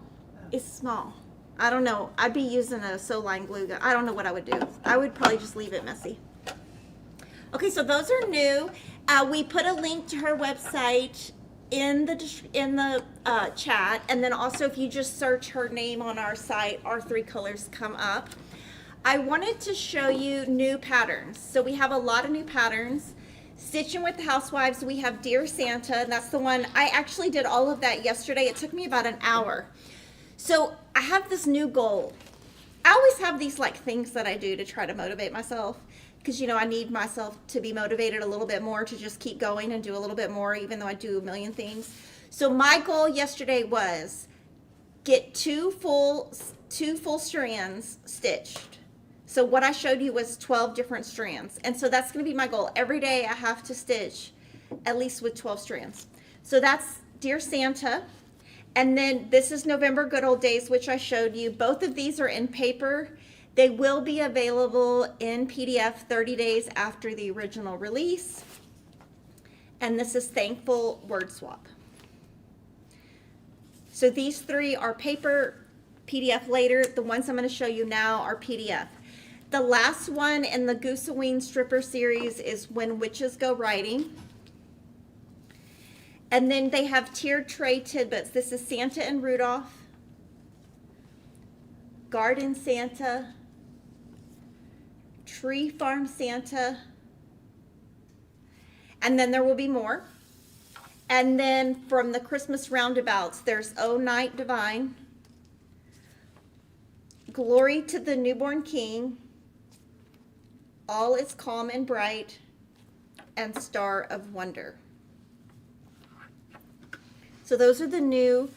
[SPEAKER 1] it's small. I don't know. I'd be using a sew-line glue gun. I don't know what I would do. I would probably just leave it messy. Okay, so those are new. We put a link to her website in the chat, and then also if you just search her name on our site, our 3 colors come up. I wanted to show you new patterns. So we have a lot of new patterns. Stitching with the Housewives, we have Dear Santa, and that's the one. I actually did all of that yesterday. It took me about an hour. So I have this new goal. I always have these like things that I do to try to motivate myself, because, you know, I need myself to be motivated a little bit more to just keep going and do a little bit more, even though I do a million things. So my goal yesterday was get two full strands stitched. So what I showed you was 12 different strands. And so that's going to be my goal. Every day I have to stitch at least with 12 strands. So that's Dear Santa. And then this is November Good Old Days, which I showed you. Both of these are in paper. They will be available in PDF 30 days after the original release. And this is Thankful Word Swap. So these 3 are paper, PDF later. The ones I'm going to show you now are PDF. The last one in the Gooseween Stripper series is When Witches Go Riding. And then they have tiered tray tidbits. This is Santa and Rudolph, Garden Santa, Tree Farm Santa, and then there will be more. And then from the Christmas roundabouts, there's O Night Divine, Glory to the Newborn King, All is Calm and Bright, and Star of Wonder. So those are the new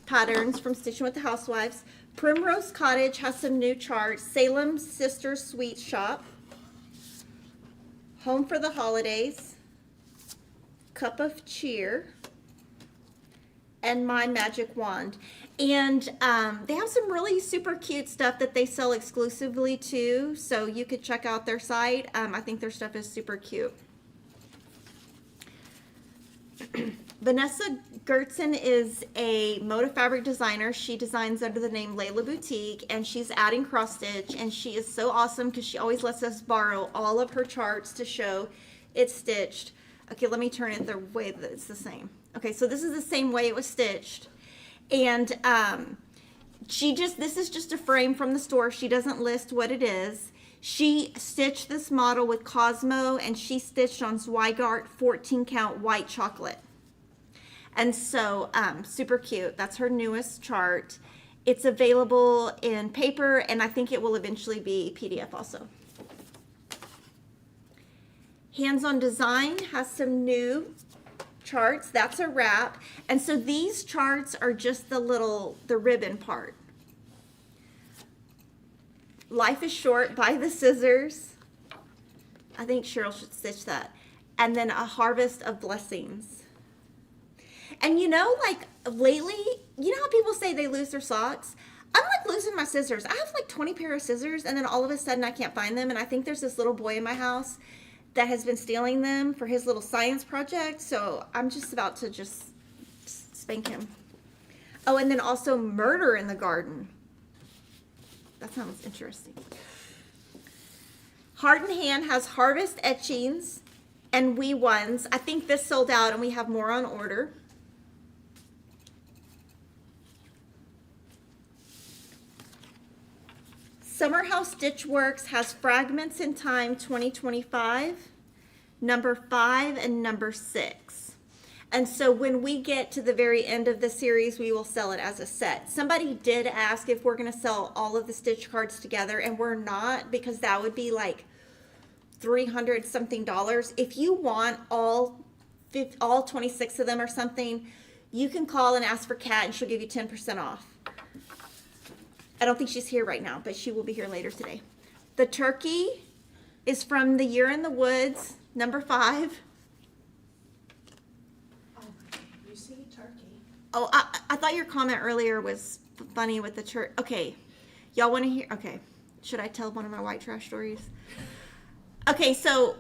[SPEAKER 1] patterns from Stitching with the Housewives. Primrose Cottage has some new charts. Salem Sisters Sweet Shop. Home for the Holidays. Cup of Cheer. And My Magic Wand. And they have some really super cute stuff that they sell exclusively too. So you could check out their site. I think their stuff is super cute. Vanessa Gertzen is a moda fabric designer. She designs under the name Layla Boutique, and she's adding cross stitch, and she is so awesome because she always lets us borrow all of her charts to show it's stitched. Okay, let me turn it the way that it's the same. Okay, so this is the same way it was stitched, and this is just a frame from the store. She doesn't list what it is. She stitched this model with Cosmo, and she stitched on Zweigart 14 count white chocolate. And so, super cute. That's her newest chart. It's available in paper, and I think it will eventually be PDF also. Hands on Design has some new charts. That's a wrap. And so these charts are just the ribbon part. Life is Short by the Scissors. I think Cheryl should stitch that. And then A Harvest of Blessings. And you know, like lately, you know how people say they lose their socks? I'm like losing my scissors. I have like 20 pair of scissors, and then all of a sudden I can't find them. And I think there's this little boy in my house that has been stealing them for his little science project. So I'm just about to just spank him. Oh, and then also Murder in the Garden. That sounds interesting. Heart in Hand has Harvest Etchings and Wee Ones. I think this sold out, and we have more on order. Summer House Stitch Works has Fragments in Time 2025, number 5 and number 6. And so when we get to the very end of the series, we will sell it as a set. Somebody did ask if we're going to sell all of the stitch cards together, and we're not, because that would be like $300 something. If you want all 26 of them or something, you can call and ask for Kat, and she'll give you 10% off. I don't think she's here right now, but she will be here later today. The turkey is from The Year in the Woods, number 5.
[SPEAKER 2] You see turkey.
[SPEAKER 1] Oh, I thought your comment earlier was funny with the church. Okay, y'all want to hear? Okay, should I tell one of my white trash stories? Okay, so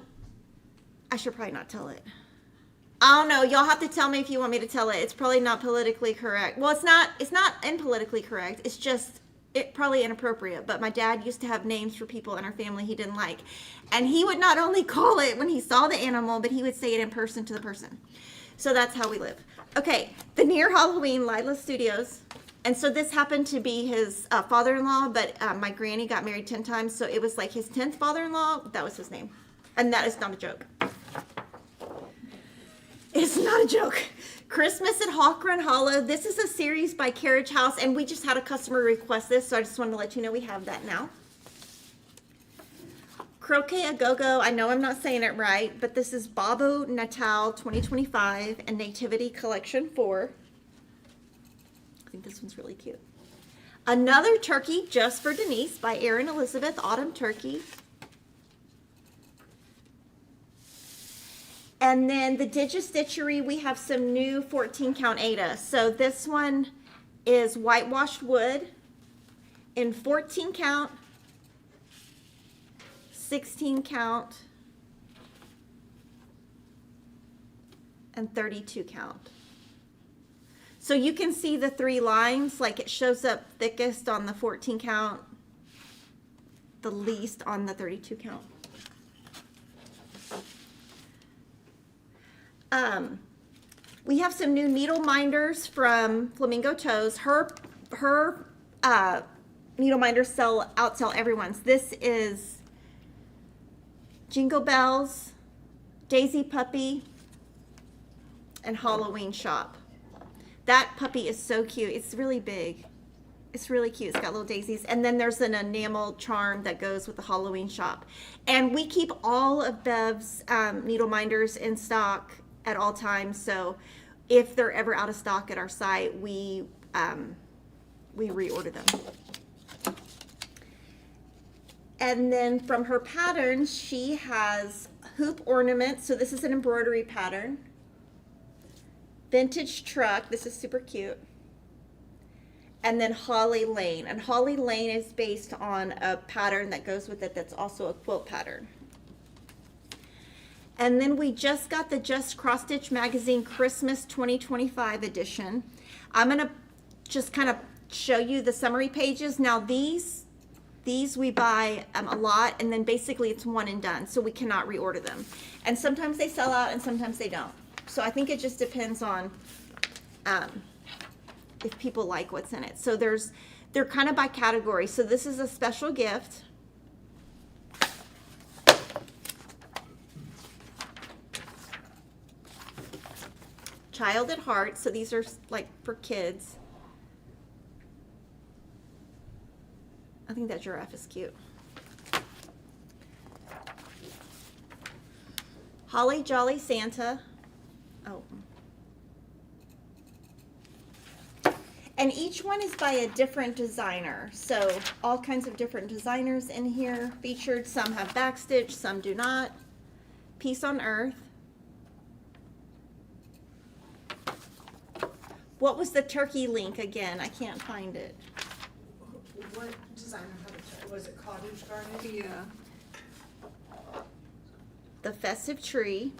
[SPEAKER 1] I should probably not tell it. I don't know. Y'all have to tell me if you want me to tell it. It's probably not politically correct. Well, it's not impolitically correct. It's just probably inappropriate. But my dad used to have names for people in our family he didn't like, and he would not only call it when he saw the animal, but he would say it in person to the person. So that's how we live. Okay, the Near Halloween Lila Studios. And so this happened to be his father-in-law, but my granny got married 10 times, so it was like his 10th father-in-law. That was his name. And that is not a joke. It's not a joke. Christmas at Hawk Run Hollow. This is a series by Carriage House, and we just had a customer request this, so I just wanted to let you know we have that now. Croquet a Go-Go. I know I'm not saying it right, but this is Babo Natal 2025 and Nativity Collection 4. I think this one's really cute. Another Turkey Just for Denise by Erin Elizabeth, Autumn Turkey. And then the Digistitchery, we have some new 14 count Aida. So this one is whitewashed wood in 14 count, 16 count, and 32 count. So you can see the 3 lines, like it shows up thickest on the 14 count, the least on the 32 count. We have some new needle minders from Flamingo Toes. Her needle minders outsell everyone's. This is Jingle Bells, Daisy Puppy, and Halloween Shop. That puppy is so cute. It's really big. It's really cute. It's got little daisies. And then there's an enamel charm that goes with the Halloween Shop. And we keep all of Bev's needle minders in stock at all times. So if they're ever out of stock at our site, we reorder them. And then from her patterns, she has hoop ornaments. So this is an embroidery pattern. Vintage truck. This is super cute. And then Holly Lane. And Holly Lane is based on a pattern that goes with it that's also a quilt pattern. And then we just got the Just Cross Stitch Magazine Christmas 2025 edition. I'm going to just kind of show you the summary pages. Now these we buy a lot, and then basically it's one and done, so we cannot reorder them. And sometimes they sell out and sometimes they don't. So I think it just depends on if people like what's in it. So they're kind of by category. So this is a special gift. Child at Heart, so these are like for kids. I think that giraffe is cute. Holly Jolly Santa. Oh. And each one is by a different designer. So all kinds of different designers in here featured. Some have backstitch, some do not. Peace on Earth. What was the turkey link again? I can't find it.
[SPEAKER 2] What designer had it? Was it Cottage Garden? Yeah.
[SPEAKER 1] The Festive Tree.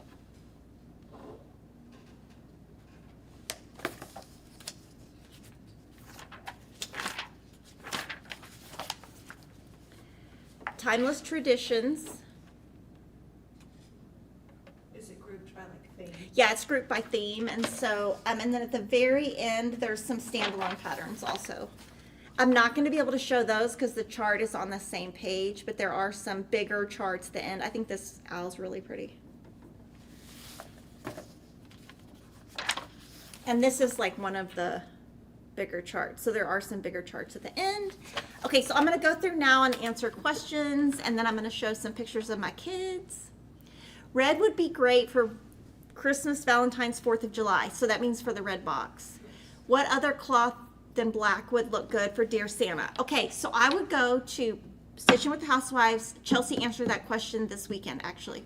[SPEAKER 1] Timeless Traditions.
[SPEAKER 2] Is it grouped by like theme?
[SPEAKER 1] Yeah, it's grouped by theme, and so and then at the very end there's some standalone patterns also. I'm not going to be able to show those because the chart is on the same page, but there are some bigger charts at the end. I think this owl's really pretty. And this is like one of the bigger charts. So there are some bigger charts at the end. Okay, so I'm going to go through now and answer questions, and then I'm going to show some pictures of my kids. Red would be great for Christmas, Valentine's, 4th of July. So that means for the red box. What other cloth than black would look good for Dear Santa? Okay, so I would go to Stitching with the Housewives. Chelsea answered that question this weekend, actually.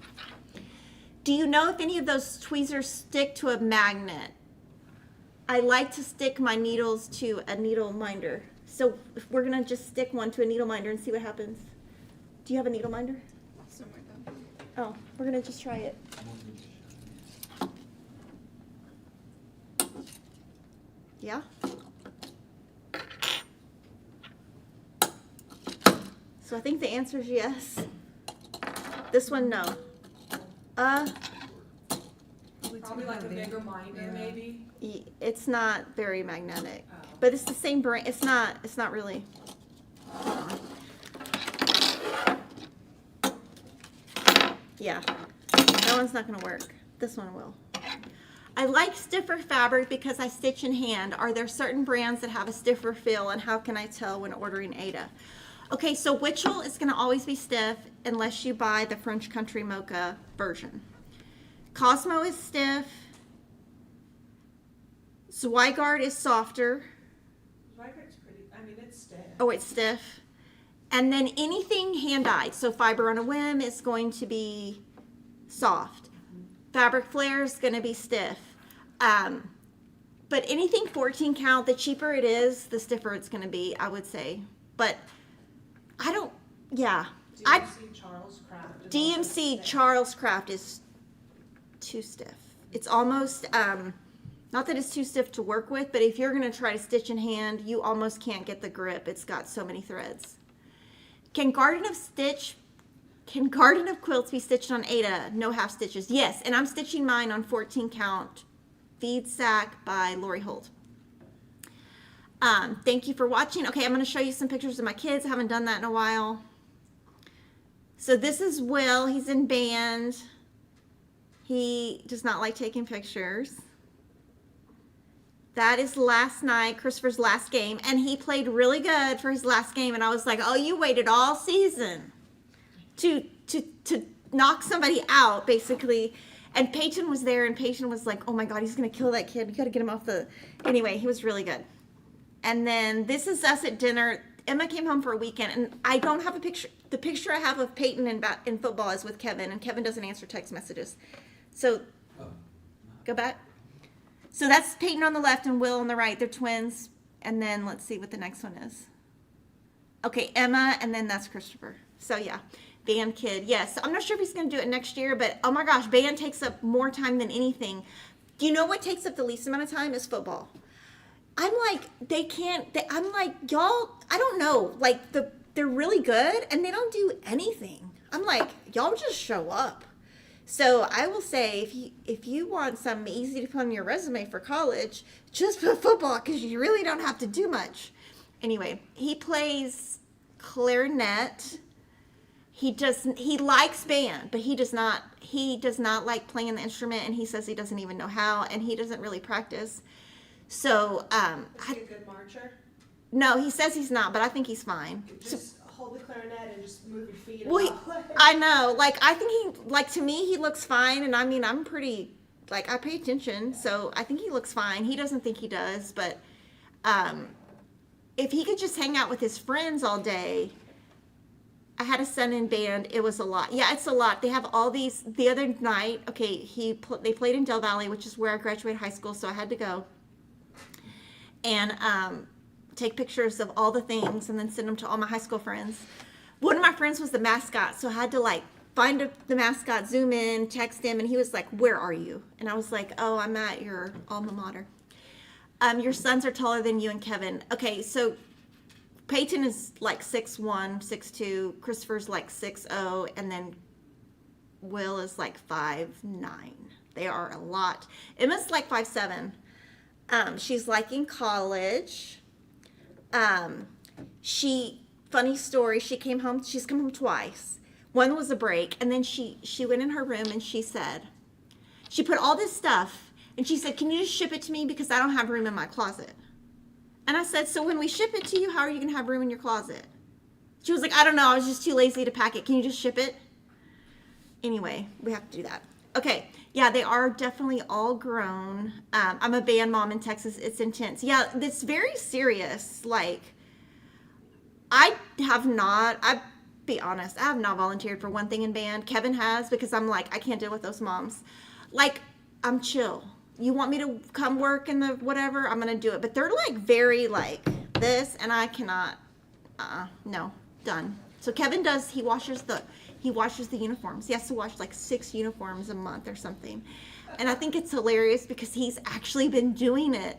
[SPEAKER 1] Do you know if any of those tweezers stick to a magnet? I like to stick my needles to a needle minder. So we're gonna just stick one to a needle minder and see what happens. Do you have a needle minder?
[SPEAKER 6] Somewhere down
[SPEAKER 1] Oh, we're gonna just try it. Yeah? So I think the answer is yes. This one, no.
[SPEAKER 6] Probably like a bigger minder, maybe.
[SPEAKER 1] It's not very magnetic, but it's the same brand. It's not really. Yeah, that one's not gonna work. This one will. I like stiffer fabric because I stitch in hand. Are there certain brands that have a stiffer feel, and how can I tell when ordering Ada? Okay, so Witchell is gonna always be stiff unless you buy the French Country Mocha version. Cosmo is stiff. Zweigart is softer.
[SPEAKER 2] Zweigart's pretty, I mean, it's stiff.
[SPEAKER 1] Oh, it's stiff. And then anything hand-dyed, so Fiber on a Whim is going to be soft. Fabric Flare is going to be stiff. But anything 14 count, the cheaper it is, the stiffer it's going to be, I would say. But I don't, yeah.
[SPEAKER 2] DMC Charles Craft. is also
[SPEAKER 1] DMC
[SPEAKER 2] stiff.
[SPEAKER 1] Charles Craft is too stiff. It's almost, not that it's too stiff to work with, but if you're going to try to stitch in hand, you almost can't get the grip. It's got so many threads. Can Garden of Quilts be stitched on Ada? No half stitches. Yes, and I'm stitching mine on 14 count Feed Sack by Lori Holt. Thank you for watching. Okay, I'm going to show you some pictures of my kids. I haven't done that in a while. So this is Will. He's in band. He does not like taking pictures. That is last night, Christopher's last game, and he played really good for his last game, and I was like, oh, you waited all season to knock somebody out, basically. And Peyton was there, and Peyton was like, oh my God, he's going to kill that kid. We got to get him off the... Anyway, he was really good. And then this is us at dinner. Emma came home for a weekend, and I don't have a picture. The picture I have of Peyton in football is with Kevin, and Kevin doesn't answer text messages. So, go back. So that's Peyton on the left and Will on the right. They're twins. And then let's see what the next one is. Okay, Emma, and then that's Christopher. So yeah, band kid. Yes, I'm not sure if he's going to do it next year, but oh my gosh, band takes up more time than anything. Do you know what takes up the least amount of time is football? I'm like, I'm like, y'all, I don't know, like they're really good and they don't do anything. I'm like, y'all just show up. So I will say, if you want something easy to put on your resume for college, just put football because you really don't have to do much. Anyway, he plays clarinet. He likes band, but he does not like playing the instrument, and he says he doesn't even know how, and he doesn't really practice. So,
[SPEAKER 2] Is he a good marcher?
[SPEAKER 1] no, he says he's not, but I think he's fine.
[SPEAKER 2] Just hold the clarinet and just move your feet.
[SPEAKER 1] Well, I know, like, I think to me, he looks fine, and I mean, I'm pretty, like, I pay attention, so I think he looks fine. He doesn't think he does, but, if he could just hang out with his friends all day. I had a son in band. It was a lot. Yeah, it's a lot. They have all these. The other night, okay, they played in Del Valley, which is where I graduated high school, so I had to go and take pictures of all the things and then send them to all my high school friends. One of my friends was the mascot, so I had to like find the mascot, zoom in, text him, and he was like, "Where are you?" And I was like, "Oh, I'm at your alma mater." Your sons are taller than you and Kevin. Okay, so Peyton is like 6'1", 6'2", Christopher's like 6'0", and then Will is like 5'9". They are a lot. Emma's like 5'7". She's like in college. Funny story, she's come home twice. One was a break, and then she went in her room and she put all this stuff, and she said, "Can you just ship it to me because I don't have room in my closet?" And I said, "So when we ship it to you, how are you going to have room in your closet?" She was like, "I don't know. I was just too lazy to pack it. Can you just ship it?" Anyway, we have to do that. Okay. Yeah, they are definitely all grown. I'm a band mom in Texas. It's intense. Yeah, it's very serious. Like, I'll be honest, I have not volunteered for one thing in band. Kevin has, because I'm like, I can't deal with those moms. Like, I'm chill. You want me to come work in the whatever, I'm going to do it. But they're like very like this, and I cannot, no, done. So Kevin does, he washes the uniforms. He has to wash like 6 uniforms a month or something. And I think it's hilarious because he's actually been doing it.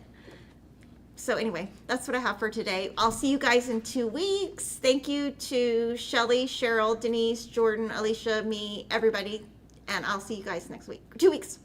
[SPEAKER 1] So anyway, that's what I have for today. I'll see you guys in 2 weeks. Thank you to Shelley, Cheryl, Denise, Jordan, Alicia, me, everybody. And I'll see you guys next week. 2 weeks.